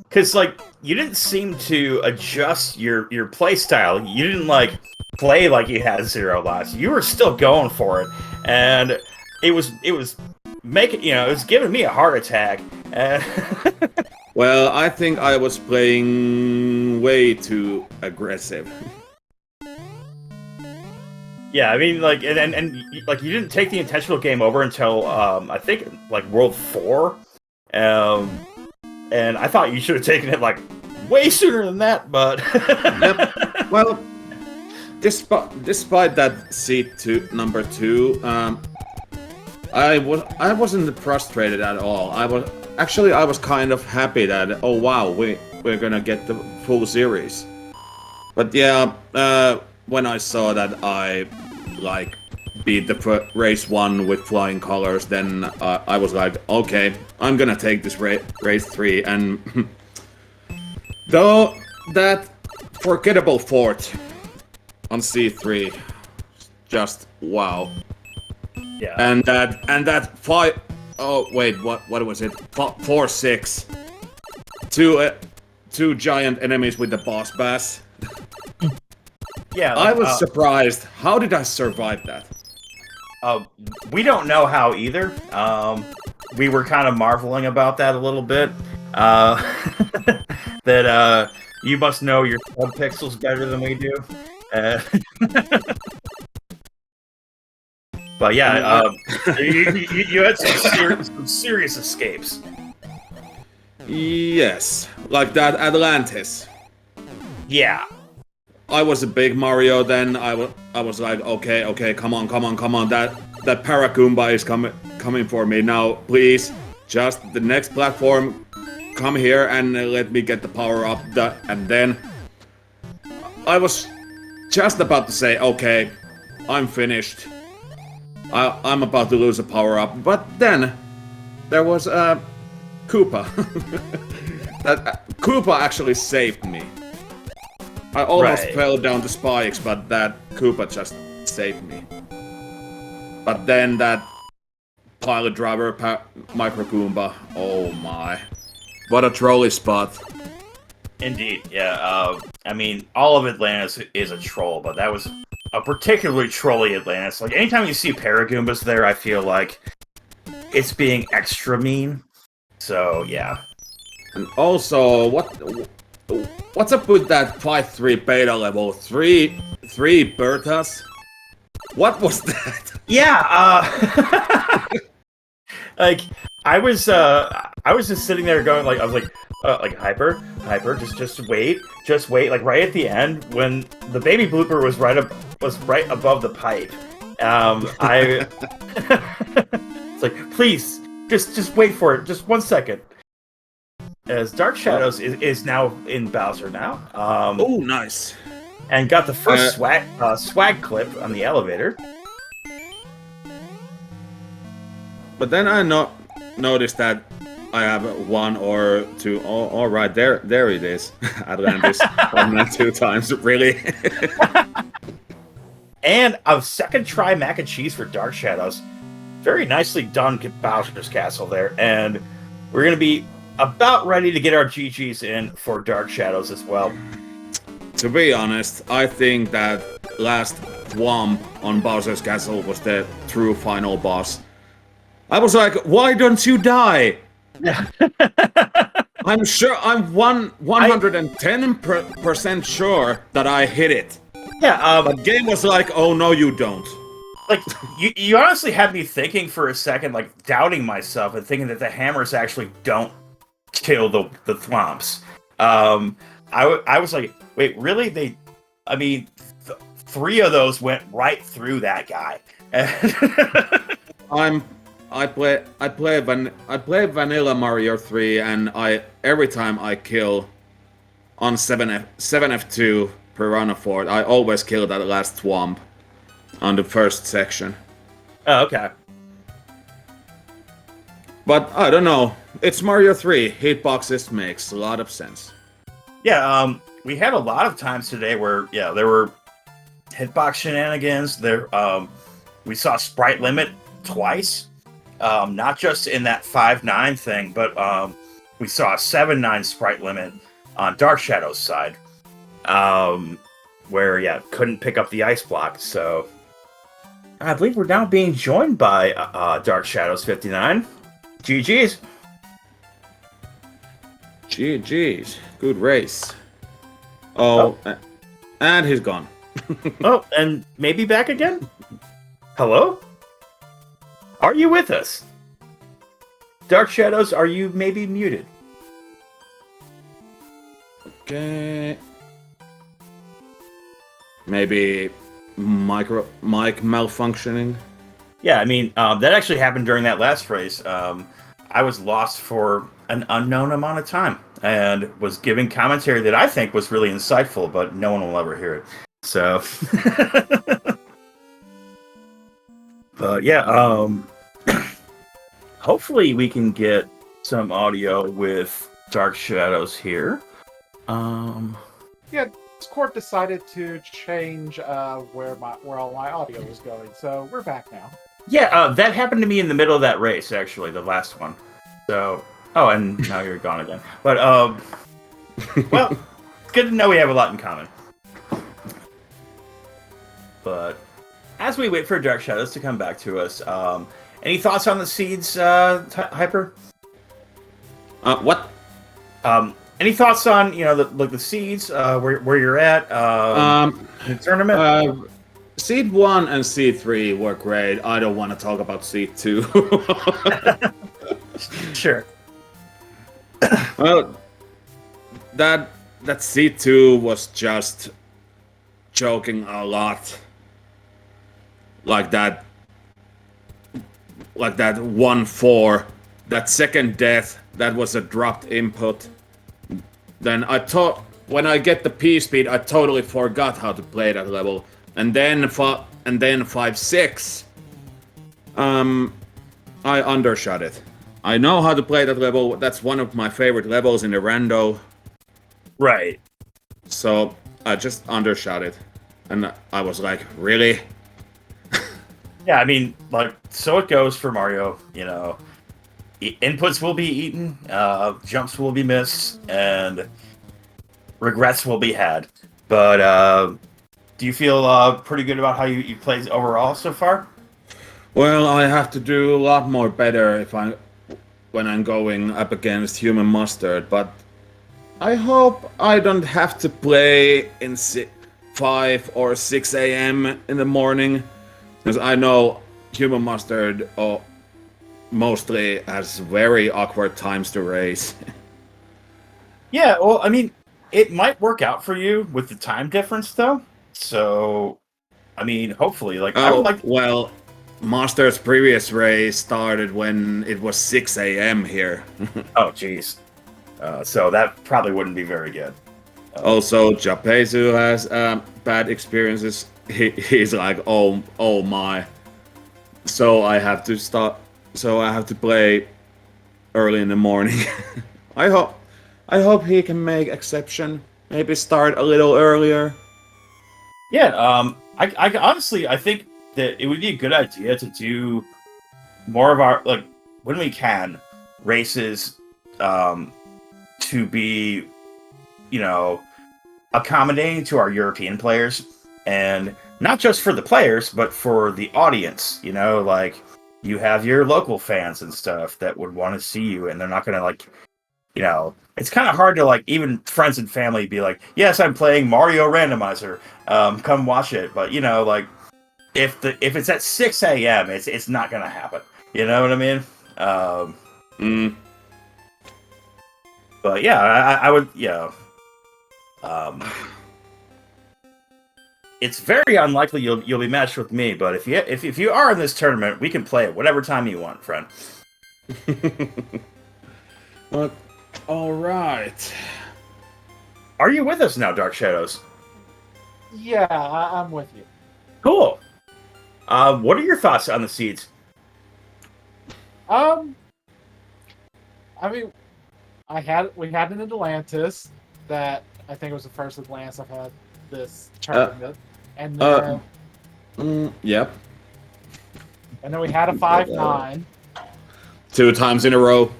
because like you didn't seem to adjust your play style. You didn't like play like you had 0 lives. You were still going for it, and it was making it was giving me a heart attack. Well, I think I was playing way too aggressive. Yeah, I mean, like, and like, you didn't take the intentional game over until I think like World 4, and I thought you should have taken it like way sooner than that. But Yep. Well, despite that seed number 2, I wasn't frustrated at all. I was kind of happy that oh wow we're gonna get the full series. But yeah, when I saw that I like beat the race 1 with flying colors, then I was like, okay, I'm gonna take this race 3, and though that forgettable fort on C3, just wow. yeah, And that 5. Oh wait, what was it? 4-6. Two giant enemies with the boss bass. yeah. I was surprised. How did I survive that? We don't know how either. We were kind of marveling about that a little bit. That you must know your subpixels better than we do. But yeah, you had some serious escapes. Yes, like that Atlantis. Yeah. I was a big Mario then. I was like, okay, come on. That Paragoomba is coming for me now. Please, just the next platform, come here and let me get the power up. And then I was just about to say, okay, I'm finished. I'm about to lose a power up, but then there was Koopa. That Koopa actually saved me. I almost fell down the spikes, but that Koopa just saved me. But then that pilot driver Micro Goomba, oh my. What a trolley spot. Indeed, yeah. I mean, all of Atlantis is a troll, but that was a particularly trolly Atlantis. Like, anytime you see Paragoombas there, I feel like it's being extra mean. So, yeah. And also, what's up with that 5-3 beta level? Three Bertas? What was that? Yeah, like, I was just sitting there going, like, I was like, hyper, just wait, like, right at the end, when the baby blooper was right above the pipe. It's like, please, just wait for it, just 1 second. As Dark Shadows is now in Bowser now. Oh, nice. And got the first swag clip on the elevator. But then I noticed that I have 1 or 2. Oh, all right, there it is. Atlantis. 1 and 2 times, really. And a second try mac and cheese for Dark Shadows. Very nicely done, Bowser's Castle there. And we're going to be about ready to get our GGs in for Dark Shadows as well. To be honest, I think that last Thwomp on Bowser's Castle was the true final boss. I was like, why don't you die? I'm sure, I'm 110% sure that I hit it. Yeah, But game was like, oh no you don't. Like, you honestly had me thinking for a second, like, doubting myself and thinking that the hammers actually don't kill the Thwomps. I was like, wait, really? I mean, 3 of those went right through that guy. I play Vanilla Mario 3, and every time I kill on 7F2 Piranha Fort, I always kill that last Thwomp on the first section. Oh, okay. But I don't know. It's Mario 3. Hitboxes makes a lot of sense. Yeah, we had a lot of times today where, yeah, there were hitbox shenanigans. There, we saw sprite limit twice. Not just in that 5-9 thing, but we saw a 7-9 sprite limit on Dark Shadow's side. Where, yeah, couldn't pick up the ice block, so... I believe we're now being joined by DarkShadows59. GG's. GG's. Good race. Oh, and he's gone. Oh, and maybe back again? Hello? Are you with us? Dark Shadows, are you maybe muted? Okay. Maybe mic malfunctioning? Yeah, I mean, that actually happened during that last race. I was lost for an unknown amount of time and was giving commentary that I think was really insightful, but no one will ever hear it. So, but yeah, hopefully we can get some audio with Dark Shadows here. Yeah, Discord decided to change where all my audio was going, so we're back now. Yeah, that happened to me in the middle of that race, actually, the last one. So, oh, and now you're gone again. But, well, it's good to know we have a lot in common. But as we wait for Dark Shadows to come back to us, any thoughts on the seeds, Hyper? What? Any thoughts on, you know, the seeds, where you're at, the tournament? Seed 1 and Seed 3 were great. I don't want to talk about Seed 2. Sure. Well, that Seed 2 was just joking a lot. Like that 1-4, that second death, that was a dropped input. Then when I get the P speed, I totally forgot how to play that level. And then 5-6, I undershot it. I know how to play that level. That's one of my favorite levels in the rando. Right. So I just undershot it, and I was like, really? Yeah, I mean, like, so it goes for Mario. You know, inputs will be eaten, jumps will be missed, and regrets will be had. But do you feel pretty good about how you played overall so far? Well, I have to do a lot more better when I'm going up against Human Mustard, but I hope I don't have to play in 5 or 6 a.m. in the morning, because I know Human Mustard mostly has very awkward times to race. Yeah, well, I mean, it might work out for you with the time difference, though. So, I mean, hopefully, like, I would like. Well, Mustard's previous race started when it was 6 a.m. here. Oh, jeez. So that probably wouldn't be very good. Also, Japezu has bad experiences. He's like, oh my. So I have to stop. So I have to play early in the morning. I hope he can make exception. Maybe start a little earlier. Yeah. I honestly, I think that it would be a good idea to do more of our, like, when we can, races to be, accommodating to our European players, and not just for the players, but for the audience. Like, you have your local fans and stuff that would want to see you, and they're not gonna, like, it's kind of hard to, like, even friends and family be like, yes, I'm playing Mario Randomizer, come watch it. But like, if it's at 6 a.m., it's not gonna happen. You know what I mean? But yeah, I would, it's very unlikely you'll be matched with me. But if you are in this tournament, we can play it whatever time you want, friend. Well, all right. Are you with us now, Dark Shadows? Yeah, I'm with you. Cool. What are your thoughts on the seeds? I mean, we had an Atlantis that I think was the first Atlantis I've had this tournament, and then yep. And then we had a 5-9. 2 times in a row.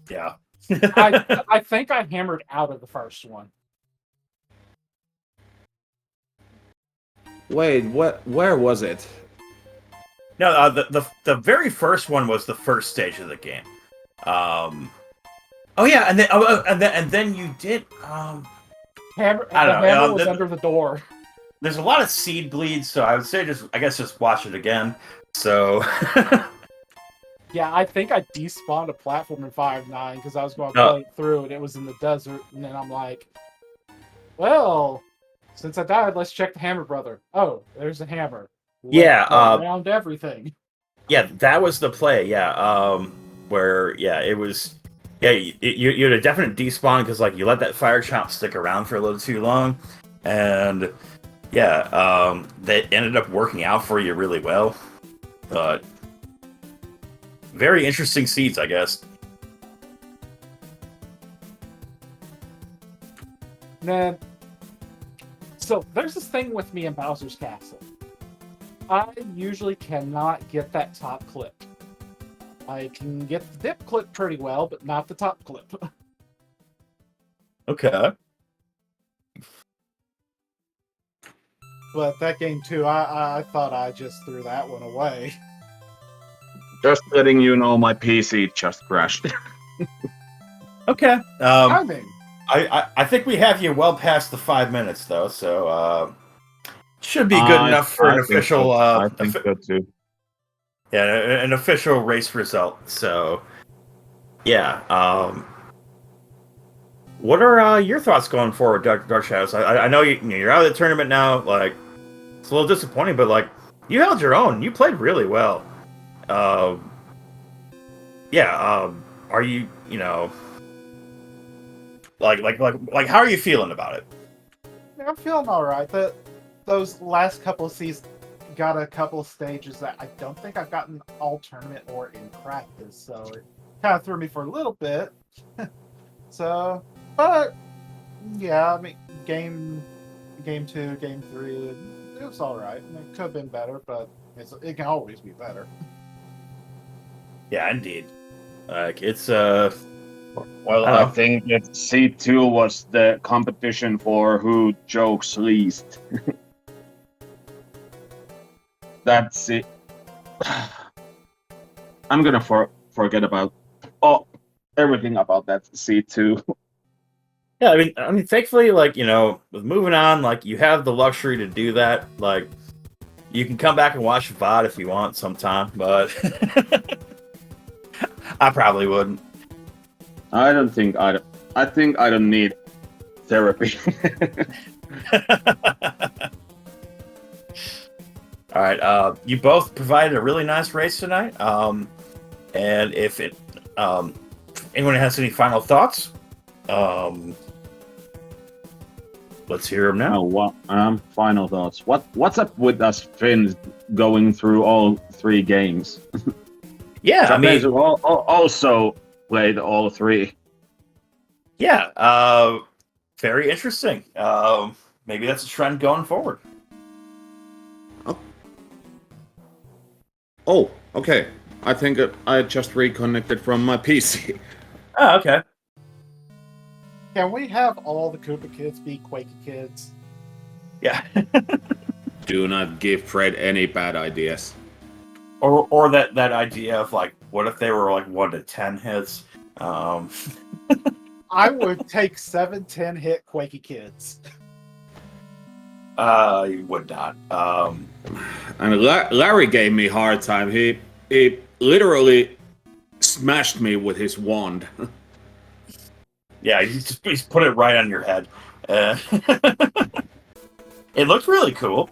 Yeah. I think I hammered out of the first one. Wait, what? Where was it? No, the very first one was the first stage of the game. Oh yeah, and then you did. Hammer was under the door. There's a lot of seed bleed, so I would say just watch it again. So. Yeah, I think I despawned a platform in 5-9 because I was going to play it through, and it was in the desert. And then I'm like, well, since I died, let's check the hammer, brother. Oh, there's a hammer. Let's go around everything. Yeah, that was the play. Yeah, where it was. Yeah, you had a definite despawn because, like, you let that fire chomp stick around for a little too long, and that ended up working out for you really well. But very interesting seeds, I guess. Man, so there's this thing with me in Bowser's Castle. I usually cannot get that top clip. I can get the dip clip pretty well, but not the top clip. Okay. But that game too, I thought I just threw that one away. Just letting you know, my PC just crashed. Okay. Timing. I think we have you well past the 5 minutes though, so should be good enough for an official. I think so too. Yeah, an official race result. So, yeah. What are your thoughts going forward, Dark Shadows? I know you're out of the tournament now. Like, it's a little disappointing, but like, you held your own. You played really well. Are you like how are you feeling about it? I'm feeling all right. Those last couple of seasons got a couple of stages that I don't think I've gotten all tournament or in practice, so it kind of threw me for a little bit. So, but yeah, I mean, game 2, game 3, it was all right. I mean, it could have been better, but it can always be better. Yeah, indeed. Like, it's Well, I think that C2 was the competition for who jokes least. That's it. I'm gonna forget about everything about that C2. Yeah, I mean, thankfully, like, with moving on, like, you have the luxury to do that. Like, you can come back and watch VOD if you want sometime, but I probably wouldn't. I think I don't need therapy. All right, you both provided a really nice race tonight. And if anyone has any final thoughts, let's hear them now. Final thoughts. What's up with us Finns going through all 3 games? Yeah, I mean, also played all 3. Yeah, very interesting. Maybe that's a trend going forward. Oh, okay. I think I just reconnected from my PC. Oh, okay. Can we have all the Koopa kids be Quakey kids? Yeah. Do not give Fred any bad ideas. Or that idea of, like, what if they were like 1 to 10 hits? I would take 7-10 hit Quakey kids. You would not. And Larry gave me a hard time. He literally smashed me with his wand. Yeah, he's put it right on your head. It looked really cool.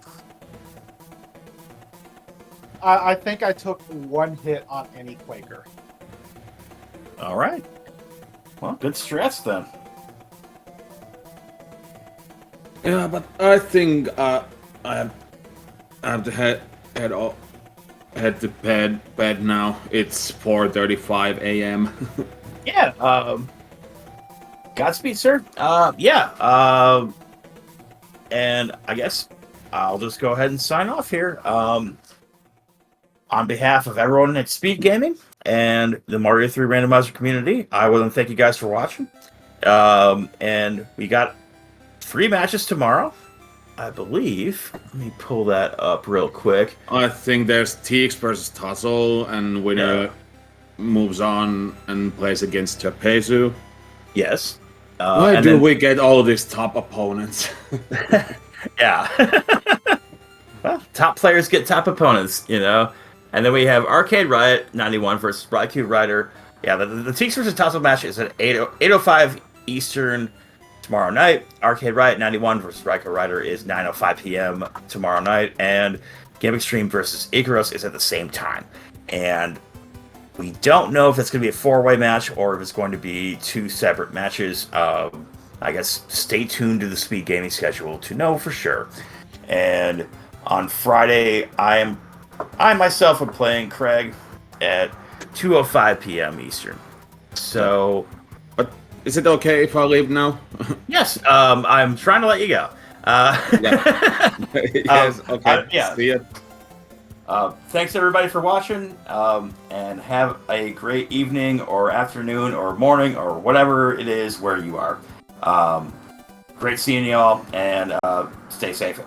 I think I took 1 hit on any Quaker. All right. Well, good stress then. Yeah, but I think I have to head to bed now. It's 4:35 a.m. Yeah. Godspeed, sir. Yeah. And I guess I'll just go ahead and sign off here. On behalf of everyone at SpeedGaming and the Mario 3 Randomizer community, I want to thank you guys for watching. And we got 3 matches tomorrow, I believe. Let me pull that up real quick. I think there's TX versus Tussle, and winner moves on and plays against Chapezu. Yes. Why do we get all these top opponents? Yeah. Well, top players get top opponents, And then we have Arcade Riot 91 versus Brightcube Rider. Yeah, the Teeks versus Tussle match is at 8:05 Eastern tomorrow night. Arcade Riot 91 versus Brightcube Rider is 9:05 p.m. tomorrow night. And Game Extreme versus Icarus is at the same time. And we don't know if it's going to be a 4-way match or if it's going to be 2 separate matches. I guess stay tuned to the Speed Gaming schedule to know for sure. And on Friday, I myself am playing Craig at 2:05 p.m. Eastern. So, but is it okay if I leave now? Yes, I'm trying to let you go. Yeah. Yes. Okay. Yeah. See ya. Thanks everybody for watching, and have a great evening or afternoon or morning or whatever it is where you are. Great seeing y'all, and stay safe.